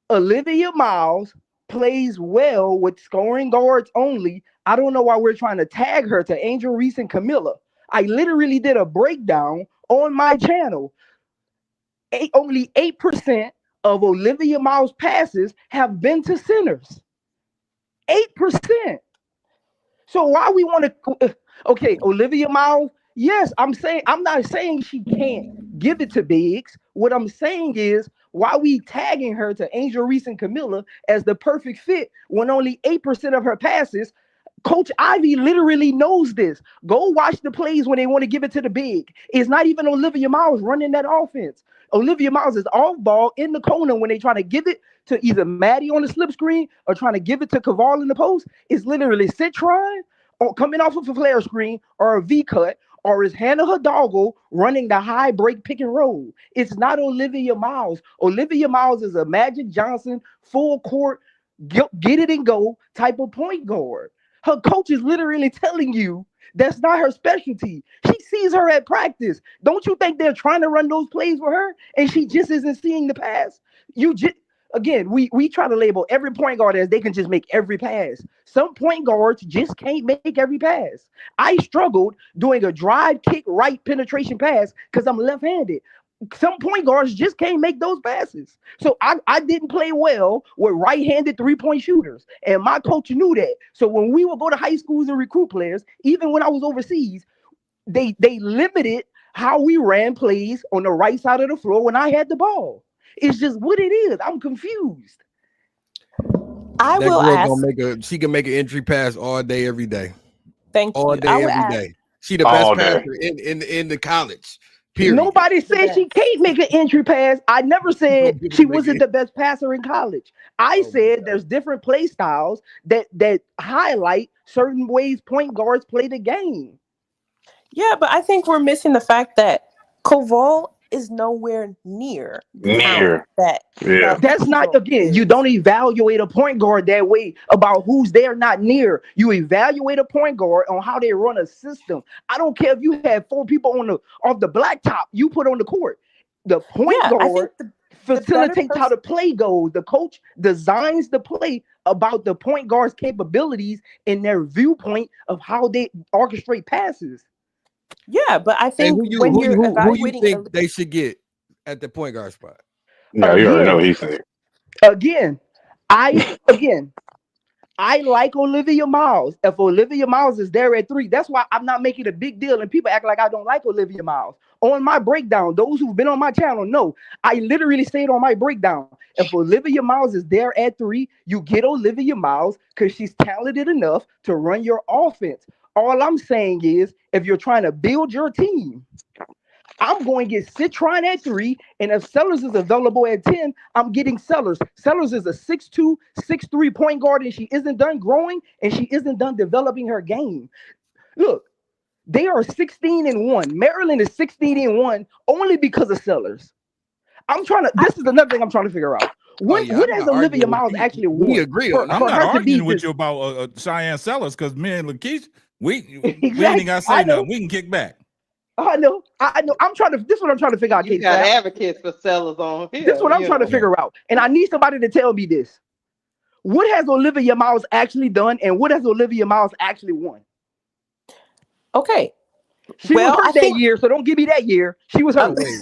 Olivia Miles plays well with scoring guards only. I don't know why we're trying to tag her to Angel Reese and Camilla. I literally did a breakdown on my channel. Only 8% of Olivia Miles' passes have been to centers. 8%. So why we want to? Okay, Olivia Miles. Yes, I'm not saying she can't give it to Biggs. What I'm saying is why we tagging her to Angel Reese and Camilla as the perfect fit when only 8% of her passes. Coach Ivy literally knows this. Go watch the plays when they want to give it to the big. It's not even Olivia Miles running that offense. Olivia Miles is off ball in the corner when they trying to give it to either Maddie on the slip screen or trying to give it to Caval in the post. It's literally Citron or coming off of a flare screen or a V cut, or is Hannah Hidalgo running the high break pick and roll. It's not Olivia Miles. Olivia Miles is a Magic Johnson full court get it and go type of point guard. Her coach is literally telling you that's not her specialty. She sees her at practice. Don't you think they're trying to run those plays for her and she just isn't seeing the pass? You just again, we try to label every point guard as they can just make every pass. Some point guards just can't make every pass. I struggled doing a drive kick right penetration pass because I'm left-handed. Some point guards just can't make those passes. So I didn't play well with right-handed three-point shooters. And my coach knew that. So when we would go to high schools and recruit players, even when I was overseas, they limited how we ran plays on the right side of the floor when I had the ball. It's just what it is. I'm confused. I That will girl ask. she can make an entry pass all day, every day. Thank All you. day, I would every ask. day. She the All best day. passer in the college. Period. Nobody The said she best. can't make an entry pass. I never She gonna said be able she to make wasn't it. the best passer in college. I Oh my said God. there's different play styles that highlight certain ways point guards play the game. Yeah, but I think we're missing the fact that Koval is nowhere near the talent Near. that Yeah. That's not, Angel again, you is. don't evaluate a point guard that way about who's there not near. You evaluate a point guard on how they run a system. I don't care if you have four people off the blacktop you put on the court. The point Yeah, I think guard the better facilitates how person. the play goes. The coach designs the play about the point guard's capabilities and their viewpoint of how they orchestrate passes. Yeah, but I Hey, think when you're who you evaluating, think they should get at the point guard spot? No, you already know Again, what he said. again, again, I like Olivia Miles. If Olivia Miles is there at 3, that's why I'm not making a big deal. And people act like I don't like Olivia Miles. On my breakdown, those who've been on my channel know I literally said on my breakdown, if Olivia Miles is there at 3, you get Olivia Miles because she's talented enough to run your offense. All I'm saying is, if you're trying to build your team, I'm going to get Citron at 3, and if Sellers is available at 10, I'm getting Sellers. Sellers is a 6'2", 6'3" point guard, and she isn't done growing, and she isn't done developing her game. Look, they are 16-1. Maryland is 16-1 only because of Sellers. This is another thing I'm trying to figure out. Oh What yeah, I'm has not Olivia arguing with Miles you. actually We won agree for, on I'm that. for not her to be arguing with this? you about Cheyenne Sellers because me and Lakeisha, we ain't Exactly. got to I say know. nothing. We can kick back. I know. I'm trying to. This is what I'm trying to figure out, You Kate got Sapp. advocates for sellers on This is here, what I'm you trying to know. Yeah. figure out, and I need somebody to tell me this. What has Olivia Miles actually done, and what has Olivia Miles actually won? Okay. She was Well, I hurt that think year, so don't give me that year. She was hurt. Wait,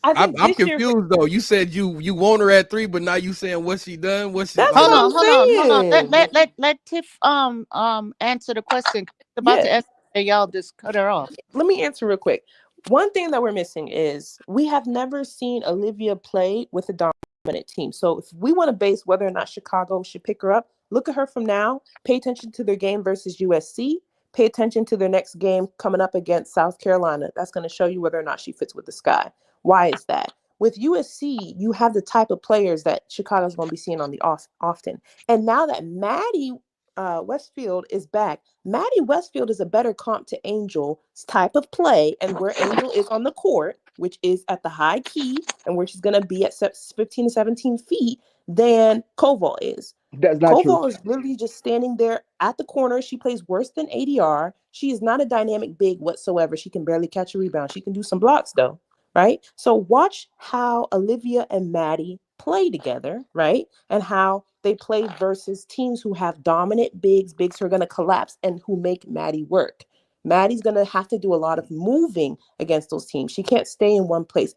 I I'm think this year. confused though. You said you want her at 3, but now you saying what she done? What she That's like? what What? I'm Hold on. Let saying. let let let Tiff answer the question. It's about Yeah. to ask, and y'all just cut her off. Let me answer real quick. One thing that we're missing is we have never seen Olivia play with a dominant team. So if we want to base whether or not Chicago should pick her up, look at her from now. Pay attention to their game versus USC. Pay attention to their next game coming up against South Carolina. That's going to show you whether or not she fits with the sky. Why is that? With USC, you have the type of players that Chicago's going to be seeing on the often. And now that Maddie Westfield is back, Maddie Westfield is a better comp to Angel's type of play and where Angel is on the court, which is at the high key and where she's going to be at 15 to 17 feet than Koval is. That's not true. Koval is literally just standing there at the corner. She plays worse than ADR. She is not a dynamic big whatsoever. She can barely catch a rebound. She can do some blocks though, right? So watch how Olivia and Maddie play together, right? And how they play versus teams who have dominant bigs who are going to collapse and who make Maddie work. Maddie's going to have to do a lot of moving against those teams. She can't stay in one place.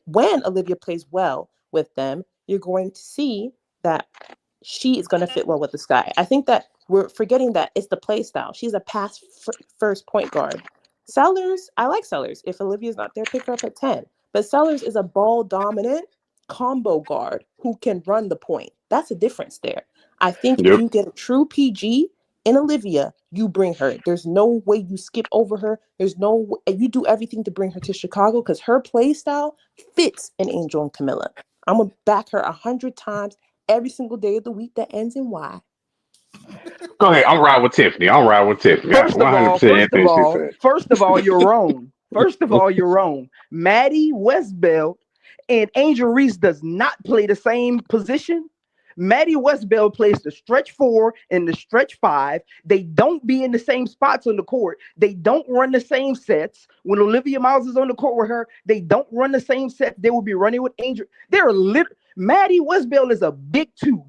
When Olivia plays well with them, you're going to see that she is going to fit well with the sky. I think that we're forgetting that it's the play style. She's a pass first point guard. Sellers, I like Sellers. If Olivia's not there, pick her up at 10. But Sellers is a ball dominant combo guard who can run the point. That's a difference there. I think if Yep. you get a true PG in Olivia, you bring her. There's no way you skip over her. You do everything to bring her to Chicago because her play style fits an Angel and Camilla. I'm going to back her 100 times every single day of the week that ends in Y. Go ahead. I'm riding with Tiffany. I'm riding with Tiffany. First of all, 100% everything she said. you're wrong. First of all, you're wrong. Maddie Westbelt and Angel Reese does not play the same position. Maddie Westbelt plays the stretch 4 and the stretch 5. They don't be in the same spots on the court. They don't run the same sets. When Olivia Miles is on the court with her, they don't run the same sets they will be running with Angel. Maddie Westbelt is a big 2.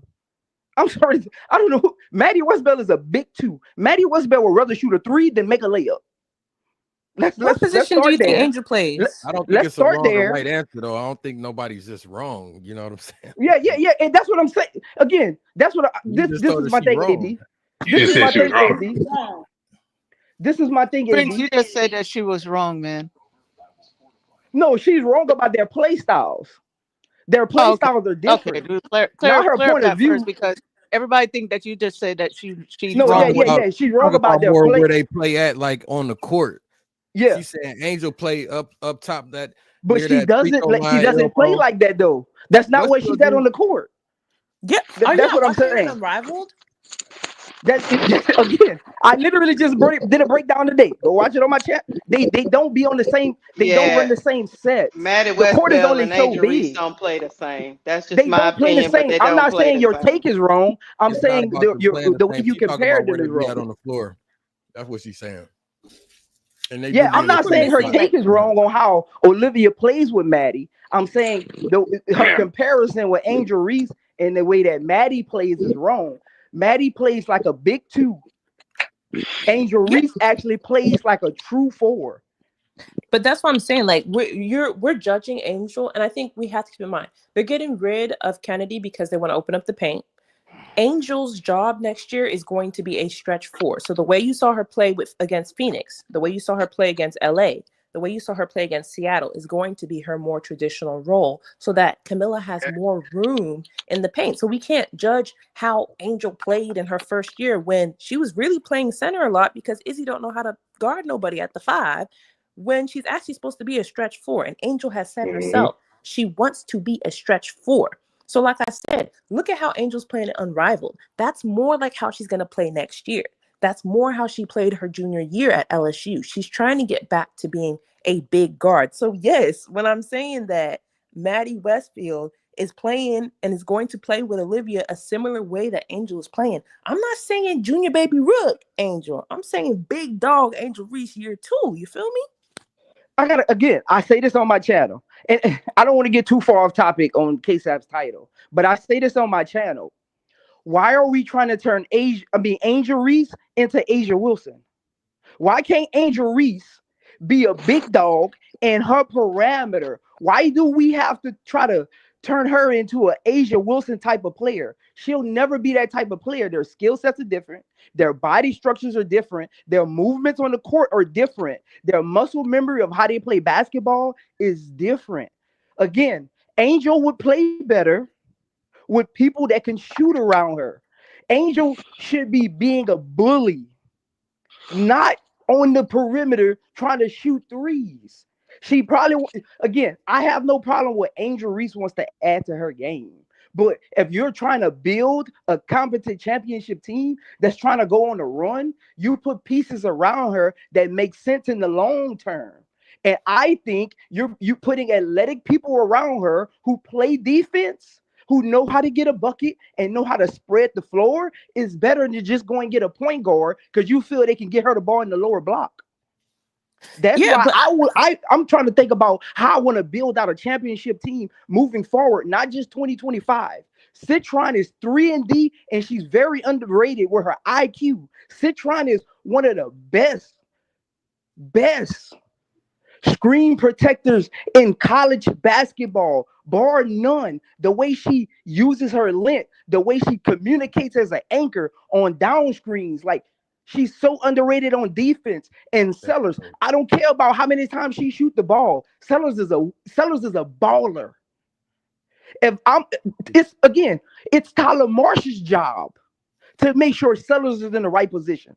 I'm sorry, I don't know. Maddie Westbelt is a big 2. Maddie Westbelt would rather shoot a 3 than make a layup. What Let's position do start you think there. Angel plays? I don't think Let's it's a start wrong or there. right answer though. I don't think nobody's just wrong. You know what I'm saying? Yeah, and that's what I'm saying. Again, that's what this just this told is her my she thing, wrong. AD. You This just is said my she was thing, wrong. AD. This is my thing, Prince, AD. you just said that she was wrong, man. No, she's wrong about their play styles. Their play Oh, okay. styles are Okay, different. dude, Not her clear up point of that first view. because everybody think that you just said that she's She No, talking wrong. about She's wrong talk about about their more play. where they play at, like on the court. Yeah, She's saying Angel play up top that but near she that free doesn't. throw She line doesn't play elbow. like that though. That's not where she's Westfield at on do. the court. Yeah. Are you That's not what I'm watching saying. Unrivaled? Again, I literally just did a breakdown today. Go watch it on my chat. They don't be on the same. They don't run Yeah, the same sets. Maddie The court is Westbell only and so Angel Reese big. don't play the same. That's just They my don't play the opinion, but same. they I'm don't not play saying the your same. take is wrong. I'm It's not saying about them playing the the way same. you She talking compared about where them they is be at wrong. on the floor. That's what she's saying. And they Yeah, do be I'm in the I think not we're same saying her missing spot. take like is wrong on how Olivia plays with Maddie. I'm saying her comparison with Angel Reese and the way that Maddie plays is wrong. Maddie plays like a big 2. Angel yeah, Reese actually plays like a true 4. but that's what I'm saying. Like we're judging Angel, and I think we have to keep in mind they're getting rid of Chennedy because they want to open up the paint. Angel's job next year is going to be a stretch 4. So the way you saw her play against Phoenix, the way you saw her play against LA, the way you saw her play against Seattle is going to be her more traditional role so that Camilla has more room in the paint. So we can't judge how Angel played in her first year when she was really playing center a lot because Izzy don't know how to guard nobody at the 5. when she's actually supposed to be a stretch four. And Angel has said Mhm. herself she wants to be a stretch four. So, like I said, look at how Angel's playing Unrivaled. That's more like how she's going to play next year. That's more how she played her junior year at LSU. She's trying to get back to being a big guard. So, yes, when I'm saying that Maddie Westfield is playing and is going to play with Olivia a similar way that Angel is playing, I'm not saying junior baby Rook Angel. I'm saying big dog Angel Reese year 2. You feel me? I say this on my channel, and I don't want to get too far off topic on KSAP's title, but I say this on my channel. Why are we trying to turn Angel Reese into Asia Wilson? Why can't Angel Reese be a big dog and her parameter? Why do we have to try to turn her into an Asia Wilson type of player? She'll never be that type of player. Their skill sets are different. Their body structures are different. Their movements on the court are different. Their muscle memory of how they play basketball is different. Again, Angel would play better with people that can shoot around her. Angel should be being a bully, not on the perimeter trying to shoot threes. She probably, again, I have no problem with Angel Reese wants to add to her game. But if you're trying to build a competent championship team that's trying to go on a run, you put pieces around her that make sense in the long term. And I think you're putting athletic people around her who play defense, who know how to get a bucket and know how to spread the floor is better than just going and get a point guard because you feel they can get her the ball in the lower block. That's Yeah, why I'm trying to think about how I want to build out a championship team moving forward, not just 2025. Citron is 3-D and she's very underrated with her IQ. Citron is one of the best screen protectors in college basketball, bar none. The way she uses her length, the way she communicates as an anchor on down screens, like she's so underrated on defense. And Sellers, I don't care about how many times she shoot the ball. Sellers is a baller. It's Tyler Marsh's job to make sure Sellers is in the right position,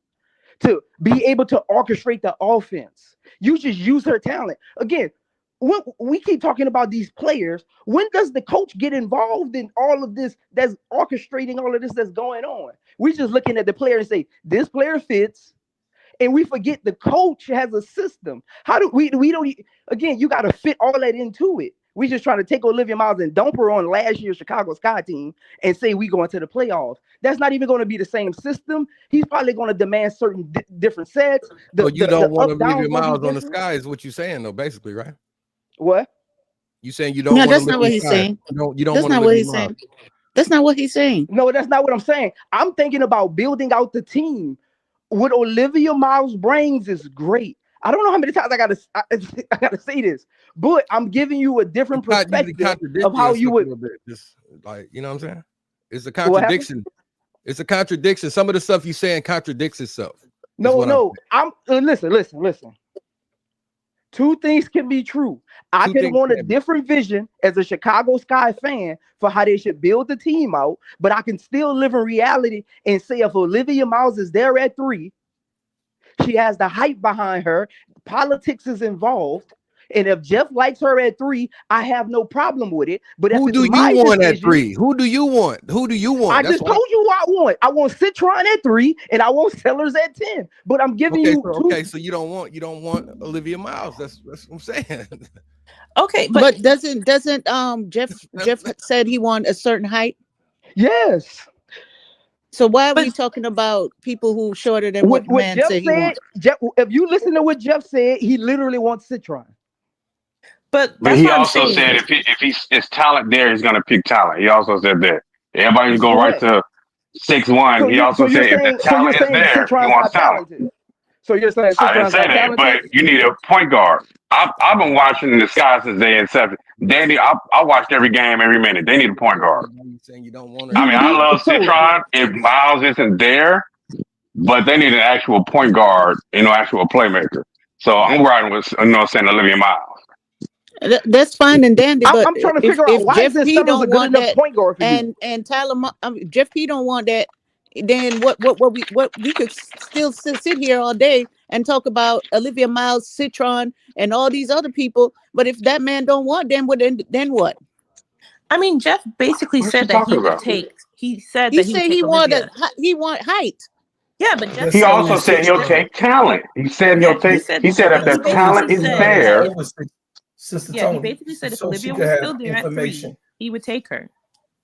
to be able to orchestrate the offense. You just use her talent. Again, when we keep talking about these players, when does the coach get involved in all of this that's orchestrating all of this that's going on? We're just looking at the player and say, this player fits, and we forget the coach has a system. How do we don't, again, you got to fit all that into it. We just trying to take Olivia Miles and dump her on last year's Chicago Sky team and say we going to the playoffs. That's not even going to be the same system. He's probably going to demand certain different sets. So you don't want Olivia Miles on the Sky is what you're saying, though, basically, right? What? You saying you don't No, want that's Olivia not what he's Sky. saying. You don't That's want not what Olivia he's Miles. saying. That's not what he's saying. No, that's not what I'm saying. I'm thinking about building out the team. What Olivia Miles brings is great. I don't know how many times I gotta say this, but I'm giving you a different perspective of how you would. Just like, you know what I'm saying? It's a contradiction. It's a contradiction. Some of the stuff you're saying contradicts itself. No. I'm listen. Two things can be true. I could want a different vision as a Chicago Sky fan for how they should build the team out, but I can still live in reality and say if Olivia Miles is there at 3, she has the hype behind her, politics is involved, and if Jeff likes her at 3, I have no problem with it. But who do you want at 3? Who do you want? I just told you what I want. I want Citron at 3, and I want Sellers at 10. But I'm giving you two. Okay, so you don't want Olivia Miles. That's what I'm saying. Okay, but doesn't Jeff said he wanted a certain height? Yes. So why are we talking about people who shorter than what the man Jeff said he wants? If you listen to what Jeff said, he literally wants Citron. But he also said if his talent there, he's gonna pick talent. He also said that. Everybody's going right to 6'1". He also said if the talent is there, he wants talent. So you're saying I didn't say that, but you need a point guard. I've been watching the Sky since day and 7. Danny, I watched every game, every minute. They need a point guard. You saying you don't want her? I mean, I love Citron if Miles isn't there, but they need an actual point guard, actual playmaker. So I'm riding with, saying Olivia Miles. That's fine and dandy, but I'm trying to figure out why Jeff P P don't want that point guard for you. And Tyler, Jeff P don't want that. Then what we could still sit here all day and talk about Olivia Miles, Citron, and all these other people. But if that man don't want them, well, then what? I mean, Jeff basically What's she said that he talking would about? take. He said He that he would said take Olivia. he want height. Yeah, but Jeff He said also that. Sonia's said he'll Jeff, Citron. take talent. He said yeah, he'll take. said. He said if He the basically talent is said Citron is that there, if over Sister yeah, he Tony, basically said if so she Olivia could was have still there at 3, information. he would take her.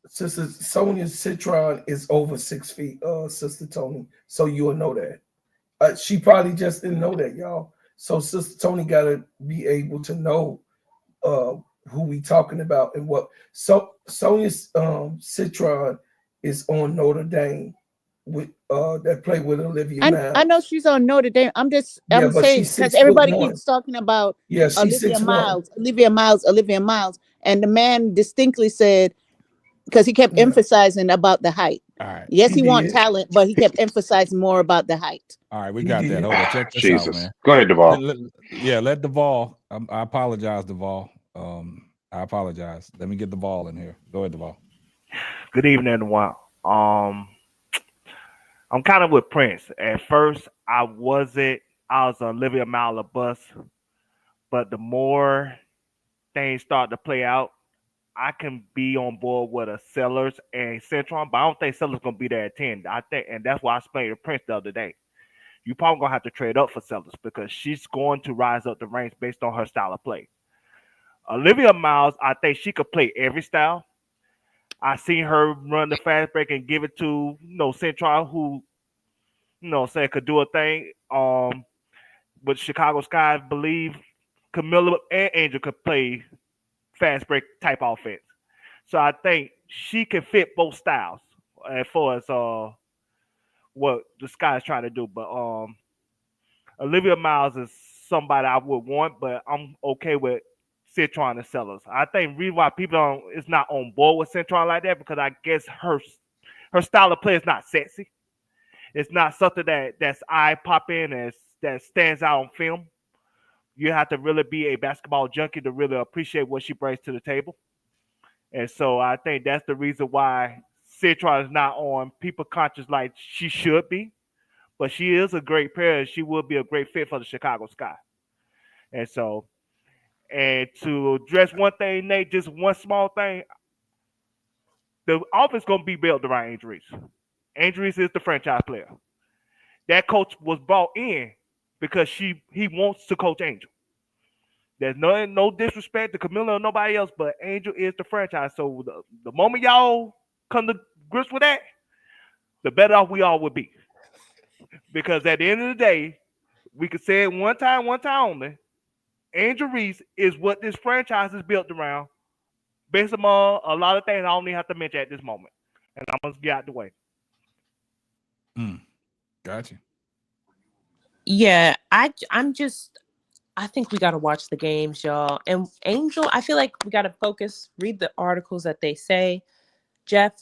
Sister Sonia's Citron is over 6 feet, Sister Tony. So you'll know that. She probably just didn't know that, y'all. So Sister Tony gotta be able to know who we talking about and what. So Sonia's Citron is on Notre Dame with that play with Olivia I know Miles. she's on Notre Dame. Yeah, I'm but saying she's because 6'1". everybody keeps talking about Yeah, she's Olivia 6'1". Miles, Olivia Miles, Olivia Miles, and the man distinctly said because he kept Yeah, emphasizing about the height. All right. Yes, he he want did. talent, but he kept emphasizing more about the height. All right, we He got that. did. Hold on. Check this out, Jesus. man. Go ahead, Duvall. Let Duvall. I apologize, Duvall. I apologize. Let me get Duvall in here. Go ahead, Duvall. Good evening, everyone. I'm kind of with Prince. At first, I was Olivia Mile bus, but the more things start to play out, I can be on board with a Sellers and Centron, but I don't think Sellers gonna be there at 10. I think, and that's why I explained to Prince the other day. You probably gonna have to trade up for Sellers because she's going to rise up the ranks based on her style of play. Olivia Miles, I think she could play every style. I seen her run the fast break and give it to Centron, who say could do a thing. But Chicago Sky believe Camilla and Angel could play fast break type offense. So I think she can fit both styles as far as what the Sky is trying to do. But Olivia Miles is somebody I would want, but I'm okay with Citron and Sellers. I think the reason why people is not on board with Citron like that because I guess her style of play is not sexy. It's not something that's eye popping and that stands out on film. You have to really be a basketball junkie to really appreciate what she brings to the table. And so I think that's the reason why Citron is not on people conscious like she should be. But she is a great player. She would be a great fit for the Chicago Sky. And so, and to address one thing, Nate, just one small thing, the offense going to be built around Angel Reese. Angel Reese is the franchise player. That coach was brought in because he wants to coach Angel. There's no disrespect to Camilla or nobody else, but Angel is the franchise. So the moment y'all come to grips with that, the better off we all would be. Because at the end of the day, we could say it one time only. Angel Reese is what this franchise is built around, based on a lot of things I don't even have to mention at this moment. And I'm gonna get out the way. Gotcha. Yeah, I think we got to watch the games, y'all. And Angel, I feel like we got to focus, read the articles that they say. Jeff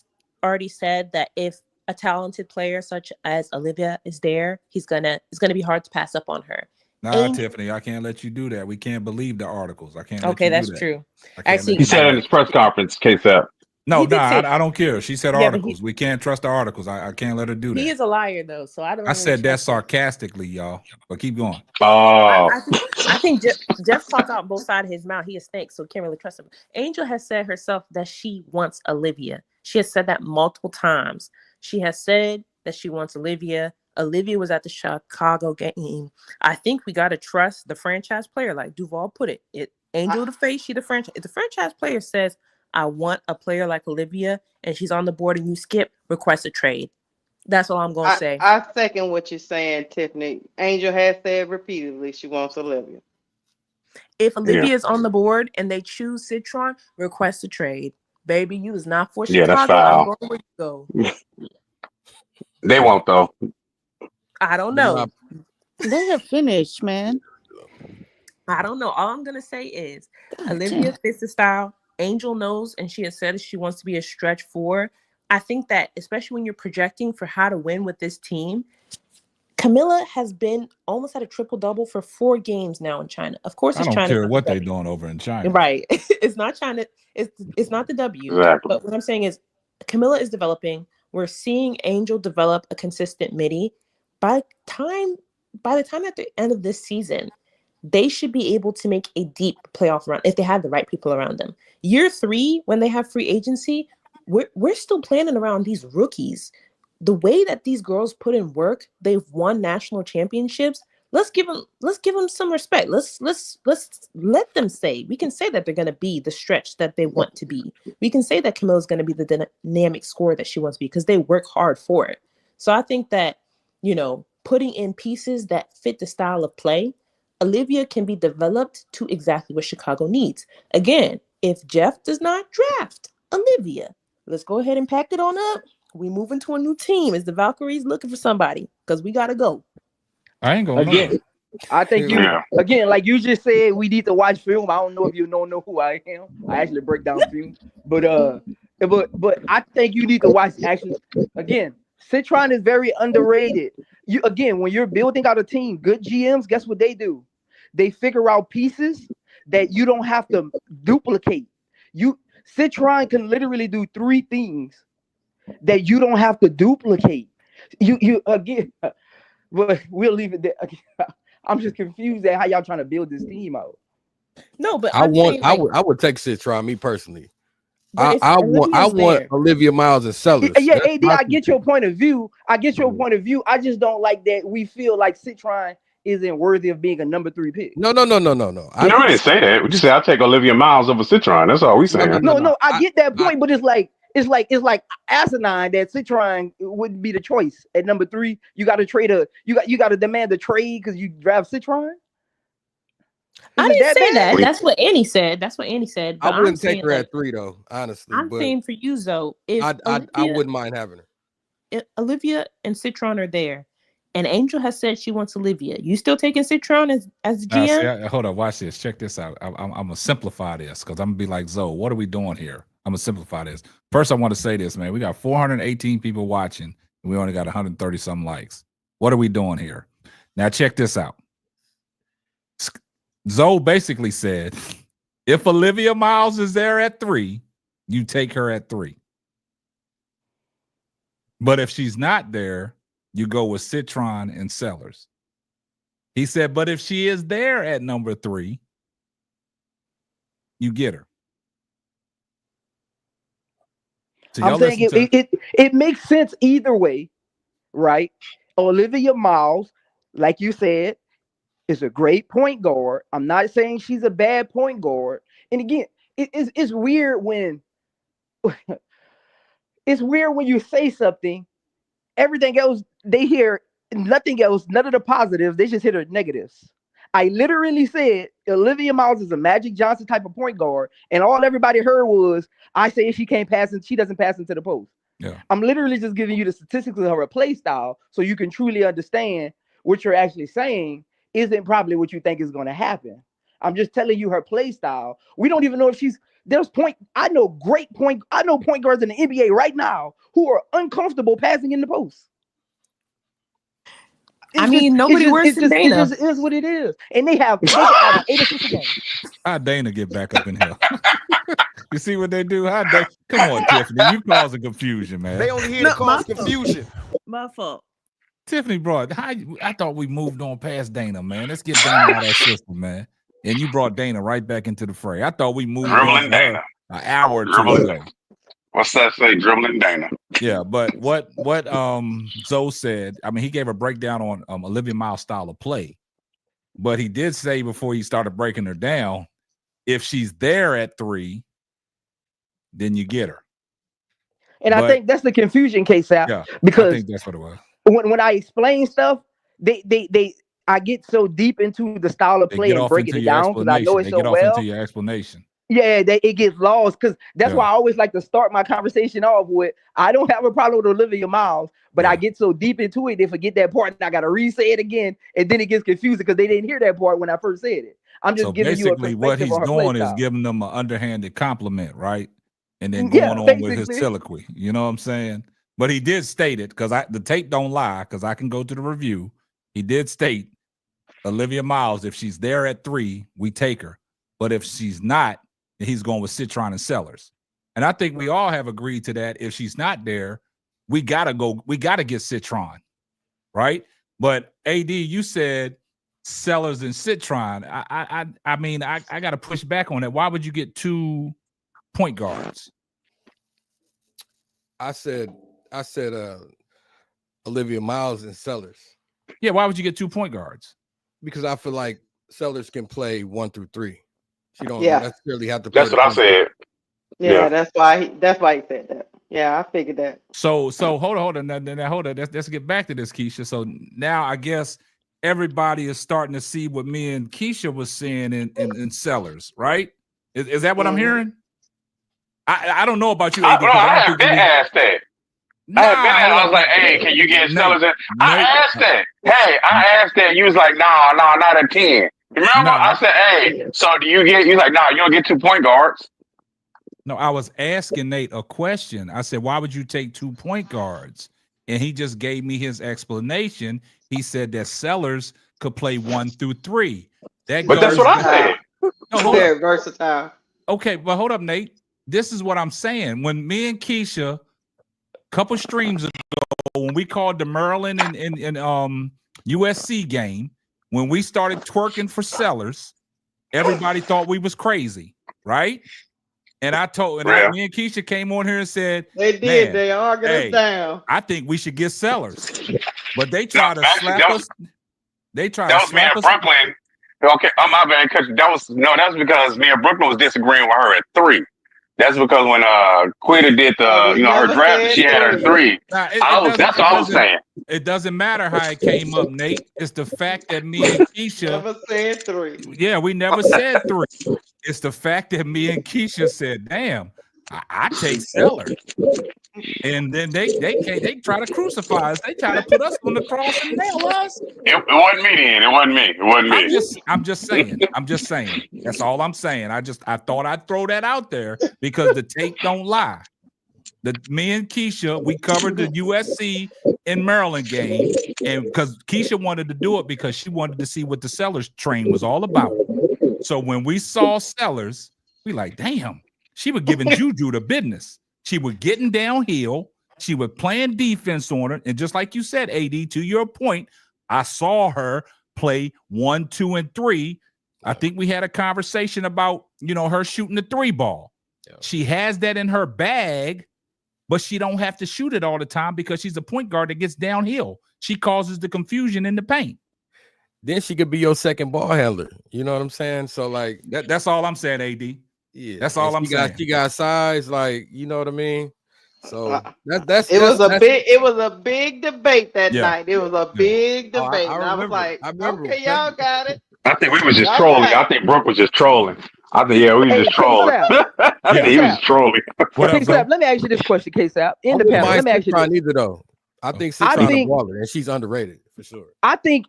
already said that if a talented player such as Olivia is there, it's gonna be hard to pass up on her. Nah, Tiffany, I can't let you do that. We can't believe the articles. I can't let Okay, you that's do that. true. I can't let He you said do in that. his press conference, KSAP. No, He did say- I don't care. She said Yeah, but articles. We can't trust the articles. I can't let her do He that. is a liar though, so I don't. I really said that trust him. sarcastically, y'all. But keep going. Oh, I think Jeff talk out both sides of his mouth. He is snake, so can't really trust him. Angel has said herself that she wants Olivia. She has said that multiple times. She has said that she wants Olivia. Olivia was at the Chicago game. I think we got to trust the franchise player, like Duval put it. Angel the face, she the franchise. If the franchise player says, I want a player like Olivia, and she's on the board and you skip, request a trade. That's all I'm going to say. I second what you're saying, Tiffany. Angel has said repeatedly she wants Olivia. If Olivia is on the board and they choose Citron, request a trade. Baby, you is not for yeah, that's Chicago. I'm foul. going where you go. They won't though. I don't know. They have finished, man. I don't know. All I'm going to say is God Olivia damn. fits the style. Angel knows, and she has said she wants to be a stretch four. I think that, especially when you're projecting for how to win with this team, Camilla has been almost at a triple-double for 4 games now in China. Of course, I it's don't China. care what they're doing over in China. Right. It's not China. It's not the W. Exactly. But what I'm saying is Camilla is developing. We're seeing Angel develop a consistent midi. By the time by the time at the end of this season, they should be able to make a deep playoff run if they have the right people around them. Year 3, when they have free agency, we're still planning around these rookies. The way that these girls put in work, they've won national championships. Let's give them some respect. Let's let them say, we can say that they're going to be the stretch that they want to be. We can say that Camilla's going to be the dynamic scorer that she wants to be because they work hard for it. So I think that, putting in pieces that fit the style of play, Olivia can be developed to exactly what Chicago needs. Again, if Jeff does not draft Olivia, let's go ahead and pack it on up. We move into a new team. Is the Valkyries looking for somebody? Because we got to go. I ain't going Again, I think you Yeah. again, like you just said, we need to watch film. I don't know if you don't know who I am. I actually break down film, but I think you need to watch actually. Again, Citron is very underrated. When you're building out a team, good GMs, guess what they do? They figure out pieces that you don't have to duplicate. Citron can literally do 3 things that you don't have to duplicate. But we'll leave it there. I'm just confused at how y'all trying to build this team out. No, but I would take Citron, me personally. But I if want Olivia's there- Olivia Miles and Sellers. Yeah, That's AD, my I get your point of view. I just don't like that we feel like Citron isn't worthy of being a number 3 pick. No. You never didn't say that. We just said I'll take Olivia Miles over Citron. That's all we saying. No, I get that point, but it's like asinine that Citron wouldn't be the choice at number 3. You got to demand a trade because you draft Citron. I didn't say that. That's what Annie said. But I wouldn't take saying, her at 3 though, honestly. I'm but saying for you, Zoe, if I wouldn't mind having her. If Olivia and Citron are there, and Angel has said she wants Olivia, you still taking Citron as GM? Hold on, watch this. Check this out. I'm gonna simplify this because I'm gonna be like, Zoe, what are we doing here? I'm gonna simplify this. First, I want to say this, man. We got 418 people watching, and we only got 130 some likes. What are we doing here? Now, check this out. Zoe basically said, if Olivia Miles is there at 3, you take her at 3. But if she's not there, you go with Citron and Sellers. He said, but if she is there at number 3, you get her. So I'm saying it makes sense either way, right? Olivia Miles, like you said, is a great point guard. I'm not saying she's a bad point guard. And again, it's weird when you say something, everything else they hear nothing else, none of the positives, they just hear the negatives. I literally said Olivia Miles is a Magic Johnson type of point guard, and all everybody heard was I say she can't pass and she doesn't pass into the post. Yeah. I'm literally just giving you the statistics of her play style so you can truly understand what you're actually saying isn't probably what you think is going to happen. I'm just telling you her play style. We don't even know if I know point guards in the NBA right now who are uncomfortable passing in the post. Nobody works in Dana. It just is what it is. And they have 8 assists a game. How Dana get back up in here? You see what they do? Come on, Tiffany. You causing confusion, man. They only here to cause confusion. My fault. Tiffany brought. I thought we moved on past Dana, man. Let's get Dana out of that system, man. And you brought Dana right back into the fray. I thought we moved Dribbling on Dana an hour or 2 ago. What's that say? Dribbling Dana. Yeah, but what Zoe said, I mean, he gave a breakdown on Olivia Miles' style of play. But he did say before he started breaking her down, if she's there at 3, then you get her. And I think that's the confusion case out. Yeah, because I think that's what it was. When I explain stuff, I get so deep into the style of play and breaking it down because I know it so well. They get off into your explanation. Yeah, it gets lost because that's why I always like to start my conversation off with, I don't have a problem with Olivia Miles, but I get so deep into it, they forget that part and I got to re-say it again. And then it gets confusing because they didn't hear that part when I first said it. I'm just giving you a perspective what he's on her doing play is style. giving them an underhanded compliment, right? And then going on with his soliloquy. You know what I'm saying? But he did state it because the tape don't lie because I can go to the review. He did state Olivia Miles, if she's there at 3, we take her. But if she's not, he's going with Citron and Sellers. And I think we all have agreed to that. If she's not there, we gotta get Citron, right? But AD, you said Sellers and Citron. I mean, I got to push back on that. Why would you get 2 point guards? I said Olivia Miles and Sellers. Yeah, why would you get 2 point guards? Because I feel like Sellers can play 1 through 3. She don't Yeah. necessarily have to play. That's what I said. Yeah, that's why he said that. Yeah, I figured that. So hold on. Now, hold on. Let's get back to this, Keisha. So now I guess everybody is starting to see what me and Keisha was seeing in Sellers, right? Is that what I'm hearing? I don't know about you, AD. I have been asked that. I was like, hey, can you get Sellers in? I asked that. Hey, I asked that. You was like, no, not a 10. Remember? I said, hey, so do you get, you like, no, you don't get 2 point guards. No, I was asking Nate a question. I said, why would you take 2 point guards? And he just gave me his explanation. He said that Sellers could play 1 through 3. But that's what I said. No, very versatile. Okay, but hold up, Nate. This is what I'm saying. When me and Keisha, a couple streams ago, when we called the Maryland and USC game, when we started twerking for Sellers, everybody thought we was crazy, right? And me and Keisha came on here and said, they did. They argued us down. I think we should get Sellers, but they tried to slap us. They tried to slap us. That was me and Brooklyn. Okay, my bad. Cause that was because me and Brooklyn was disagreeing with her at 3. That's because when Quita did her draft, she had her 3. That's what I was saying. It doesn't matter how it came up, Nate. It's the fact that me and Keisha never said 3. Yeah, we never said 3. It's the fact that me and Keisha said, "Damn, I take Sellers," and then they try to crucify us. They try to put us on the cross and nail us. It wasn't me then. It wasn't me. It wasn't me. I'm just saying. That's all I'm saying. I thought I'd throw that out there because the tape don't lie. Me and Keisha, we covered the USC and Maryland game, and because Keisha wanted to do it because she wanted to see what the Sellers train was all about. So when we saw Sellers, we like, damn, she was giving Juju the business. She was getting downhill. She was playing defense on her. And just like you said, AD, to your point, I saw her play 1, 2, and 3. I think we had a conversation about, her shooting the 3 ball. Yeah. She has that in her bag, but she don't have to shoot it all the time because she's a point guard that gets downhill. She causes the confusion in the paint. Then she could be your second ball handler. You know what I'm saying? So like that's all I'm saying, AD. Yeah, that's all I'm saying. She got size, like, you know what I mean? So it was a big debate that night. It was a big debate. I was like, okay, y'all got it. I think we was just trolling. I think Brooke was just trolling. I think we was just trolling. I think he was trolling. K-Sap, let me ask you this question, K-Sap. In the panel, let me ask you this. Neither though. I think Citron's a baller, and she's underrated for sure. I think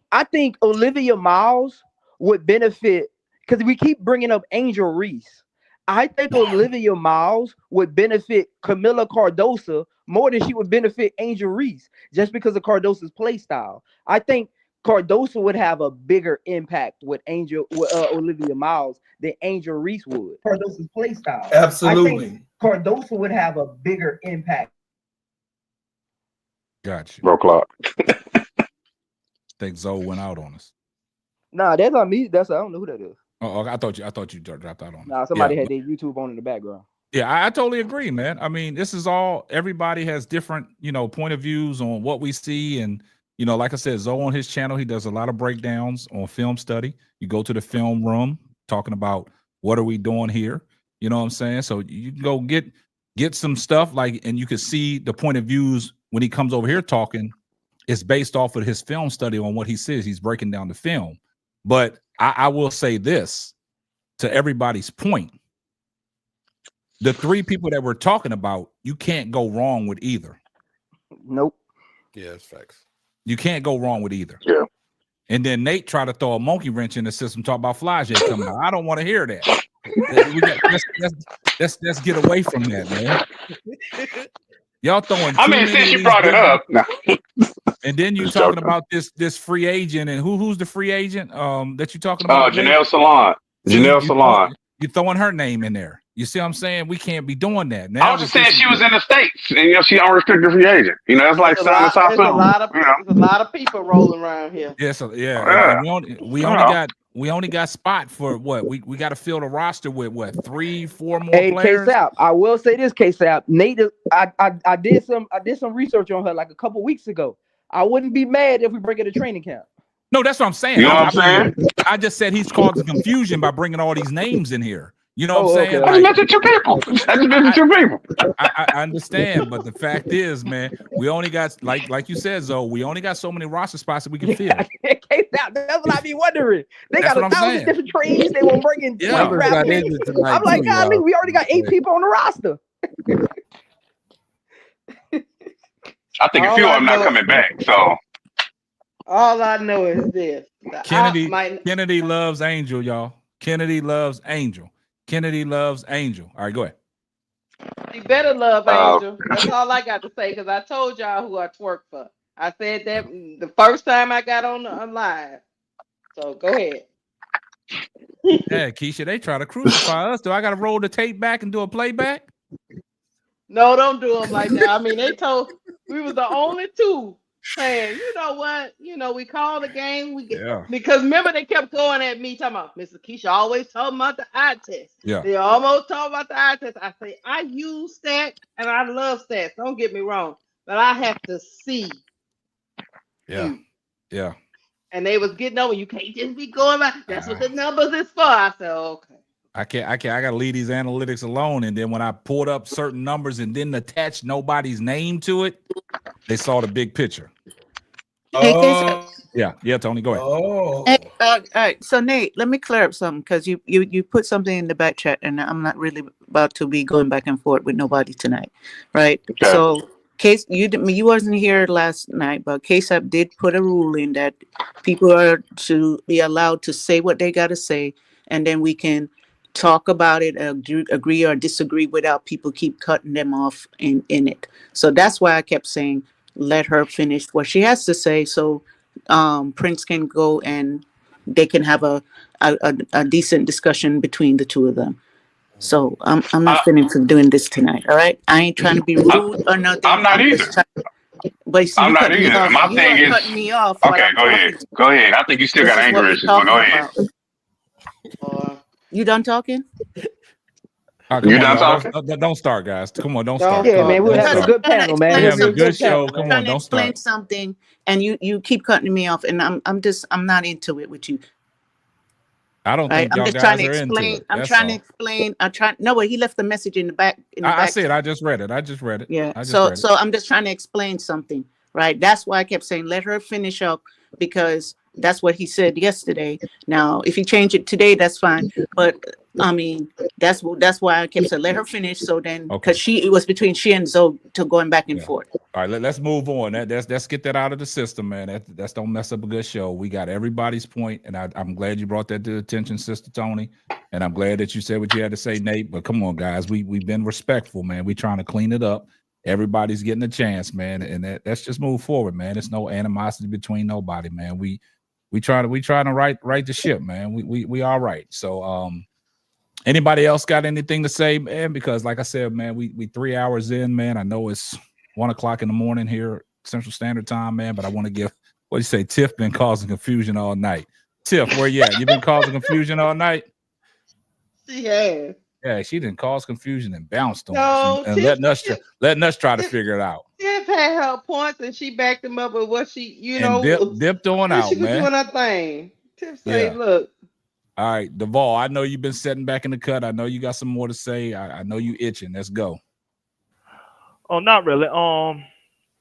Olivia Miles would benefit because we keep bringing up Angel Reese. I think Olivia Miles would benefit Camila Cardoso more than she would benefit Angel Reese, just because of Cardoso's play style. I think Cardoso would have a bigger impact with Olivia Miles than Angel Reese would. Cardoso's play style. Absolutely. I think Cardoso would have a bigger impact. Gotcha. Bro clock. I think Zoe went out on us. Nah, that's not me. I don't know who that is. Oh, I thought you dropped out on. Nah, somebody had their YouTube on in the background. Yeah, I totally agree, man. I mean, this is all, everybody has different, point of views on what we see. And, like I said, Zoe on his channel, he does a lot of breakdowns on film study. You go to the film room talking about what are we doing here? You know what I'm saying? So you can go get some stuff and you can see the point of views when he comes over here talking. It's based off of his film study on what he says. He's breaking down the film. But I will say this to everybody's point. The 3 people that we're talking about, you can't go wrong with either. Nope. Yeah, it's facts. You can't go wrong with either. Yeah. And then Nate tried to throw a monkey wrench in the system, talk about Flage coming out. I don't want to hear that. Let's get away from that, man. Y'all throwing. Since you brought it up. No. And then you talking about this free agent and who's the free agent that you talking about? Janelle Salon. Janelle Salon. You're throwing her name in there. You see what I'm saying? We can't be doing that. I Now was just that saying this she was in the States and she unrestricted free agent. It's like signing There's a South. lot of there's a lot of people rolling around here. yeah, so yeah, and Yeah. we only got spot for what? We got to fill the roster with what, 3-4 more Hey, K players? Sap, I will say this, K Sap. Nate, I did some research on her like a couple weeks ago. I wouldn't be mad if we bring her to training camp. No, that's what I'm saying. You know what I'm saying? I just said he's causing confusion by bringing all these names in here. You know what I'm Oh, saying? okay. I just mentioned two people. I just mentioned two people. I understand, but the fact is, man, we only got like you said, Zoe, we only got so many roster spots that we can fill. K Sap, that's what I be wondering. They That's got what I'm 1,000 saying. different trades. They won't bring in 20 Yeah. Numbers draft got picks. injured tonight I'm like, too, golly, y'all. we already got 8 people on the roster. I think a few of them not coming back. So All I know is this: Kennedy loves Angel, y'all. Kennedy loves Angel. Kennedy loves Angel. All right, go ahead. You better love Angel. That's all I got to say because I told y'all who I twerk for. I said that the first time I got on live. So go ahead. Yeah, Keisha, they try to crucify us. Do I got to roll the tape back and do a playback? No, don't do them like that. I mean, they told we was the only two saying, you know what? We call the game. We get because remember they kept going at me talking about Mr. Keisha always talking about the eye test. Yeah. They almost talk about the eye test. I say I use stats and I love stats. Don't get me wrong, but I have to see you. Yeah. And they was getting over. You can't just be going by. That's what the numbers is for. I said, okay. I gotta leave these analytics alone. And then when I pulled up certain numbers and didn't attach nobody's name to it, they saw the big picture. Hey, Yeah, Tony, go ahead. Hey, all right. So Nate, let me clear up something because you put something in the back chat, and I'm not really about to be going back and forth with nobody tonight, right? Okay. So, case you wasn't here last night, but KSAP did put a rule in that people are to be allowed to say what they got to say, and then we can talk about it, agree or disagree without people keep cutting them off in it. So that's why I kept saying let her finish what she has to say, so Prince can go and they can have a decent discussion between the two of them. So I'm not finished doing this tonight. All right, I ain't trying to be rude or nothing. I'm not either. Just trying, but see, I'm you not cutting me either. off. My You thing are is cutting me off while okay. I'm Go talking. ahead. Go ahead. I think you still This got is anger what we're issues, but go talking ahead. about. You done talking? Come You on, done y'all. talking? Don't start, guys. Come on, don't start. Yeah, Come man, on, we're don't having a start. good panel, man. We're We're having a having a good good panel. show. Come Trying on, to don't explain start. something, and you keep cutting me off, and I'm not into it with you. I don't Right? think I'm y'all just trying guys to are into explain. it. I'm That's trying to all. explain. I'm trying. No, but he left the message in the back. I said I just read it. Yeah. I just So read it. so I'm just trying to explain something, right? That's why I kept saying let her finish up because that's what he said yesterday. Now, if he changed it today, that's fine. But I mean, that's why I kept saying let her finish. So then, Okay. because it was between she and Zoe to going back and forth. All right, let's move on. Let's get that out of the system, man. That's don't mess up a good show. We got everybody's point, and I'm glad you brought that to attention, Sister Tony. And I'm glad that you said what you had to say, Nate. But come on, guys, we've been respectful, man. We trying to clean it up. Everybody's getting a chance, man, and let's just move forward, man. There's no animosity between nobody, man. We trying to right the ship, man. We all right. So anybody else got anything to say, man? Because like I said, man, we 3 hours in, man. I know it's 1:00 in the morning here, Central Standard Time, man. But I want to give what do you say? Tiff been causing confusion all night. Tiff, where you at? You been causing confusion all night? She has. Yeah, she didn't cause confusion and bounced on us No, and letting us try to figure it out. Tiff had her points and she backed them up with what she, And dipped on out, she was man. doing her thing. Tiff say, Yeah. look. All right, Duvall, I know you've been sitting back in the cut. I know you got some more to say. I know you itching. Let's go. Oh, not really.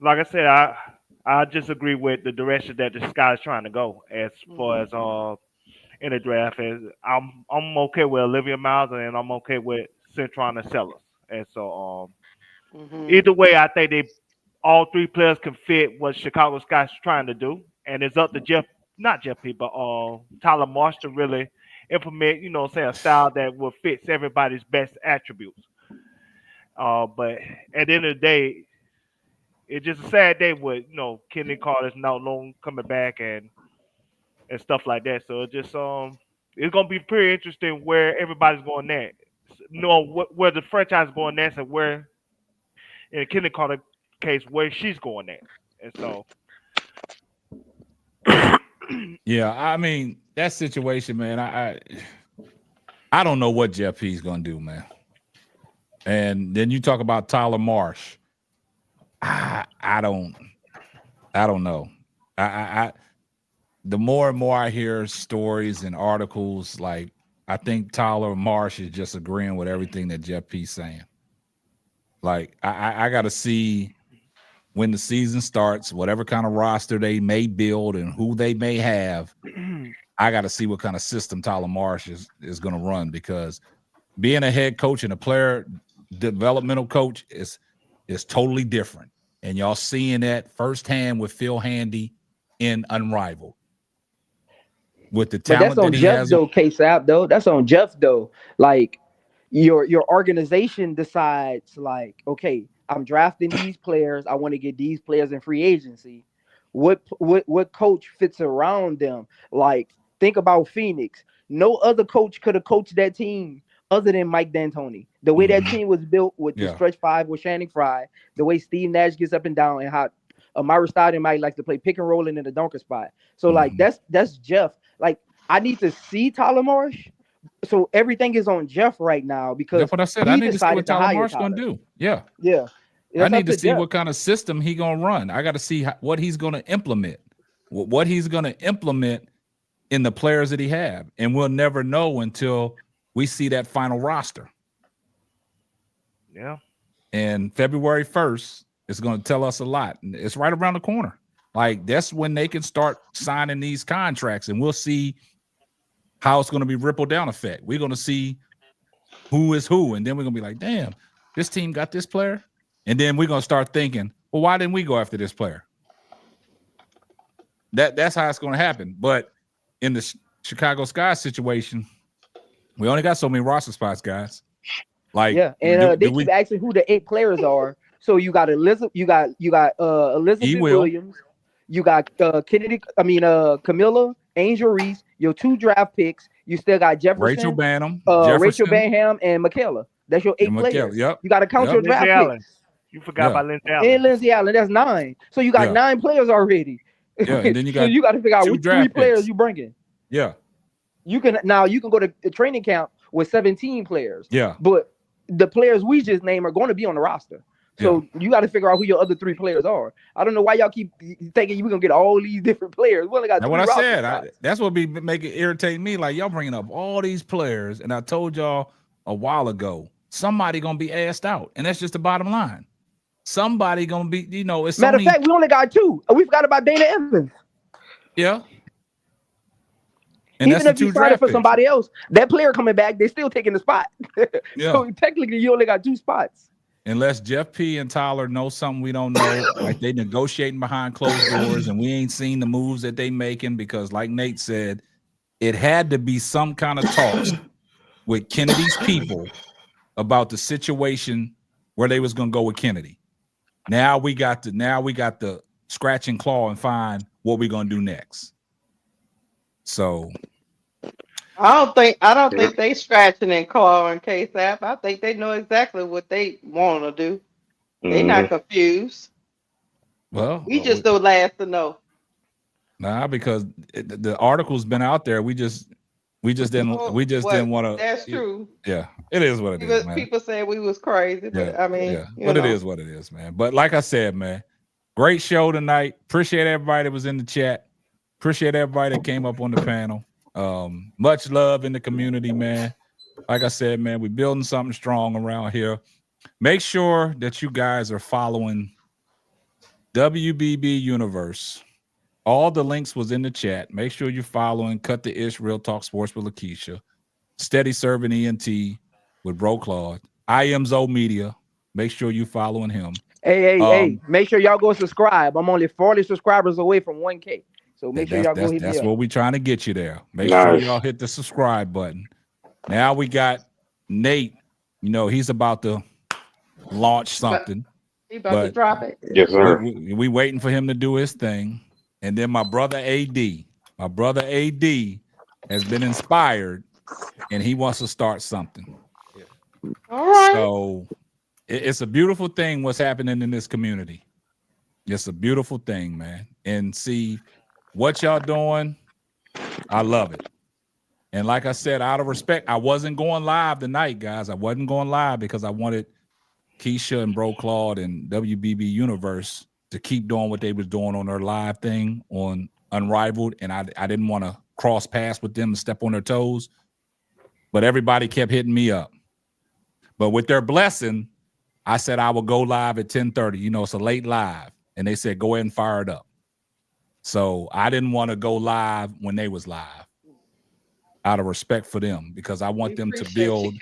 Like I said, I just agree with the direction that the sky is trying to go as far as in the draft. As I'm okay with Olivia Miles and I'm okay with Centron and Sellers. And so either way, I think all three players can fit what Chicago Sky's trying to do, and it's up to not Jeff P, but Tyler Marsh to really implement, say a style that will fit everybody's best attributes. But at the end of the day, it's just a sad day with Chennedy Carter's now long coming back and stuff like that. So it's just it's gonna be pretty interesting where everybody's going next. know where the franchise is going next and where in the Chennedy Carter case where she's going next. And so Yeah, I mean that situation, man. I don't know what Jeff P's gonna do, man. And then you talk about Tyler Marsh. I don't know. I the more and more I hear stories and articles, like I think Tyler Marsh is just agreeing with everything that Jeff P's saying. Like I got to see when the season starts, whatever kind of roster they may build and who they may have. I got to see what kind of system Tyler Marsh is going to run, because being a head coach and a player developmental coach is totally different. And y'all seeing that firsthand with Phil Handy in Unrivaled. With the But that's talent on that he Jeff has. though, K-Sap though. That's on Jeff though. Like your organization decides, like, okay, I'm drafting these players. I want to get these players in free agency. What coach fits around them? Like, think about Phoenix. No other coach could have coached that team other than Mike D'Antoni. The way that team was built with the stretch five with Shannon Fry, the way Steve Nash gets up and down, and how Amara Stoudemire might like to play pick and roll in the dunker spot. So like that's Jeff. Like, I need to see Tyler Marsh. So everything is on Jeff right now because That's what I said. I he need to see what decided to Tyler hire Marsh Tyler. going to do. Yeah. Yeah. I That's need up to see Jeff. what kind of system he going to run. I got to see what he's going to implement, what he's going to implement in the players that he have. And we'll never know until we see that final roster. Yeah. And February 1st is going to tell us a lot. And it's right around the corner. Like, that's when they can start signing these contracts, and we'll see how it's going to be ripple down effect. We're going to see who is who, and then we're going to be like, damn, this team got this player. And then we're going to start thinking, well, why didn't we go after this player? That's how it's going to happen. But in the Chicago Sky situation, we only got so many roster spots, guys. Like, yeah, and they keep asking who the 8 players are. So you got Elizabeth, Elizabeth Williams, you got Camilla, Angel Reese, your 2 draft picks. You still got Jefferson, Rachel Banham, and Michaela. That's your 8 players. Yep. You got to count your draft picks. You forgot about Lindsay Allen. And Lindsay Allen, that's 9. So you got 9 players already. Yeah, and then you got so you got to figure out which 3 players picks. you bringing. Yeah. You can go to a training camp with 17 players. Yeah. But the players we just named are going to be on the roster. So you got to figure out who your other 3 players are. I don't know why y'all keep thinking we're going to get all these different players. We only got 3 what I roster said. spots. That's what be making irritate me. Like, y'all bringing up all these players, and I told y'all a while ago, somebody going to be asked out. And that's just the bottom line. Somebody going to be, it's Matter of fact, we only got 2. We forgot about Dana Evans. Yeah. And even if you started for somebody else, that player coming back, they're still taking the spot. So technically, you only got 2 spots. Unless Jeff P and Tyler know something we don't know, like they negotiating behind closed doors, and we ain't seen the moves that they making, because like Nate said, it had to be some kind of talks with Kennedy's people about the situation where they was gonna go with Kennedy. Now we got the scratch and claw and find what we're gonna do next. So I don't think they scratching and clawing KSAP. I think they know exactly what they want to do. They not confused. Well, we just the last to know. Nah, because the article's been out there. We just didn't want to. That's true. Yeah, it is what it is, man. People say we was crazy, but I mean, but it is what it is, man. But like I said, man, great show tonight. Appreciate everybody that was in the chat. Appreciate everybody that came up on the panel. Much love in the community, man. Like I said, man, we're building something strong around here. Make sure that you guys are following WBB Universe. All the links was in the chat. Make sure you're following Cut the Ish, Real Talk Sports with Lakeisha, Steady Serving ENT with Bro Claude, I Am Zoe Media. Make sure you following him. Hey, make sure y'all go subscribe. I'm only 40 subscribers away from 1K. So make sure y'all go hit me up. That's what we're trying to get you there. Make sure y'all hit the subscribe button. Now we got Nate. He's about to launch something. He about to drop it. Yes, sir. We waiting for him to do his thing. And then my brother AD has been inspired, and he wants to start something. All right. So it's a beautiful thing what's happening in this community. It's a beautiful thing, man. And see what y'all doing. I love it. And like I said, out of respect, I wasn't going live tonight, guys. I wasn't going live because I wanted Keisha and Bro Claude and WBB Universe to keep doing what they was doing on their live thing on Unrivaled. And I didn't want to cross paths with them and step on their toes. But everybody kept hitting me up. But with their blessing, I said I would go live at 10:30. You know, it's a late live. And they said, go ahead and fire it up. So I didn't want to go live when they was live out of respect for them because I want them to build.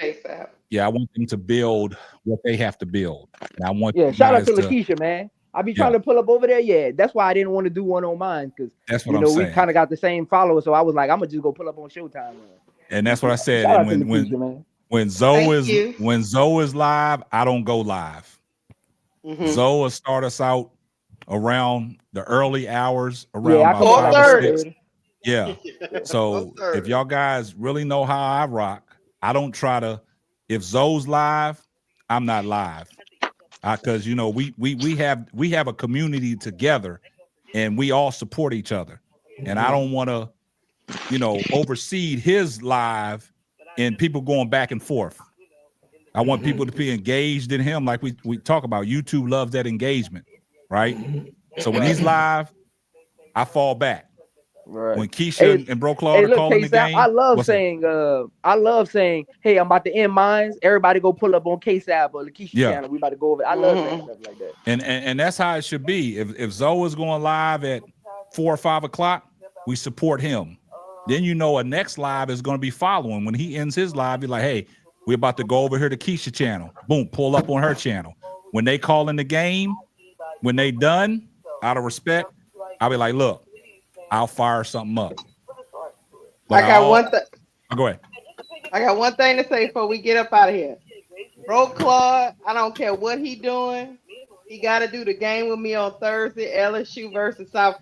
Yeah, I want them to build what they have to build. And I want you shout out guys to Lakeisha, man. I be trying Yeah. to pull up over there. Yeah, that's why I didn't want to do one on mine because That's what you I'm know we saying. kind of got the same followers. So I was like, I'm gonna just go pull up on Showtime. And that's what I said. Shout And out to Lakeisha, man. when Zoe is live, I don't go live. Zoe will start us out around the early hours, around about 5 or 6. Yeah. So if y'all guys really know how I rock, I don't try to. If Zoe's live, I'm not live, because you know we have a community together, and we all support each other, and I don't want to, oversee his live and people going back and forth. I want people to be engaged in him, like we talk about. YouTube loves that engagement, right? So when he's live, I fall back. Right. When Keisha and Bro Claude are look, calling the K-Sap, game, I love what's it? saying, hey, I'm about to end mines. Everybody go pull up on K-Sap or Lakeisha Yeah. channel. We about to go over. I love saying stuff like that. And that's how it should be. If Zoe is going live at 4 or 5 o'clock, we support him. Then a next live is going to be following. When he ends his live, you're like, hey, we're about to go over here to Keisha channel. Boom, pull up on her channel. When they call in the game, when they done, out of respect, I'll be like, look, I'll fire something up. But I got one thing. Go ahead. I got one thing to say before we get up out of here. Bro Claude, I don't care what he doing. He got to do the game with me on Thursday, LSU versus South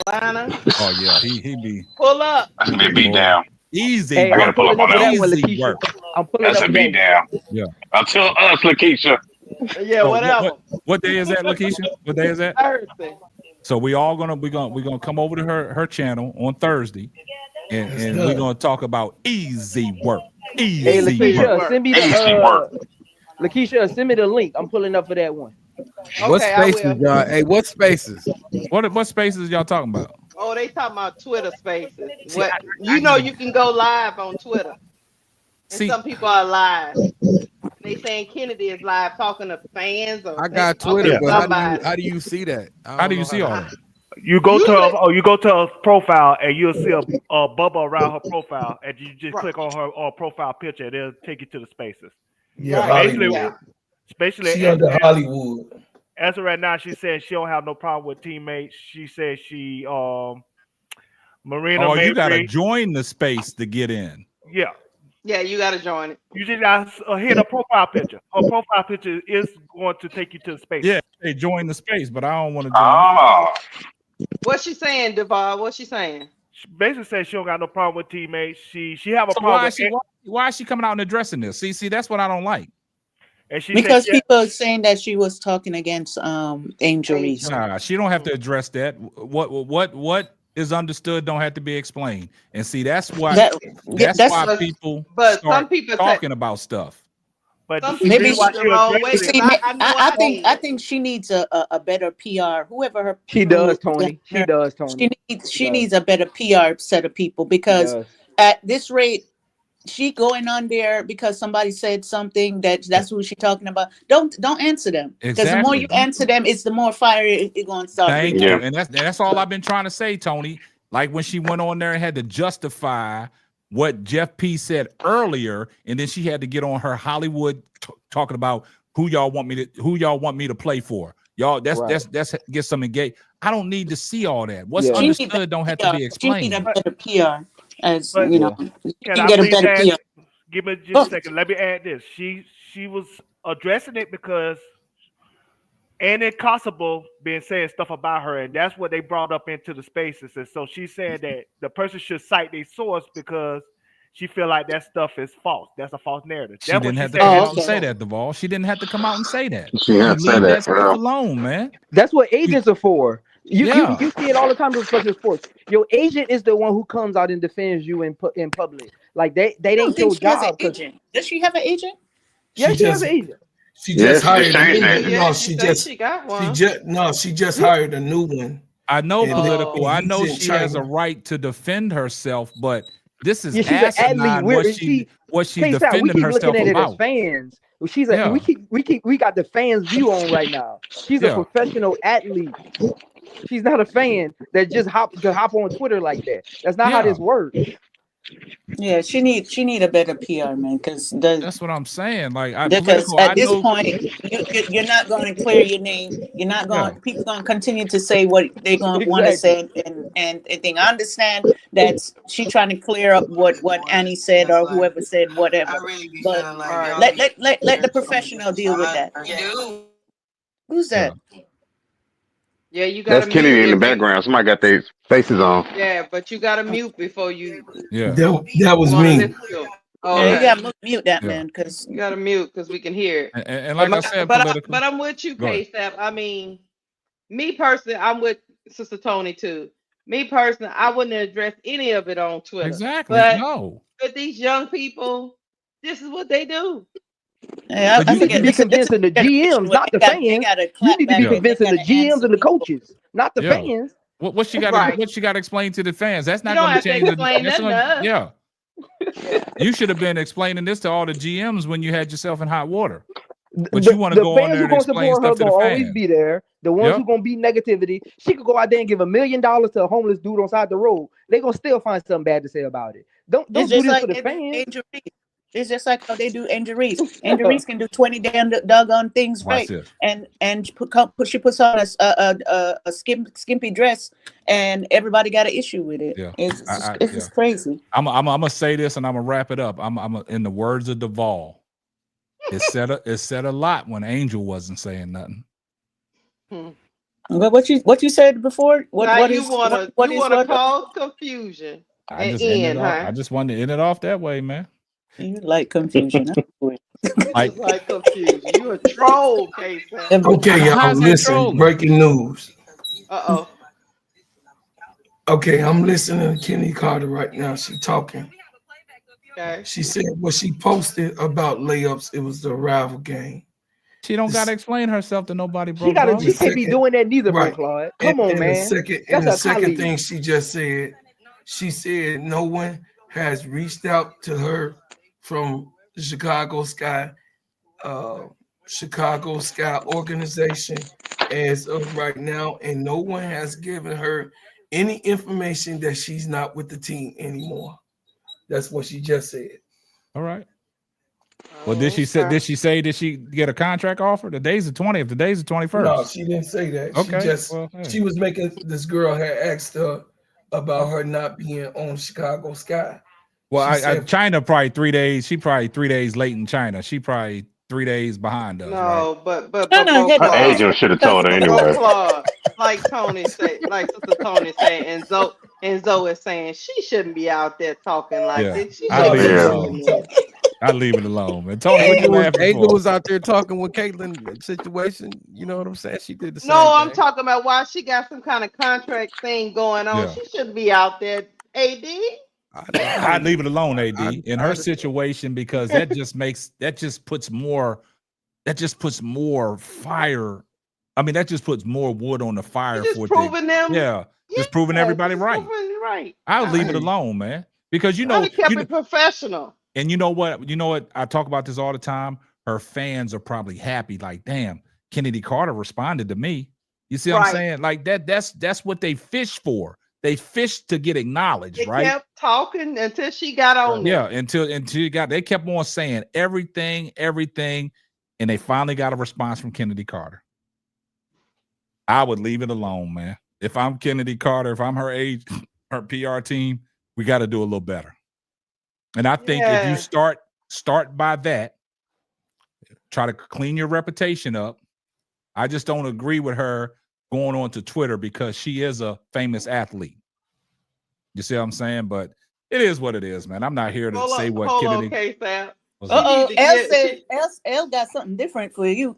Carolina. Oh yeah, he be pull up. That's gonna be a beat down. Easy. Hey, I gotta pull up on that one. Easy work. I'm pulling That's up a beat down. Yeah. Until us, Lakeisha. Yeah, whatever. What day is that, Lakeisha? What day is that? Thursday. So we're gonna come over to her channel on Thursday, and we're gonna talk about easy work. Easy Hey, Lakeisha, work. send me the Lakeisha, send me the link. I'm pulling up for that one. What spaces, y'all? Hey, what spaces? What spaces y'all talking about? Oh, they talking about Twitter Spaces. You can go live on Twitter. And some people are live. They saying Kennedy is live talking to fans. Or I got Twitter, but how do you see that? How do you see all that? You go to her profile and you'll see a bubble around her profile, and you just click on her profile picture, and it'll take you to the spaces. Yeah, Especially she under Hollywood. As of right now, she said she don't have no problem with teammates. She said she Marina. Oh, you gotta Mabry. join the space to get in. Yeah. Yeah, you gotta join it. You just gotta hit a profile picture. Her profile picture is going to take you to the space. Yeah, they join the space, but I don't want to join. What's she saying, Duval? What's she saying? She basically said she don't got no problem with teammates. She have a So problem. why is she coming out and addressing this? See, that's what I don't like. And she Because said, people are saying that she was talking against Angel Reese. Nah, she don't have to address that. What is understood don't have to be explained. And see, that's why people start talking about stuff. But maybe I think she needs a better PR. Whoever her She does, Tony. She does, Tony. She needs a better PR set of people because at this rate, she going on there because somebody said something that's who she talking about. Don't answer them because the more you answer them, it's the more fire it's going to start. Thank you, and that's all I've been trying to say, Tony. Like when she went on there and had to justify what Jeff P said earlier, and then she had to get on her Hollywood talking about who y'all want me to play for. Y'all, that's get some engaged. I don't need to see all that. What's understood don't have to be explained. She need a better PR, as But, you know. Can You I get a please better add, PR. give me just a second. Let me add this. She was addressing it because Annie Kosovo been saying stuff about her, and that's what they brought up into the spaces. And so she's saying that the person should cite their source because she feel like that stuff is false. That's a false narrative. She That's what didn't she have to said come in out the and say post. that, Duvall. She didn't have to come out and say that. She had said Leave that that. stuff Yeah. alone, man. That's what agents are for. Yeah. You see it all the time in professional sports. Your agent is the one who comes out and defends you in public. Like they I don't ain't think your she has an job. agent. Does she have an agent? Yeah, She she has just an agent. she Yeah, just she just hired a changed new agents. Yeah, no, she say she got one. she just Yeah. hired a new one. I know And political. I he's know in she has a China. right to defend herself, but this is Yeah, she's an athlete. asinine what she's K-Sal, we defending keep looking herself at it as about. fans. Yeah. We got the fans view on right now. She's a Yeah. professional athlete. She's not a fan that just hop on Twitter like that. That's not how Yeah. this works. Yeah, she need a better PR, man, because That's what I'm saying. Like because political, at I this know. point you're not going to clear your name. You're not going. Yeah. People going to continue to say what they're going to want to Exactly. say, and thing. I understand that she trying to clear up what Annie said or whoever said whatever. But let the professional deal with that. Who's Yeah. that? Yeah, you That's gotta mute Kennedy in the if you. background. Somebody got their faces on. Yeah, but you gotta mute before you Yeah. That was want to me. listen to him. Yeah, you Okay, got to mute that, Yeah. man, because you gotta mute because we can hear it. And But like I said, but political. I'm with you, Go ahead. K-Step. I mean, me personally, I'm with Sister Tony too. Me personally, I wouldn't address any of it on Twitter. Exactly. But No. with these young people, this is what they do. yeah, But I You need to forget be this is convincing the generation GMs, where not the they fans. got to You clap need to be back Yeah. and they convincing got the to GMs answer and the people. coaches, not the Yeah. fans. What she got Right. to explain to the fans? That's You not don't going to have to change the explain that's nothing to gonna, us. yeah. Yeah. You should have been explaining this to all the GMs when you had yourself in hot water. But The, you want to the go on fans there who and gonna explain support her stuff to the gonna always fans. be there. The ones who Yep. gonna be negativity, she could go out there and give $1 million to a homeless dude on side the road. They gonna still find something bad to say about it. Don't It's do just this like for the they do fans. Angel Reese. It's just like how they do Angel Reese. Angel Reese can do 20 damn doggone things Watch right, this. and she puts on a skimpy dress, and everybody got an issue with it. Yeah. It's Yeah. just crazy. I'm gonna say this and I'm gonna wrap it up. I'm in the words of Duvall. It said a lot when Angel wasn't saying nothing. But what you said before? Now What you is wanna what is what? cause confusion I and just ended end, off. huh? I just wanted to end it off that way, man. You like confusion? You Like, just like confusion. You a troll, K-Sam. Okay, y'all, how's that listen. trolling? Breaking news. Uh-oh. Okay, I'm listening to Chennedy Carter right now. She talking. Okay. She said what she posted about layups, it was the rival game. She don't gotta explain herself to nobody, bro. She Bro. can't be doing that neither, bro, Right. Claude. Come on, And man. the That's a second colleague. thing she just said, she said no one has reached out to her from the Chicago Sky organization as of right now, and no one has given her any information that she's not with the team anymore. That's what she just said. All right. Well, did she say? Did she get a contract offer? The day's the 20th. The day's the 21st. No, she didn't say that. Okay. She just Well, hey. she was making this girl had asked her about her not being on Chicago Sky. Well, She said, China probably 3 days. She probably 3 days late in China. She probably 3 days behind us. No, right? but Her agent should have told her anyway. Claude, like Tony said, like Sister Tony said, and Zoe is saying she shouldn't be out there talking like Yeah. this. She I'll shouldn't leave it be alone. doing that. I'll leave it alone, man. Tony, what you laughing Angel for? was out there talking with Caitlyn situation. You know what I'm saying? She did the same No, I'm thing. talking about why she got some kind of contract thing going on. Yeah. She shouldn't be out there, AD. I'd leave it alone, AD, in her situation, because that just puts more fire. I mean, that just puts more wood on the fire Just for proving them. Yeah, just proving everybody just right. proving right. I'll leave it alone, man. Because I'd have kept it professional. and you know what? I talk about this all the time. Her fans are probably happy, like, damn, Chennedy Carter responded to me. You see what I'm saying? Like that's what they fish for. They fish to get acknowledged, They right? kept talking until she got on there. Yeah, until they kept on saying everything, and they finally got a response from Chennedy Carter. I would leave it alone, man. If I'm Chennedy Carter, if I'm her age, her PR team, we got to do a little better. And I think if you start by that, try to clean your reputation up. I just don't agree with her going on to Twitter because she is a famous athlete. You see what I'm saying? But It is what it is, man. I'm not here to say what Hold on, Kennedy K-Sap. was You need to L get. said L got something different for you,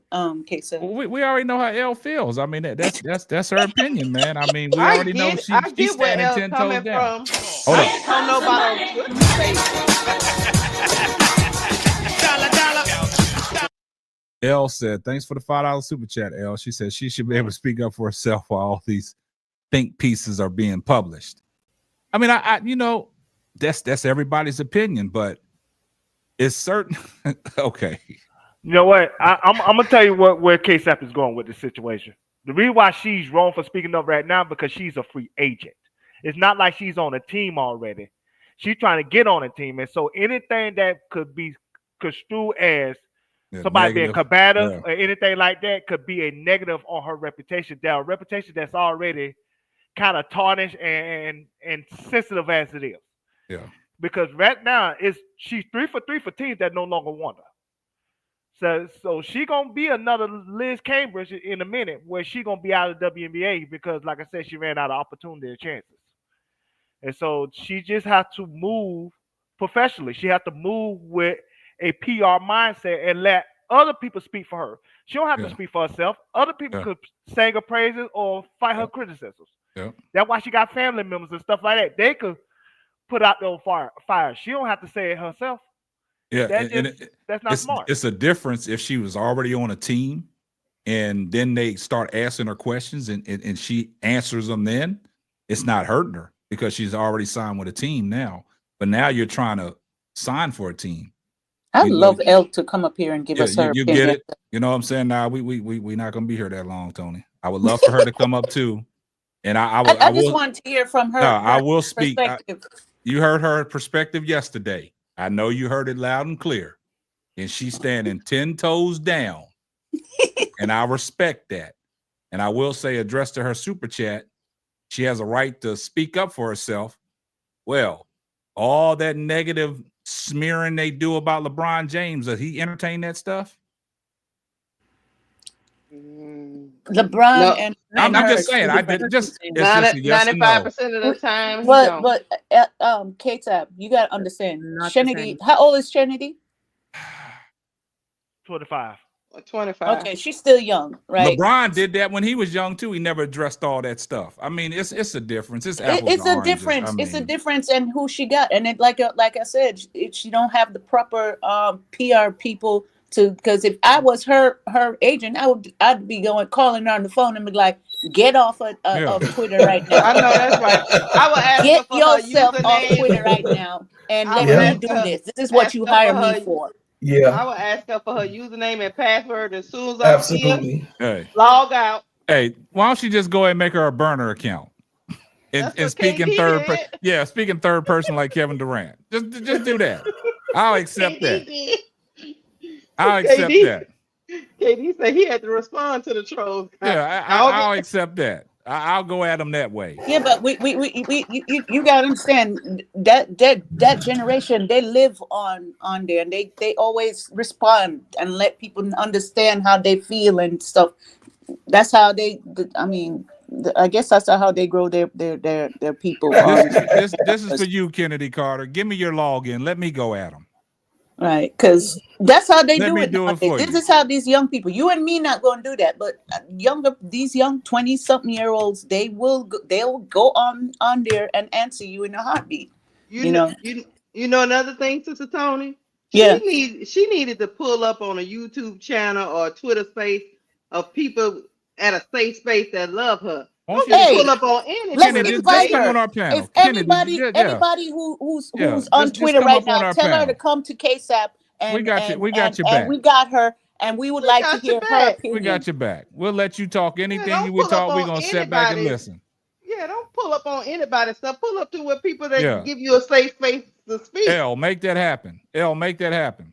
K-Sap. Well, we already know how Elle feels. I mean, that's her opinion, man. I mean, we I already know get I she's get where standing L 10 toes coming down. from. Hold I on. just don't know about on Twitter Space. Elle said, thanks for the $5 super chat, Elle. She said she should be able to speak up for herself while all these think pieces are being published. I mean, I you know, that's everybody's opinion, but it's certain. Okay. You know what? I'm gonna tell you where KSAP is going with this situation. The reason why she's wrong for speaking up right now because she's a free agent. It's not like she's on a team already. She's trying to get on a team, and so anything that could be construed as somebody being combative or anything like that could be a negative on her reputation. That reputation that's already kind of tarnished and sensitive as it is. Yeah. Because right now she's 3 for 3 for teams that no longer want her. So she gonna be another Liz Cambridge in a minute, where she gonna be out of WNBA because, like I said, she ran out of opportunity and chances. And so she just has to move professionally. She has to move with a PR mindset and let other people speak for her. She don't have to speak for herself. Other people could sing her praises or fight her criticisms. Yeah. That's why she got family members and stuff like that. They could put out those fires. She don't have to say it herself. Yeah, that's not smart. It's a difference if she was already on a team and then they start asking her questions and she answers them then. It's not hurting her because she's already signed with a team now. But now you're trying to sign for a team. I'd love Elle to come up here and give us her you opinion. get it. You know what I'm saying? Nah, we're not gonna be here that long, Tony. I would love for her to come up too. And I just want to hear from her. No, I will speak. Perspective. You heard her perspective yesterday. I know you heard it loud and clear. And she's standing 10 toes down. And I respect that. And I will say, addressed to her super chat, she has a right to speak up for herself. Well, all that negative smearing they do about LeBron James, does he entertain that stuff? LeBron and I'm just saying, I did just it's just a yes or no. 95% of the time, he don't. But K-Tap, you gotta understand. Chennedy, how old is Chennedy? 25. 25. Okay, she's still young, right? LeBron did that when he was young too. He never addressed all that stuff. I mean, it's a difference. It's apples It's and a oranges. difference. I mean, It's a difference in who she got, and it like I said, if she don't have the proper PR people to, because if I was her agent, I'd be calling her on the phone and be like, get off of Twitter right now. I know that's right. I would ask Get her for yourself her off username. Twitter right now and I let would me ask do her- this. This is what ask you her hire for me for. Yeah. I would ask her for her username and password as soon as I see her. Absolutely. hey, Log out. hey, why don't you just go ahead and make her a burner account? And speaking KD speaking third person like Kevin Durant. Just do that. I'll accept that. I'll accept that. KD said he had to respond to the trolls. Yeah, I'll accept that. I'll go at them that way. Yeah, but you gotta understand that generation, they live on there, and they always respond and let people understand how they feel and stuff. That's how I guess that's how they grow their people. This is for you, Chennedy Carter. Give me your login. Let me go at them. Right, because that's how they do it. Do it for this you. is how these young people, you and me, not going to do that, but these young 20-something-year-olds, they'll go on there and answer you in a heartbeat. You know another thing, Sister Tony. Yeah. She needed to pull up on a YouTube channel or a Twitter space of people at a safe space that love her. Don't pull up on anybody. Let's invite her. On our panel. If anybody who's on Twitter right now, tell her to come to KSAP. And we got you. We got your back. We got her, and we would like to hear her opinion. We got your back. We'll let you talk anything you would talk. We're gonna sit back and listen. Yeah, don't pull up on anybody's stuff. Pull up to where people that give you a safe space to speak. Elle, make that happen. Elle, make that happen.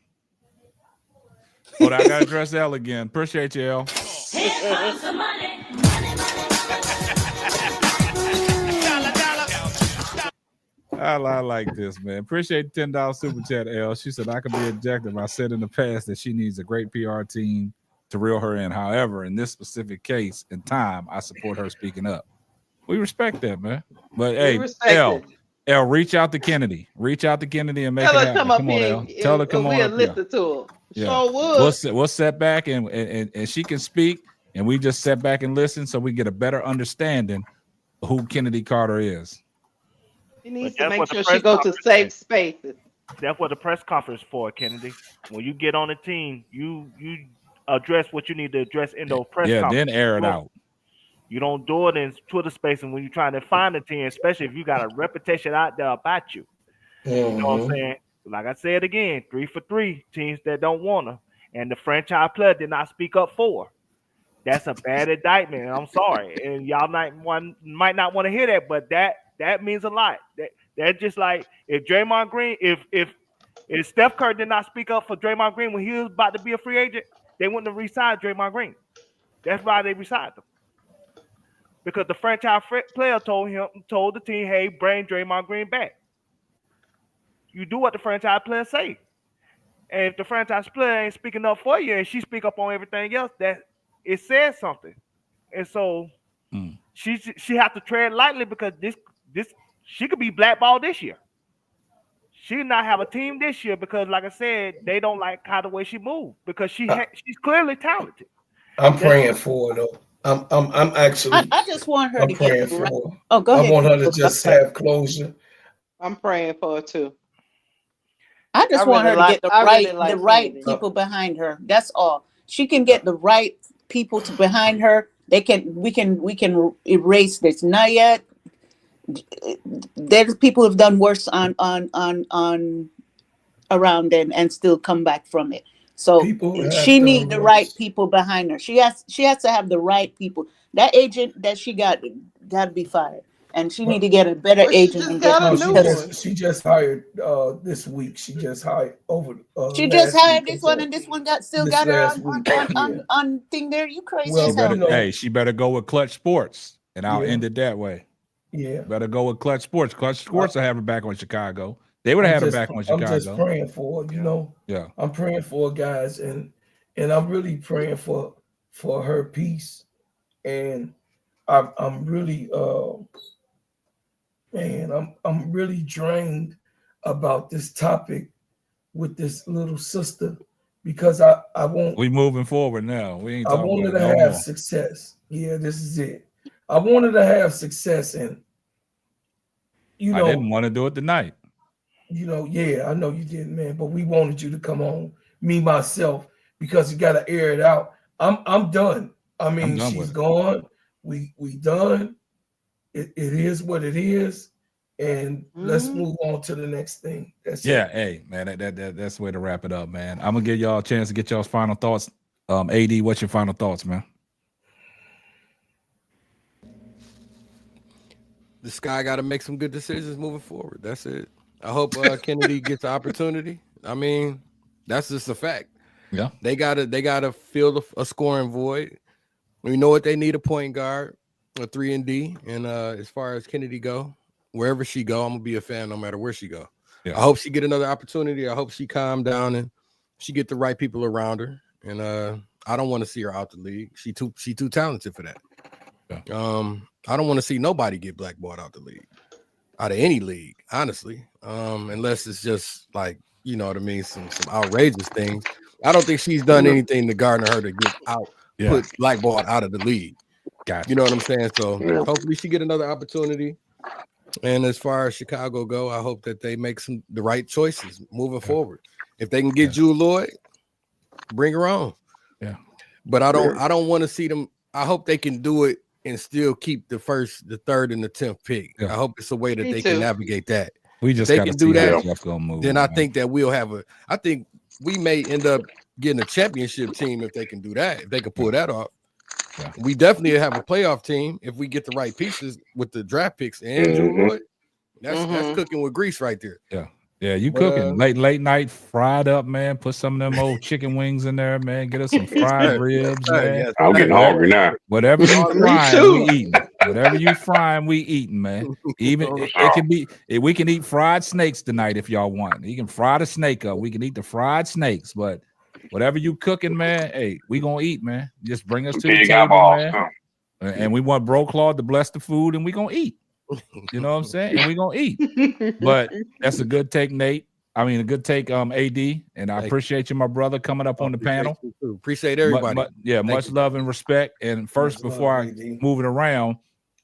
Hold on, I gotta address Elle again. Appreciate you, Elle. Here comes the money. I like this, man. Appreciate the $10 super chat, Elle. She said, I could be objective. I said in the past that she needs a great PR team to reel her in. However, in this specific case and time, I support her speaking up. We respect that, man. But hey, Elle, El, reach out to Kennedy. Reach out to Kennedy and make Tell it her come happen. up Come on, here El. Tell her come on we'll up here. listen to her. Yeah. Sure would. We'll sit back and she can speak, and we just sit back and listen so we get a better understanding of who Chennedy Carter is. She needs But to that's make what the sure she press go to conference safe is. spaces. That's what the press conference for, Kennedy. When you get on the team, you address what you need to address in those press Yeah, conferences. then air it out. You don't do it in Twitter space, and when you're trying to find a team, especially if you got a reputation out there about you. You know what I'm saying? Like I said again, 3 for 3 teams that don't want her, and the franchise player did not speak up for her. That's a bad indictment. And I'm sorry, and y'all might not want to hear that, but that means a lot. That's just like if Draymond Green, if Steph Curry did not speak up for Draymond Green when he was about to be a free agent, they wouldn't have re-signed Draymond Green. That's why they re-signed him. Because the franchise player told the team, hey, bring Draymond Green back. You do what the franchise player say. And if the franchise player ain't speaking up for you and she speak up on everything else, that it says something. And so she have to tread lightly because this she could be blackballed this year. She did not have a team this year because, like I said, they don't like how the way she moved because she's clearly talented. I'm praying for her though. I'm actually. I just want her I'm to get praying the for right. her. Oh, go I ahead. want her to Chris. just have closure. I'm praying for her too. I just want her to get the really right Kennedy. people behind her. That's all. She can get the right people to behind her. We can erase this. Not yet. There's people who've done worse on around and still come back from it. So she need the right people behind her. She has to have the right people. That agent that she got to be fired, and she need to get a better agent and get She just hired this week. She just hired over. She just last hired week this one, and this one got her last on week. on thing there. You crazy Well, as hell. She better go with Clutch Sports, and I'll Yeah. end it that way. Yeah. Better go with Clutch Sports. Clutch Sports will have her back on Chicago. They would have had her back on Chicago. I'm just praying for her, you know. Yeah. I'm praying for her, guys, and I'm really praying for her peace, and I'm really I'm really drained about this topic with this little sister because I won't. We moving forward now. We ain't I talking wanted about to it no have more. success. Yeah, this is it. I wanted to have success, and you know, I didn't want to do it tonight. You know, yeah, I know you didn't, man. But we wanted you to come on, me myself, because you got to air it out. I'm done. I mean, she's gone. We done. It is what it is, and let's move on to the next thing. That's it. Hey, man, that's the way to wrap it up, man. I'm gonna give y'all a chance to get y'all's final thoughts. AD, what's your final thoughts, man? This guy got to make some good decisions moving forward. That's it. I hope Kennedy gets the opportunity. I mean, that's just a fact. Yeah, they gotta fill a scoring void. We know what they need: a point guard, a 3-and-D. And as far as Kennedy go, wherever she go, I'm gonna be a fan no matter where she go. Yeah. I hope she get another opportunity. I hope she calm down and she get the right people around her. And I don't want to see her out the league. She too talented for that. Yeah. I don't want to see nobody get blackballed out the league, out of any league, honestly. Unless it's just like, you know what I mean, some outrageous things. I don't think she's done anything to garner her to get out, put blackballed out of the league. You know what I'm saying? So hopefully she get another opportunity. And as far as Chicago go, I hope that they make the right choices moving forward. If they can get Jewel Lloyd, bring her on. Yeah. But I don't want to see them. I hope they can do it and still keep the first, the third, and the 10th pick. Yeah. I hope it's a way that they can navigate that. We just got to do that. Jeff gonna move. Then I think that we'll have I think we may end up getting a championship team if they can do that. If they can pull that off, we definitely have a playoff team if we get the right pieces with the draft picks and Jewel Lloyd. That's cooking with grease right there. Yeah. Yeah, you cooking late night fried up, man. Put some of them old chicken wings in there, man. Get us some fried ribs, man. Yes, I'm getting hungry now. Whatever you frying, we eating. Whatever you frying, we eating, man. Even it can be. We can eat fried snakes tonight if y'all want. You can fry the snake up. We can eat the fried snakes, but whatever you cooking, man. Hey, we gonna eat, man. Just bring us to the table, man. And we want Bro Claude to bless the food, and we gonna eat. You know what I'm saying? And we're gonna eat. But that's a good take, Nate. I mean, a good take, AD. And I appreciate you, my brother, coming up on the panel. Appreciate everybody. Much love and respect. And first, Much before love, I AD. move it around,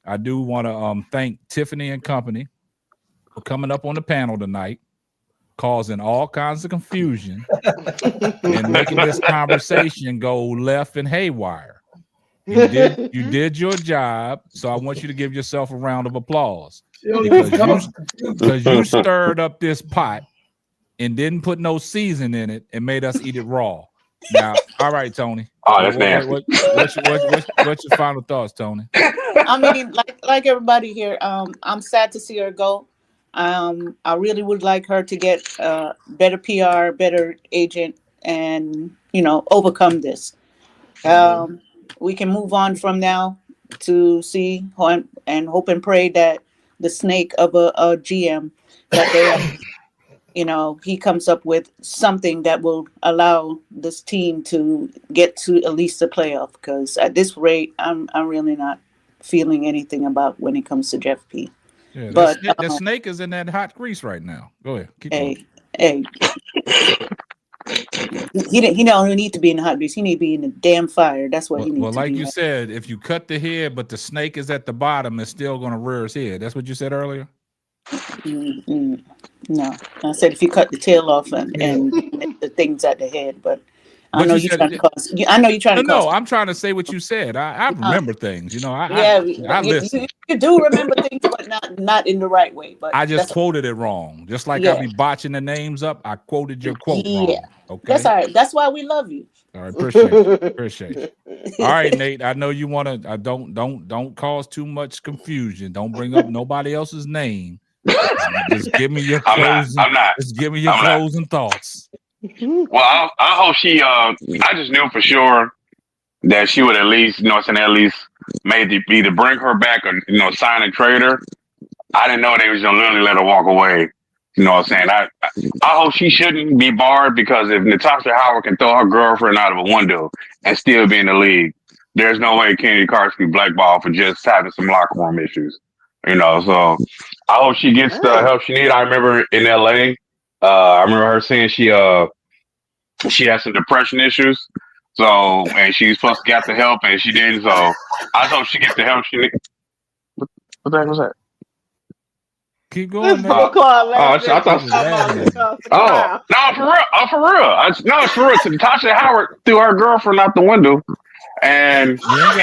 I do want to thank Tiffany and company for coming up on the panel tonight, causing all kinds of confusion and making this conversation go left and haywire. You did your job, so I want you to give yourself a round of applause because you stirred up this pot and didn't put no season in it and made us eat it raw. Now, all right, Tony. Oh, that's nasty. What's your final thoughts, Tony? I mean, like everybody here, I'm sad to see her go. I really would like her to get better PR, better agent, and overcome this. We can move on from now to see and hope and pray that the snake of a GM that they he comes up with something that will allow this team to get to at least the playoff, because at this rate I'm really not feeling anything about when it comes to Jeff P. Yeah, But the snake is in that hot grease right now. Go ahead. Keep going. Hey, he don't need to be in the hot grease. He need to be in the damn fire. That's what he needs Well, to like be. you said, if you cut the head, but the snake is at the bottom, it's still going to rear its head. That's what you said earlier? No, I said if you cut the tail off and the things at the head, but I know you're trying to cause. I know you're trying to cause. No, I'm trying to say what you said. I remember things. I you, listen. you do remember things, but not in the right way. But I just quoted it wrong. Just like I be botching the names up, I quoted your quote wrong. Okay, that's all right. That's why we love you. All right, appreciate you. All right, Nate. I know you want to. Don't cause too much confusion. Don't bring up nobody else's name. Just give me your closing. I'm not. Just give me your closing thoughts. Well, I hope she. I just knew for sure that she would at least, at least maybe either bring her back or sign and trade her. I didn't know they was gonna literally let her walk away. You know what I'm saying? I hope she shouldn't be barred, because if Natasha Howard can throw her girlfriend out of a window and still be in the league, there's no way Kennedy Carter can be blackballed for just having some locker room issues. So I hope she gets the help she needs. I remember in LA, I remember her saying she had some depression issues. So, and she's supposed to get the help and she didn't. So I hope she gets the help she needs. What the heck was that? Keep going, man. I thought. Oh no, for real! Oh, for real! No, it's for real. So Natasha Howard threw her girlfriend out the window, and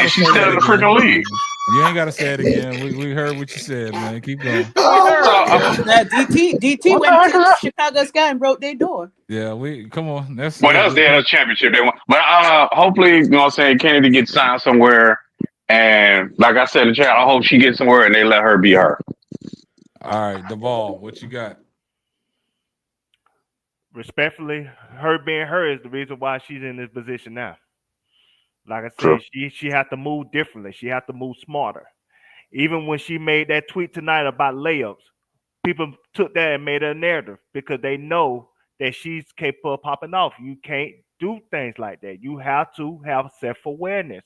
she's still in the freaking league. You ain't gotta say it again. We heard what you said, man. Keep going. DT went to Chicago Sky and broke their door. Yeah, come on. That's that was their championship they won. But hopefully, Kennedy gets signed somewhere. And like I said in the chat, I hope she gets somewhere and they let her be her. All right, Duvall, what you got? Respectfully, her being her is the reason why she's in this position now. Like I said, she has to move differently. She has to move smarter. Even when she made that tweet tonight about layups, people took that and made it a narrative because they know that she's capable of popping off. You can't do things like that. You have to have self-awareness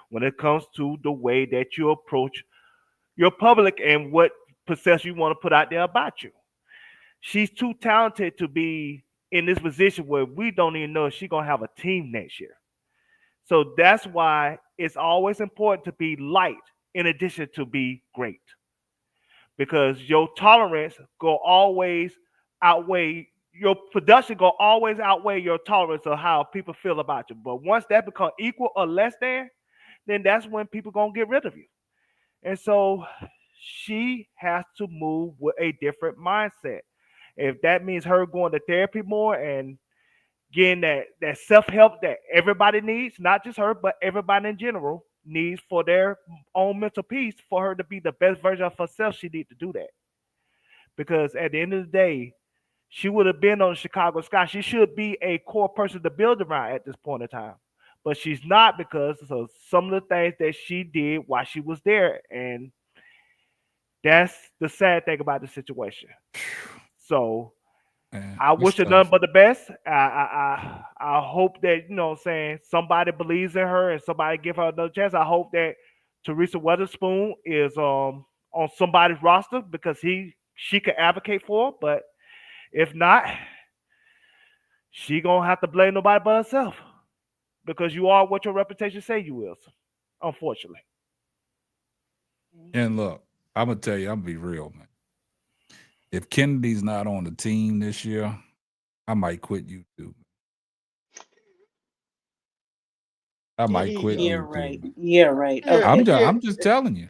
when it comes to the way that you approach your public and what perception you want to put out there about you. She's too talented to be in this position where we don't even know if she's going to have a team next year. So that's why it's always important to be light in addition to be great. Because your tolerance go always outweigh, your production go always outweigh your tolerance of how people feel about you. But once that becomes equal or less than, then that's when people going to get rid of you. And so she has to move with a different mindset. If that means her going to therapy more and getting that self-help that everybody needs, not just her, but everybody in general needs for their own mental peace, for her to be the best version of herself, she needs to do that. Because at the end of the day, she would have been on the Chicago Sky. She should be a core person to build around at this point in time. But she's not because of some of the things that she did while she was there. And that's the sad thing about the situation. So I wish her nothing but the best. I hope that, somebody believes in her and somebody give her another chance. I hope that Teresa Weatherspoon is on on somebody's roster because she could advocate for, but if not, she gonna have to blame nobody but herself because you are what your reputation say you is. Unfortunately. And look, I'm gonna tell you, I'm gonna be real, man. If Kennedy's not on the team this year, I might quit YouTube. I might quit Yeah, YouTube. right. Yeah, right. Okay. I'm just telling you.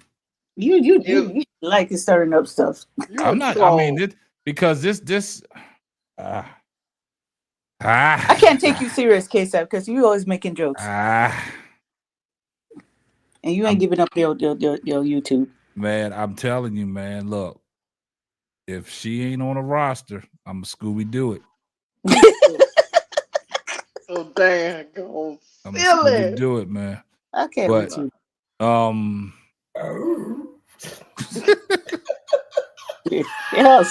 You like it stirring up stuff. I'm not. I mean, because this. I can't take you serious, K-Sap, because you always making jokes. And you ain't giving up your YouTube. Man, I'm telling you, man. Look, if she ain't on a roster, I'm a Scooby Doo it. So damn, go I'm a Scooby Doo it, man. I can't But with you. Yeah,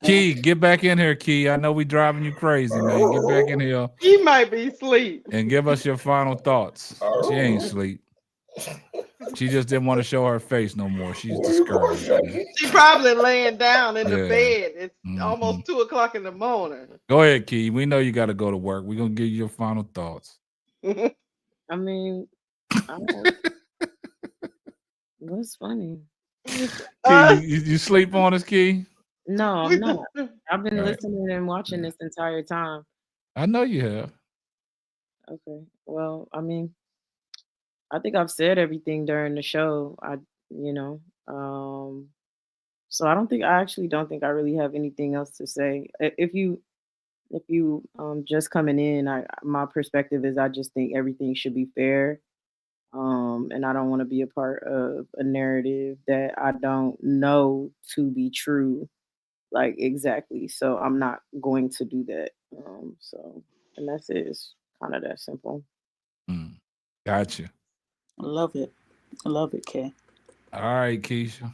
Key, get back in here, Key. I know we driving you crazy, man. Get back in here He might be asleep. and give us your final thoughts. She ain't asleep. She just didn't want to show her face no more. She's discouraged. Man. She probably laying down in the Yeah. bed. It's almost 2:00 in the morning. Go ahead, Key. We know you got to go to work. We're gonna give you your final thoughts. I mean, what's funny? Key, you sleep on us, Key? No, I'm not. I've been All right. listening and watching this entire time. I know you have. Okay. Well, I mean, I think I've said everything during the show. So I actually don't think I really have anything else to say. If you just coming in, my perspective is I just think everything should be fair. And I don't want to be a part of a narrative that I don't know to be true, like exactly. So I'm not going to do that. And that's it. It's kind of that simple. Gotcha. I love it. I love it, Kay. All right, Keisha.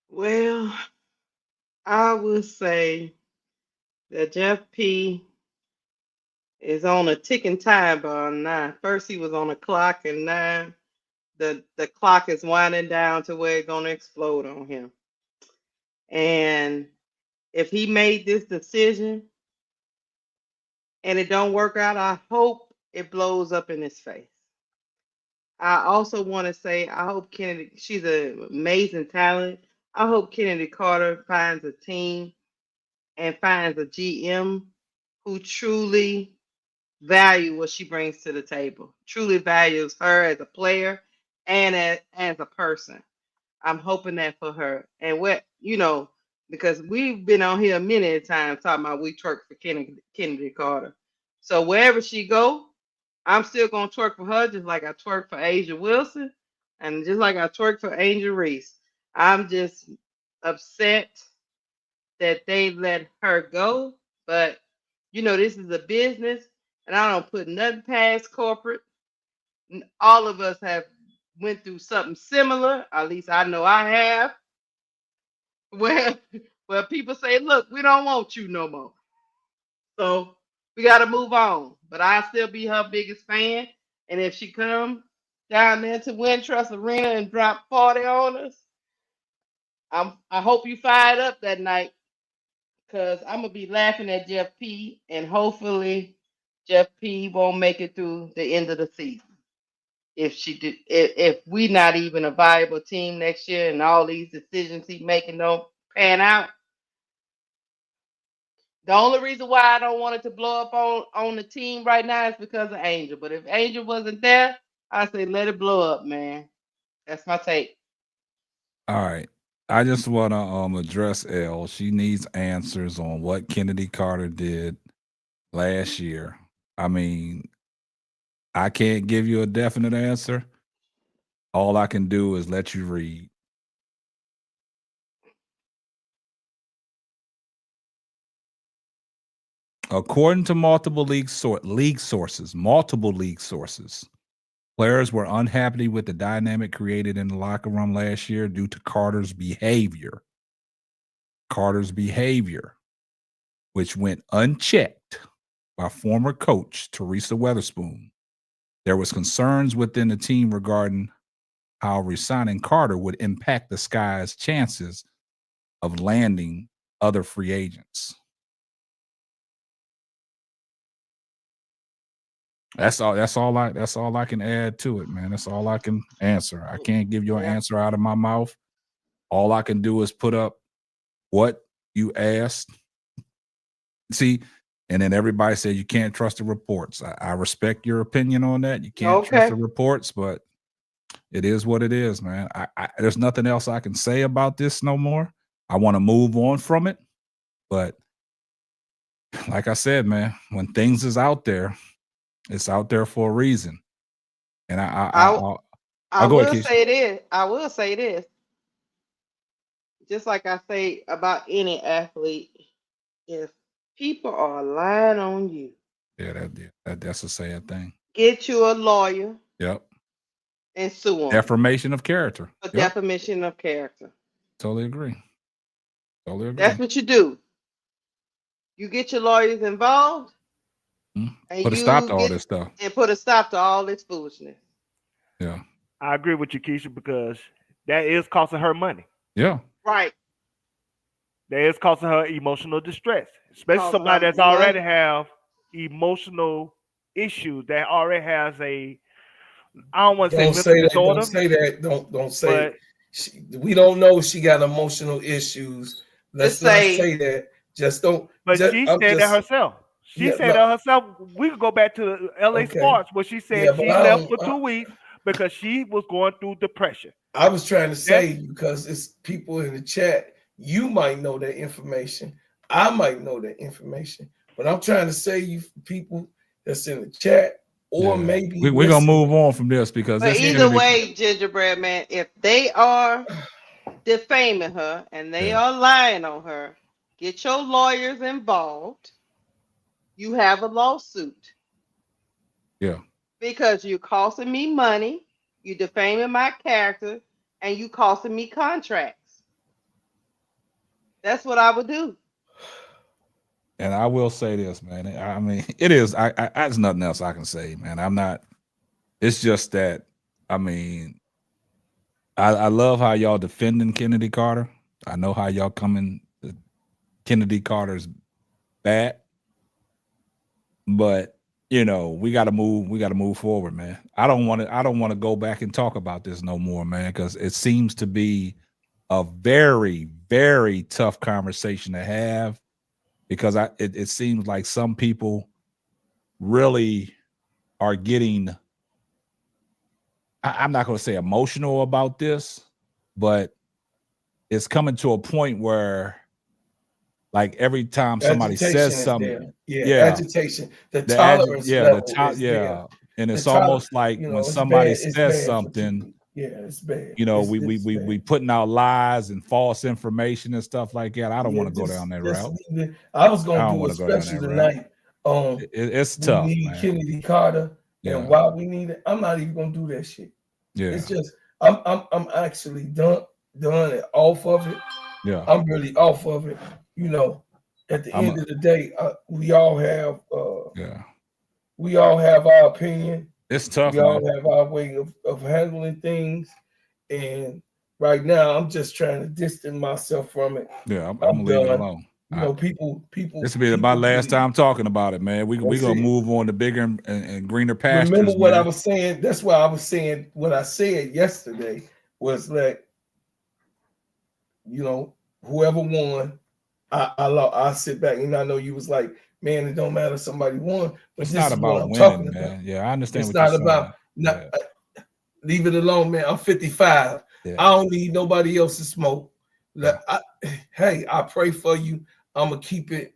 Well, I would say that Jeff P is on a ticking time bomb now. First, he was on a clock, and now the clock is winding down to where it's gonna explode on him. And if he made this decision and it don't work out, I hope it blows up in his face. I also want to say I hope Kennedy, she's an amazing talent. I hope Kennedy Carter finds a team and finds a GM who truly value what she brings to the table, truly values her as a player and as a person. I'm hoping that for her. And because we've been on here many times talking about we twerk for Kennedy Carter. So wherever she go, I'm still gonna twerk for her, just like I twerk for Asia Wilson, and just like I twerk for Angel Reese. I'm just upset that they let her go, but this is a business, and I don't put nothing past corporate. All of us have went through something similar. At least I know I have. Where people say, "Look, we don't want you no more." So we got to move on. But I still be her biggest fan. And if she come down there to Wintrust Arena and drop 40 on us, I hope you fired up that night, because I'm gonna be laughing at Jeff P. And hopefully Jeff P. won't make it through the end of the season. If we not even a viable team next year and all these decisions he making don't pan out. The only reason why I don't want it to blow up on the team right now is because of Angel. But if Angel wasn't there, I say let it blow up, man. That's my take. All right. I just want to address Elle. She needs answers on what Kennedy Carter did last year. I mean, I can't give you a definite answer. All I can do is let you read. According to multiple league sources, players were unhappy with the dynamic created in the locker room last year due to Carter's behavior. Which went unchecked by former coach Teresa Weatherspoon. There was concerns within the team regarding how resigning Carter would impact the Sky's chances of landing other free agents. That's all I can add to it, man. That's all I can answer. I can't give you an answer out of my mouth. All I can do is put up what you asked. See, and then everybody said you can't trust the reports. I respect your opinion on that. You can't trust the reports, but it is what it is, man. There's nothing else I can say about this no more. I want to move on from it, but like I said, man, when things is out there, it's out there for a reason. And I'll go ahead, Keisha. I will say this. Just like I say about any athlete, if people are lying on you, That's a sad thing. get you a lawyer. Yep. And sue them. Defamation of character. A defamation of character. Totally agree. That's what you do. You get your lawyers involved. And put a stop to all this stuff. And put a stop to all this foolishness. Yeah. I agree with you, Keisha, because that is costing her money. Yeah. Right. That is causing her emotional distress, especially somebody that's already have emotional issues, that already has a, I don't want to say mental disorder. Don't say that. Don't say it. We don't know she got emotional issues. Let's not say that. Just don't. But she said that herself. She said that herself. We could go back to LA Sports where she said she left for 2 weeks because she was going through depression. I was trying to say, because it's people in the chat, you might know that information. I might know that information. But I'm trying to say, you people that's in the chat, or maybe we're gonna move on from this because either way, Gingerbread Man, if they are defaming her and they are lying on her, get your lawyers involved. You have a lawsuit. Yeah. Because you're costing me money, you defaming my character, and you costing me contracts. That's what I would do. And I will say this, man. I mean, it is. There's nothing else I can say, man. I'm not. It's just that. I mean, I love how y'all defending Chennedy Carter. I know how y'all coming. Chennedy Carter's bad, but you know we got to move. We got to move forward, man. I don't want to go back and talk about this no more, man, because it seems to be a very, very tough conversation to have. Because it seems like some people really are getting, I'm not going to say emotional about this, but it's coming to a point where, like, every time somebody says something, agitation, the tolerance level is there. And it's almost like when somebody says something, it's bad. You know, we putting out lies and false information and stuff like that. I don't want to go down that route. I was going to do a special tonight on it's tough. We need Chennedy Carter and why we need it. I'm not even going to do that shit. Yeah, it's just I'm actually done off of it. Yeah, I'm really off of it. You know, at the end of the day, we all have we all have our opinion. It's tough. We all have our way of handling things, and right now I'm just trying to distance myself from it. Yeah, I'm gonna leave it alone. You know, people. This will be my last time talking about it, man. We gonna move on to bigger and greener pastures. Remember what I was saying? That's why I was saying what I said yesterday was that, you know, whoever won, I sit back and I know you was like, man, it don't matter. Somebody won, but it's this not is about what I'm winning, talking man. about. Yeah, I understand. It's what not you're about. saying. Leave it alone, man. I'm 55. Yeah. I don't need nobody else's smoke. Hey, I pray for you. I'm gonna keep it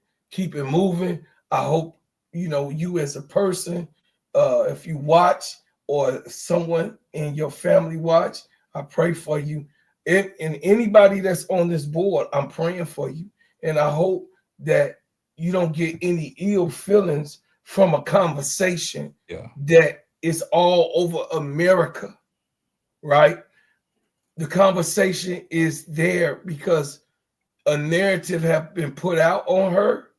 moving. I hope you as a person, if you watch or someone in your family watch, I pray for you. And anybody that's on this board, I'm praying for you. And I hope that you don't get any ill feelings from a conversation that is all over America, right? The conversation is there because a narrative have been put out on her,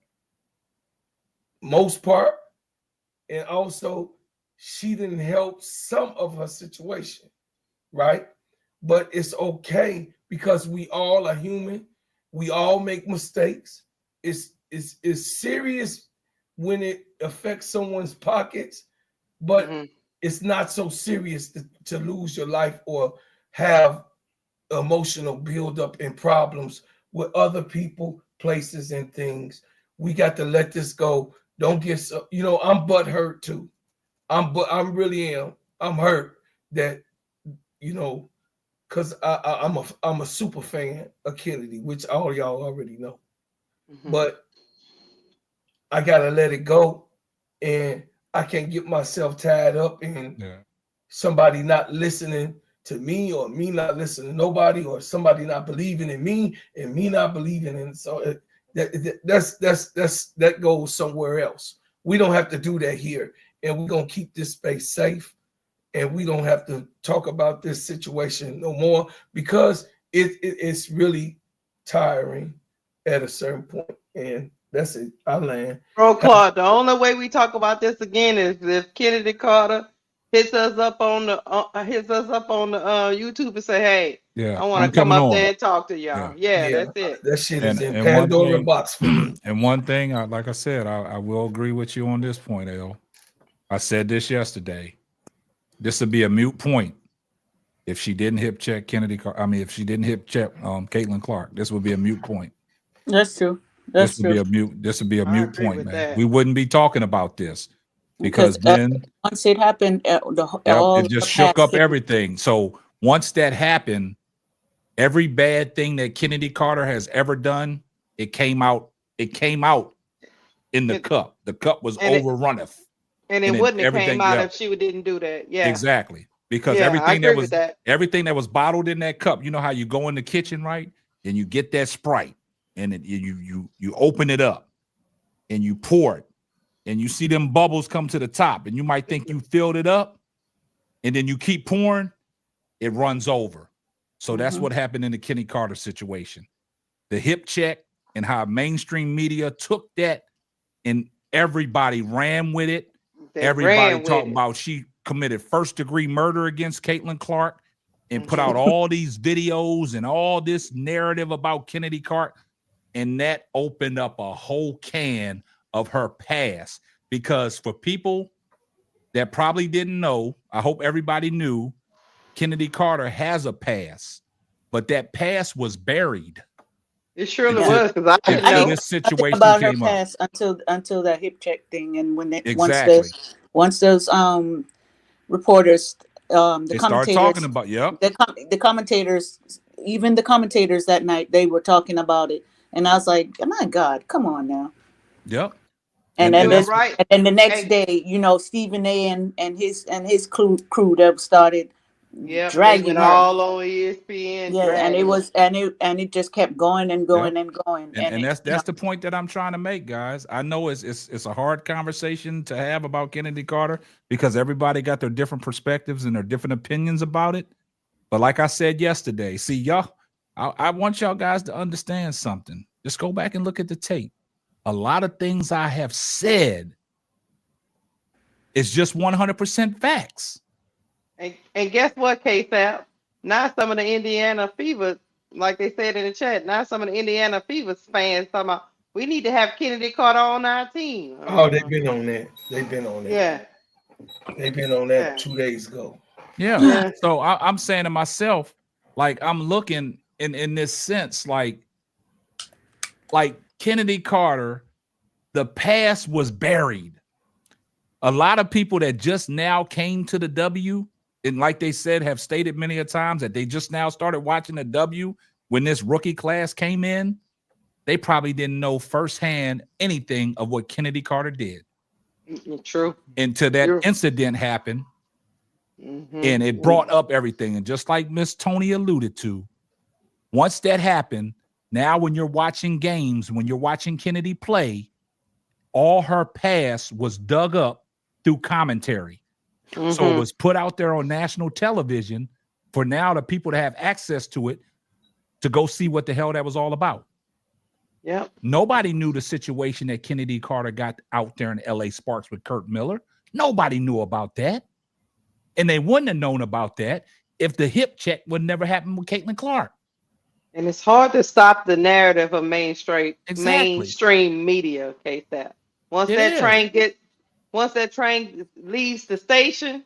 most part, and also she didn't help some of her situation. right? But it's okay because we all are human. We all make mistakes. It's serious when it affects someone's pockets, but it's not so serious to lose your life or have emotional buildup and problems with other people, places, and things. We got to let this go. Don't get so, I'm butthurt too. I'm really am. I'm hurt that, because I'm a super fan of Kennedy, which all y'all already know. But I gotta let it go, and I can't get myself tied up in somebody not listening to me, or me not listening to nobody, or somebody not believing in me and me not believing in. So that goes somewhere else. We don't have to do that here, and we're gonna keep this space safe, and we don't have to talk about this situation no more because it's really tiring at a certain point, and that's it. I land. Bro, Claude, the only way we talk about this again is if Kennedy Carter hits us up on the YouTube and say, "Hey, Yeah, I want I'm to come coming up on. there and talk to y'all." Yeah, that's it. That shit is in And Pandora box for me. And one thing, like I said, I will agree with you on this point, L. I said this yesterday. This would be a moot point if she didn't hip check Kennedy. If she didn't hip check Caitlin Clark, this would be a moot point. That's true. That's true. This would be a mute agree point, with man. that. We wouldn't be talking about this because then once it happened, it just shook up everything. So once that happened, every bad thing that Kennedy Carter has ever done, it came out. It came out in the cup. The cup was overrunneth. And it wouldn't have came out if she didn't do that. Yeah, exactly. Because I everything agree with that. everything that was bottled in that cup. You know how you go in the kitchen, right? And you get that Sprite, and you open it up, and you pour it, and you see them bubbles come to the top, and you might think you filled it up, and then you keep pouring, it runs over. So that's what happened in the Kenny Carter situation. The hip check and how mainstream media took that, and everybody ran with it. Everybody talked about she committed first-degree murder against Caitlin Clark and put out all these videos and all this narrative about Kennedy Carter. And that opened up a whole can of her past. Because for people that probably didn't know, I hope everybody knew, Kennedy Carter has a past, but that past was buried. It surely was, because I didn't know this situation about her came up. past until that hip check thing, and when they once those reporters, the they started commentators, talking about the commentators, even the commentators that night, they were talking about it, and I was like, oh my God, come on now. Yep. And then the next day, Stephen A. and his crew that started dragging her all on ESPN. Yeah, and it was and it just kept going and going and going. And that's the point that I'm trying to make, guys. I know it's a hard conversation to have about Kennedy Carter because everybody got their different perspectives and their different opinions about it. But like I said yesterday, see y'all, I want y'all guys to understand something. Just go back and look at the tape. A lot of things I have said is just 100% facts. And guess what, K-Sap? Now some of the Indiana Fever, like they said in the chat, now some of the Indiana Fever fans talking about, we need to have Kennedy Carter on our team. Oh, they've been on that. They've been on that. Yeah. They've been on that 2 days ago. Yeah. So I'm saying to myself, like, I'm looking in this sense, like Kennedy Carter, the past was buried. A lot of people that just now came to the W, and like they said, have stated many a times that they just now started watching the W when this rookie class came in, they probably didn't know firsthand anything of what Kennedy Carter did. True. Until that incident happened, and it brought up everything. And just like Miss Tony alluded to, once that happened, now when you're watching games, when you're watching Kennedy play, all her past was dug up through commentary. So it was put out there on national television for now the people to have access to it to go see what the hell that was all about. Yeah. Nobody knew the situation that Kennedy Carter got out there in LA Sparks with Kurt Miller. Nobody knew about that. And they wouldn't have known about that if the hip check would never happen with Caitlin Clark. And it's hard to stop the narrative of Exactly. mainstream media, case that. Once It that is. train leaves the station,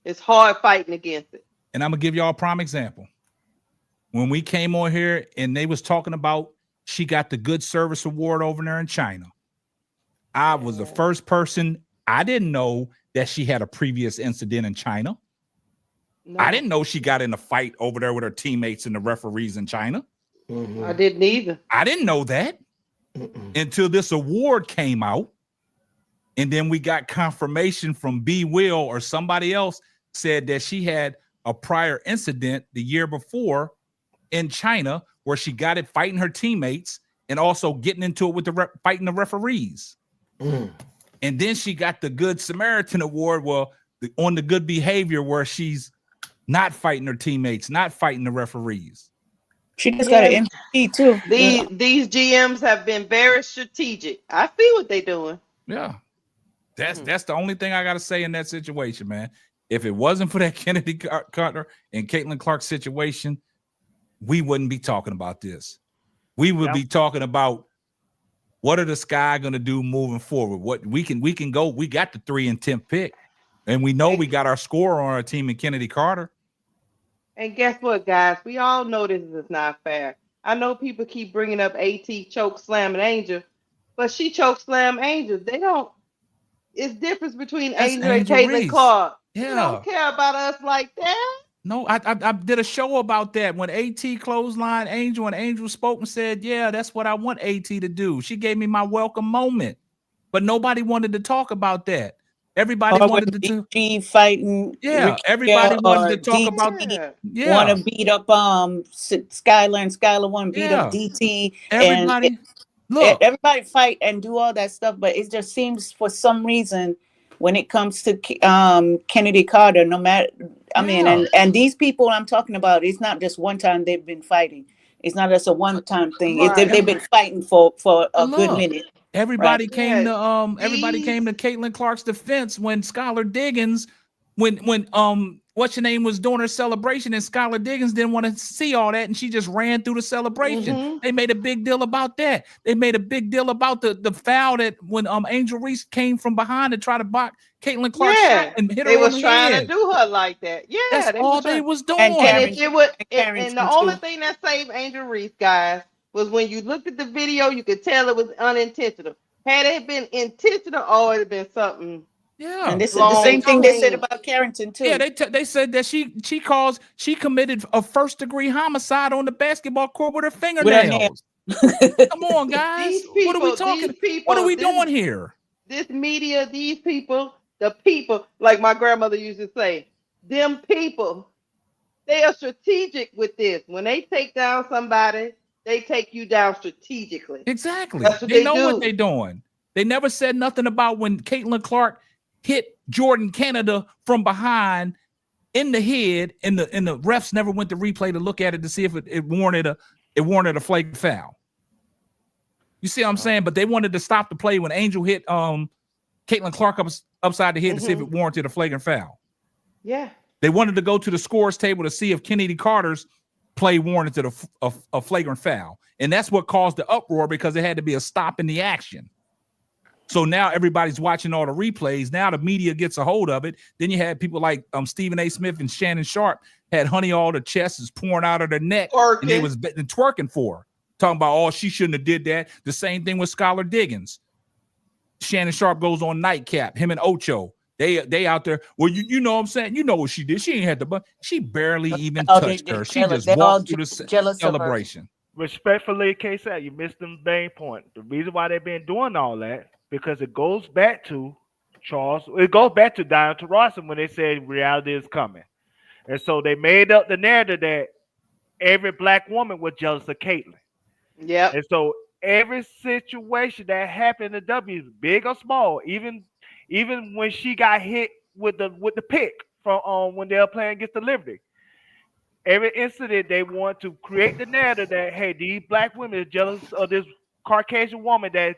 it's hard fighting against it. And I'm gonna give y'all a prime example. When we came on here and they was talking about she got the good service award over there in China. I was the first person. I didn't know that she had a previous incident in China. No. I didn't know she got in a fight over there with her teammates and the referees in China. I didn't either. I didn't know that until this award came out. And then we got confirmation from B. Will or somebody else said that she had a prior incident the year before in China where she got it fighting her teammates and also getting into it with fighting the referees. And then she got the Good Samaritan Award on the good behavior where she's not fighting her teammates, not fighting the referees. She just got an MVP too. These GMs have been very strategic. I see what they're doing. Yeah. That's the only thing I got to say in that situation, man. If it wasn't for that Chennedy Carter and Caitlin Clark situation, we wouldn't be talking about this. We would be talking about what are the Sky going to do moving forward? What we can go. We got the 3 and 10th pick, and we know we got our scorer on our team in Chennedy Carter. And guess what, guys? We all know this is not fair. I know people keep bringing up AT choke slamming Angel, but she choke slam Angel. They don't. It's difference between Angel and Caitlin Reese. Clark. Yeah. They don't care about us like that. No, I did a show about that when AT clothesline Angel and Angel spoke and said, yeah, that's what I want AT to do. She gave me my welcome moment, but nobody wanted to talk about that. Everybody wanted to DT fighting. Yeah, everybody wanted to talk about want to beat up Skylar and Skylar want to beat up DT. Everybody everybody fight and do all that stuff, but it just seems for some reason when it comes to Chennedy Carter, no matter, I mean, and these people I'm talking about, it's not just one time they've been fighting. It's not just a one-time thing. Right. They've been fighting for a good minute. Everybody came to Caitlin Clark's defense when Skylar Diggins, when what's your name was doing her celebration, and Skylar Diggins didn't want to see all that, and she just ran through the celebration. They made a big deal about that. They made a big deal about the foul that when Angel Reese came from behind to try to block Caitlin Clark shot and hit her on the head. They was trying to do her like that. Yeah, that's all they was doing. And if it would, and the only thing that saved Angel Reese, guys, was when you looked at the video, you could tell it was unintentional. Had it been intentional, it would have been something. Yeah, and this is the same thing they said about Carrington too. Yeah, they said that she committed a first-degree homicide on the basketball court with her fingernails. Come on, guys. What are we talking? What are we doing here? This media, these people, the people, like my grandmother used to say, them people, they are strategic with this. When they take down somebody, they take you down strategically. Exactly. That's what they know do. what they're doing. They never said nothing about when Caitlin Clark hit Jordan Canada from behind in the head, and the refs never went to replay to look at it to see if it warranted a flagrant foul. You see what I'm saying? But they wanted to stop the play when Angel hit Caitlin Clark upside the head to see if it warranted a flagrant foul. Yeah. They wanted to go to the scores table to see if Chennedy Carter's play warranted a flagrant foul. And that's what caused the uproar, because it had to be a stop in the action. So now everybody's watching all the replays. Now the media gets a hold of it. Then you had people like Stephen A. Smith and Shannon Sharp had honey all the chest is pouring out of their neck, and they was twerking for her, talking about, she shouldn't have did that. The same thing with Skylar Diggins. Shannon Sharp goes on Nightcap, him and Ocho. They out there. Well, you know what I'm saying? You know what she did. She ain't had the she barely even touched her. She just walked through the celebration. Respectfully, KSAT, you missed the main point. The reason why they've been doing all that, because it goes back to Charles. It goes back to Diana Taurasi when they said reality is coming. And so they made up the narrative that every black woman was jealous of Caitlyn. Yeah. And so every situation that happened in W, big or small, even when she got hit with the pick from when they were playing against the Liberty, every incident they want to create the narrative that, hey, these black women are jealous of this Caucasian woman that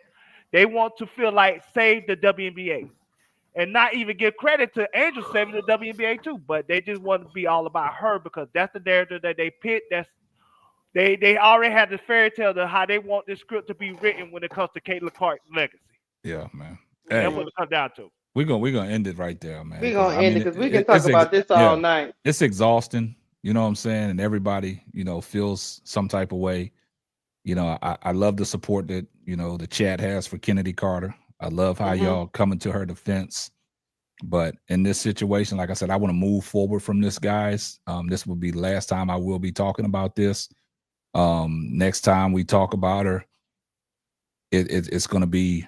they want to feel like save the WNBA. and not even give credit to Angel saving the WNBA too. But they just want to be all about her because that's the narrative that they picked. They already had the fairy tale of how they want this script to be written when it comes to Caitlin Clark's legacy. Yeah, man. That's Hey, what it comes down to. we're gonna end it right there, man. We're 'cause, gonna I end mean, it because we can talk about this all night. it's exhausting. You know what I'm saying? And everybody, feels some type of way. I love the support that the chat has for Chennedy Carter. I love how y'all coming to her defense. But in this situation, like I said, I want to move forward from this, guys. This will be the last time I will be talking about this. Next time we talk about her, it's going to be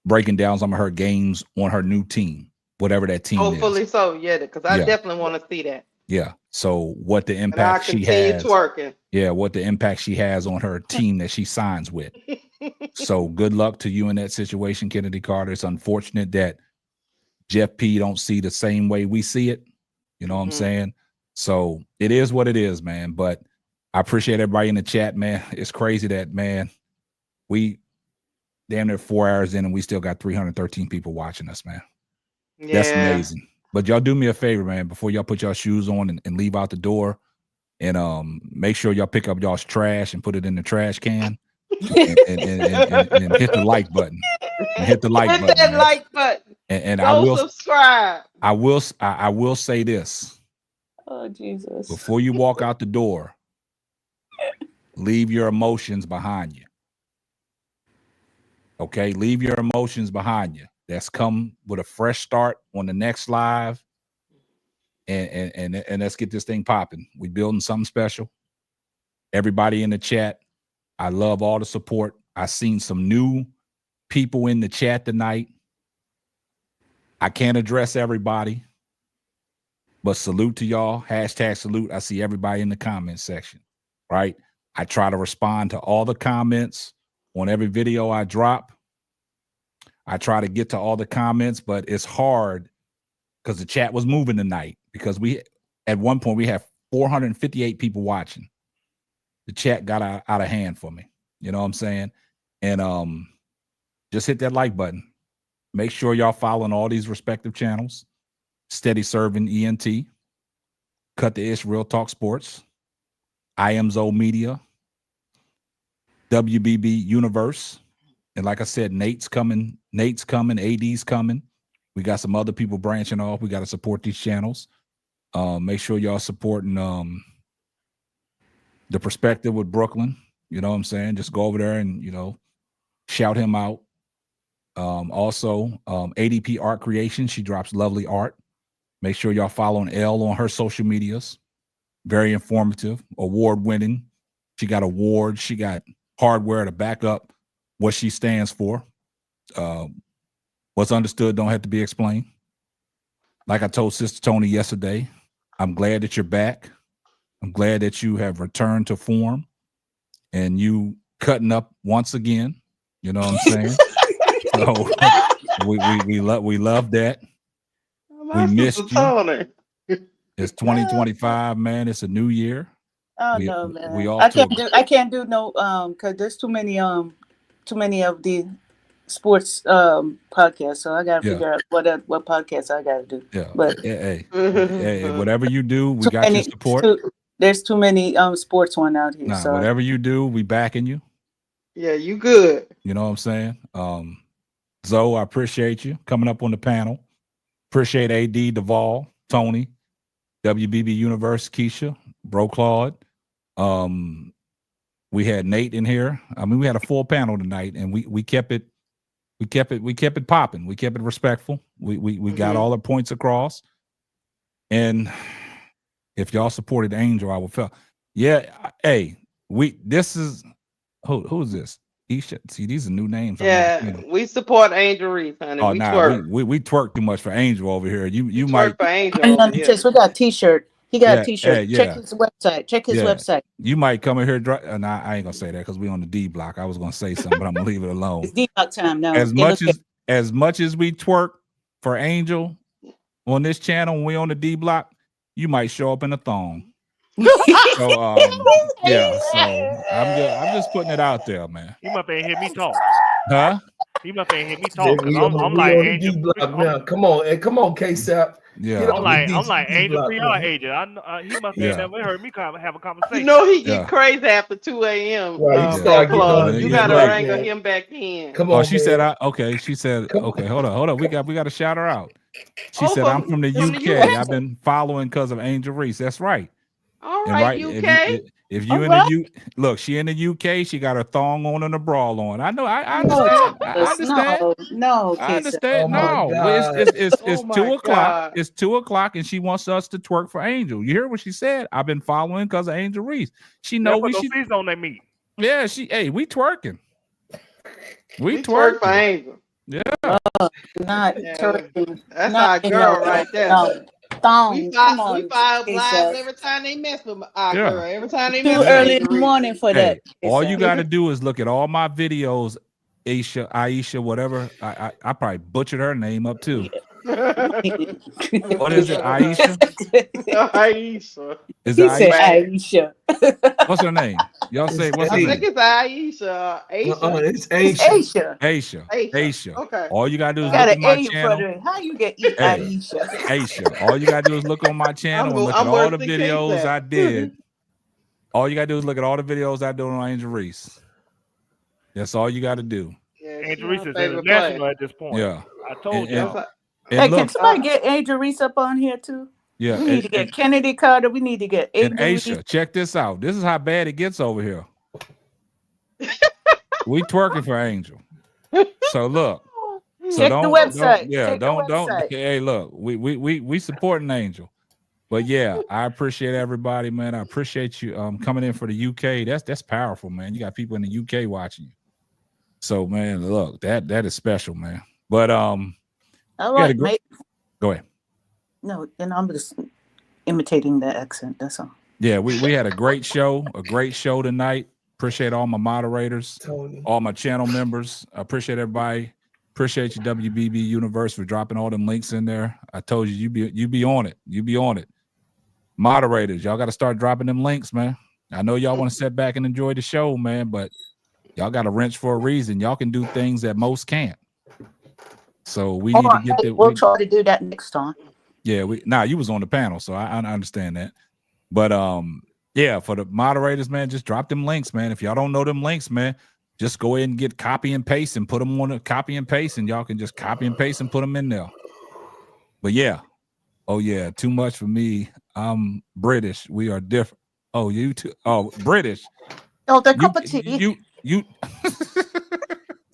breaking down some of her games on her new team, whatever that team Hopefully is. so, yeah, because I Yeah. definitely want to see that. Yeah. So what the And I impact she continue has. twerking. Yeah, what the impact she has on her team that she signs with. So good luck to you in that situation, Chennedy Carter. It's unfortunate that Jeff P don't see the same way we see it. You know what I'm saying? So it is what it is, man. But I appreciate everybody in the chat, man. It's crazy that, man, we damn near 4 hours in and we still got 313 people watching us, man. Yeah. That's amazing. But y'all do me a favor, man, before y'all put y'all shoes on and leave out the door, and make sure y'all pick up y'all's trash and put it in the trash can, and hit the like button. And hit the like Hit button. that Man. like button. And Go I will subscribe. I will say this. Oh, Jesus. Before you walk out the door, leave your emotions behind you. Okay, leave your emotions behind you. That's come with a fresh start on the next live. And let's get this thing popping. We building something special. Everybody in the chat, I love all the support. I seen some new people in the chat tonight. I can't address everybody, but salute to y'all. Hashtag salute. I see everybody in the comment section, right? I try to respond to all the comments on every video I drop. I try to get to all the comments, but it's hard because the chat was moving tonight because at one point we had 458 people watching. The chat got out of hand for me. You know what I'm saying? And just hit that like button. Make sure y'all following all these respective channels. Steady Serving ENT, Cut the Ish Real Talk Sports, I Am Zoe Media, WBB Universe. And like I said, Nate's coming, AD's coming. We got some other people branching off. We got to support these channels. Make sure y'all supporting The Perspective with Brooklyn. You know what I'm saying? Just go over there and, shout him out. Also, ADP Art Creation. She drops lovely art. Make sure y'all following Elle on her social medias. Very informative, award-winning. She got awards. She got hardware to back up what she stands for. What's understood don't have to be explained. Like I told Sister Tony yesterday, I'm glad that you're back. I'm glad that you have returned to form and you cutting up once again. You know what I'm saying? So we love that. We missed you. It's 2025, man. It's a new year. Oh no, man. We I can't do no because there's too many of the sports podcasts. So I gotta figure out what podcasts I gotta do. Yeah. But hey, whatever you do, we got your support. There's too many sports one out here. Nah, so whatever you do, we backing you. Yeah, you good. You know what I'm saying? Zoe, I appreciate you coming up on the panel. Appreciate AD, Duvall, Tony, WBB Universe, Keisha, Bro Claude. We had Nate in here. I mean, we had a full panel tonight, and we kept it popping. We kept it respectful. We got all the points across. And if y'all supported Angel, I would feel. Yeah, hey, this is who's this? See, these are new names. Yeah, we support Angel Reese, honey. Oh, we twerk. We twerk too much for Angel over here. You might. For Angel we got a T-shirt. He got a T-shirt. Yeah. Check his website. Website. You might come in here. Nah, I ain't gonna say that because we on the D block. I was gonna say something, but I'm gonna leave it alone. It's D block time now. As much as we twerk for Angel on this channel, when we on the D block, you might show up in a thong. So yeah. So I'm just putting it out there, man. You might be hear me talk. Huh? He must ain't hear me talk because We I'm on like the Angel. D block now. Come on, and come on, K-Sap. Get Yeah. on I'm the like D Angel block, Free man. Agent. He must ain't Yeah. never heard me have a You conversation. know he get Yeah. crazy after 2 a.m. Right, he Yeah. start getting on Plug. the It You D get gotta block, late. wrangle man. him back in. Come Oh, on, she said man. okay. She said, Come okay, hold on. We got to shout her out. She Oh, said, I'm from the from the UK. UK. I've been following because of Angel Reese. That's right. All And right, right, UK. if All you in right. the look, she in the UK, she got her thong on and a bra on. I know, I No, understand. I Jesus. understand. No, I Casey. Oh understand. my No, God. it's Oh my 2 o'clock. God. It's 2 o'clock, and she wants us to twerk for Angel. You hear what she said? I've been following because of Angel Reese. She They know put we those she seeds on their meat. yeah, we twerking. We We twerk for twerking. Angel. Yeah. Not Yeah, turkey. that's Not our in no, girl right there. no thong. Come We on, fire up live Casey. every time they mess with our Yeah. girl. Every time they Too mess with Yeah. early in Angel the Reese. morning for Hey, that. all you got to Casey. do is look at all my videos, Aisha, whatever. I probably butchered her name up too. What is it, Aisha? Aisha. Is it He said Aisha? Aisha. What's her name? Y'all say what's her I think name? it's Aisha. Aisha. It's It's Aisha. Aisha. Aisha. Okay. All you gotta do You is got look an on my A in front channel. of it. How you get eat Hey, Aisha? Aisha. All you gotta do is look on my channel and look at I'm all worse the than videos I K-Sap. did. All you gotta do is look at all the videos I did on Angel Reese. That's all you gotta do. Yeah, she Angel my Reese is favorite player. international at this point. Yeah. I told And y'all. and Hey, can look, somebody get Angel Reese up on here too? yeah, We need to get Chennedy Carter. We need to get and Angel Reese. Aisha, check this out. This is how bad it gets over here. We twerking for Angel. So look. So Check the don't website. yeah, Check the don't website. hey, look, we supporting Angel. But yeah, I appreciate everybody, man. I appreciate you coming in for the UK. That's powerful, man. You got people in the UK watching you. So man, look, that is special, man. But All we had right, mate. go ahead. No, and I'm just imitating that accent. That's all. Yeah, we had a great show tonight. Appreciate all my moderators, Tony. all my channel members. I appreciate everybody. Appreciate you, WBB Universe, for dropping all them links in there. I told you you be on it. You be on it. Moderators, y'all got to start dropping them links, man. I know y'all want to sit back and enjoy the show, man, but y'all got to wrench for a reason. Y'all can do things that most can't. So we need to get that. We'll try to do that next time. Yeah, you was on the panel, so I understand that. But yeah, for the moderators, man, just drop them links, man. If y'all don't know them links, man, just go ahead and get copy and paste and put them on a copy and paste, and y'all can just copy and paste and put them in there. But yeah, oh yeah, too much for me. I'm British. We are different. Oh, you too. Oh, British. Oh, the cup of tea. You.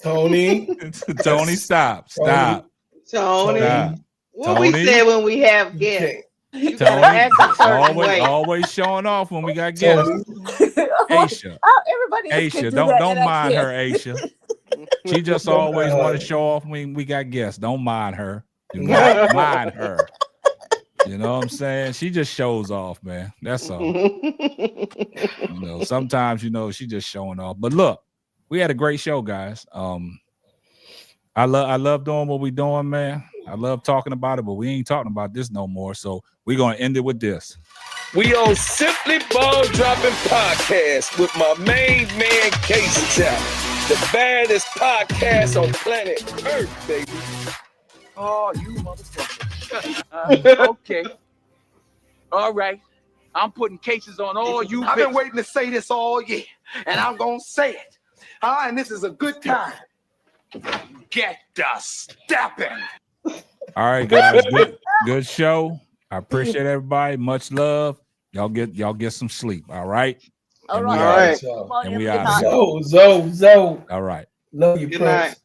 Tony. Tony, stop. Tony. Stop. What Tony. we say when we have guests. You gotta Tony, act a certain way. always showing off when we got guests. Aisha, Everybody else can Aisha, do don't that, and I mind her, can't. Aisha. She just always want to show off when we got guests. Don't mind her. Do not mind her. You know what I'm saying? She just shows off, man. That's all. Sometimes she just showing off. But look, we had a great show, guys. I love doing what we doing, man. I love talking about it, but we ain't talking about this no more. So we're gonna end it with this. We on Simply Ball Dropping Podcast with my main man, Casey Chow, the baddest podcast on planet Earth, baby. Oh, you motherfucker. Okay. All right. I'm putting cases on all you. I've been waiting to say this all year, and I'm going to say it. And this is a good time. Get the stepping. All right, guys. Good show. I appreciate everybody. Much love. Y'all get some sleep. All right. All And right. we out. And we out. Zo. All right. Love you, Good Prince. night.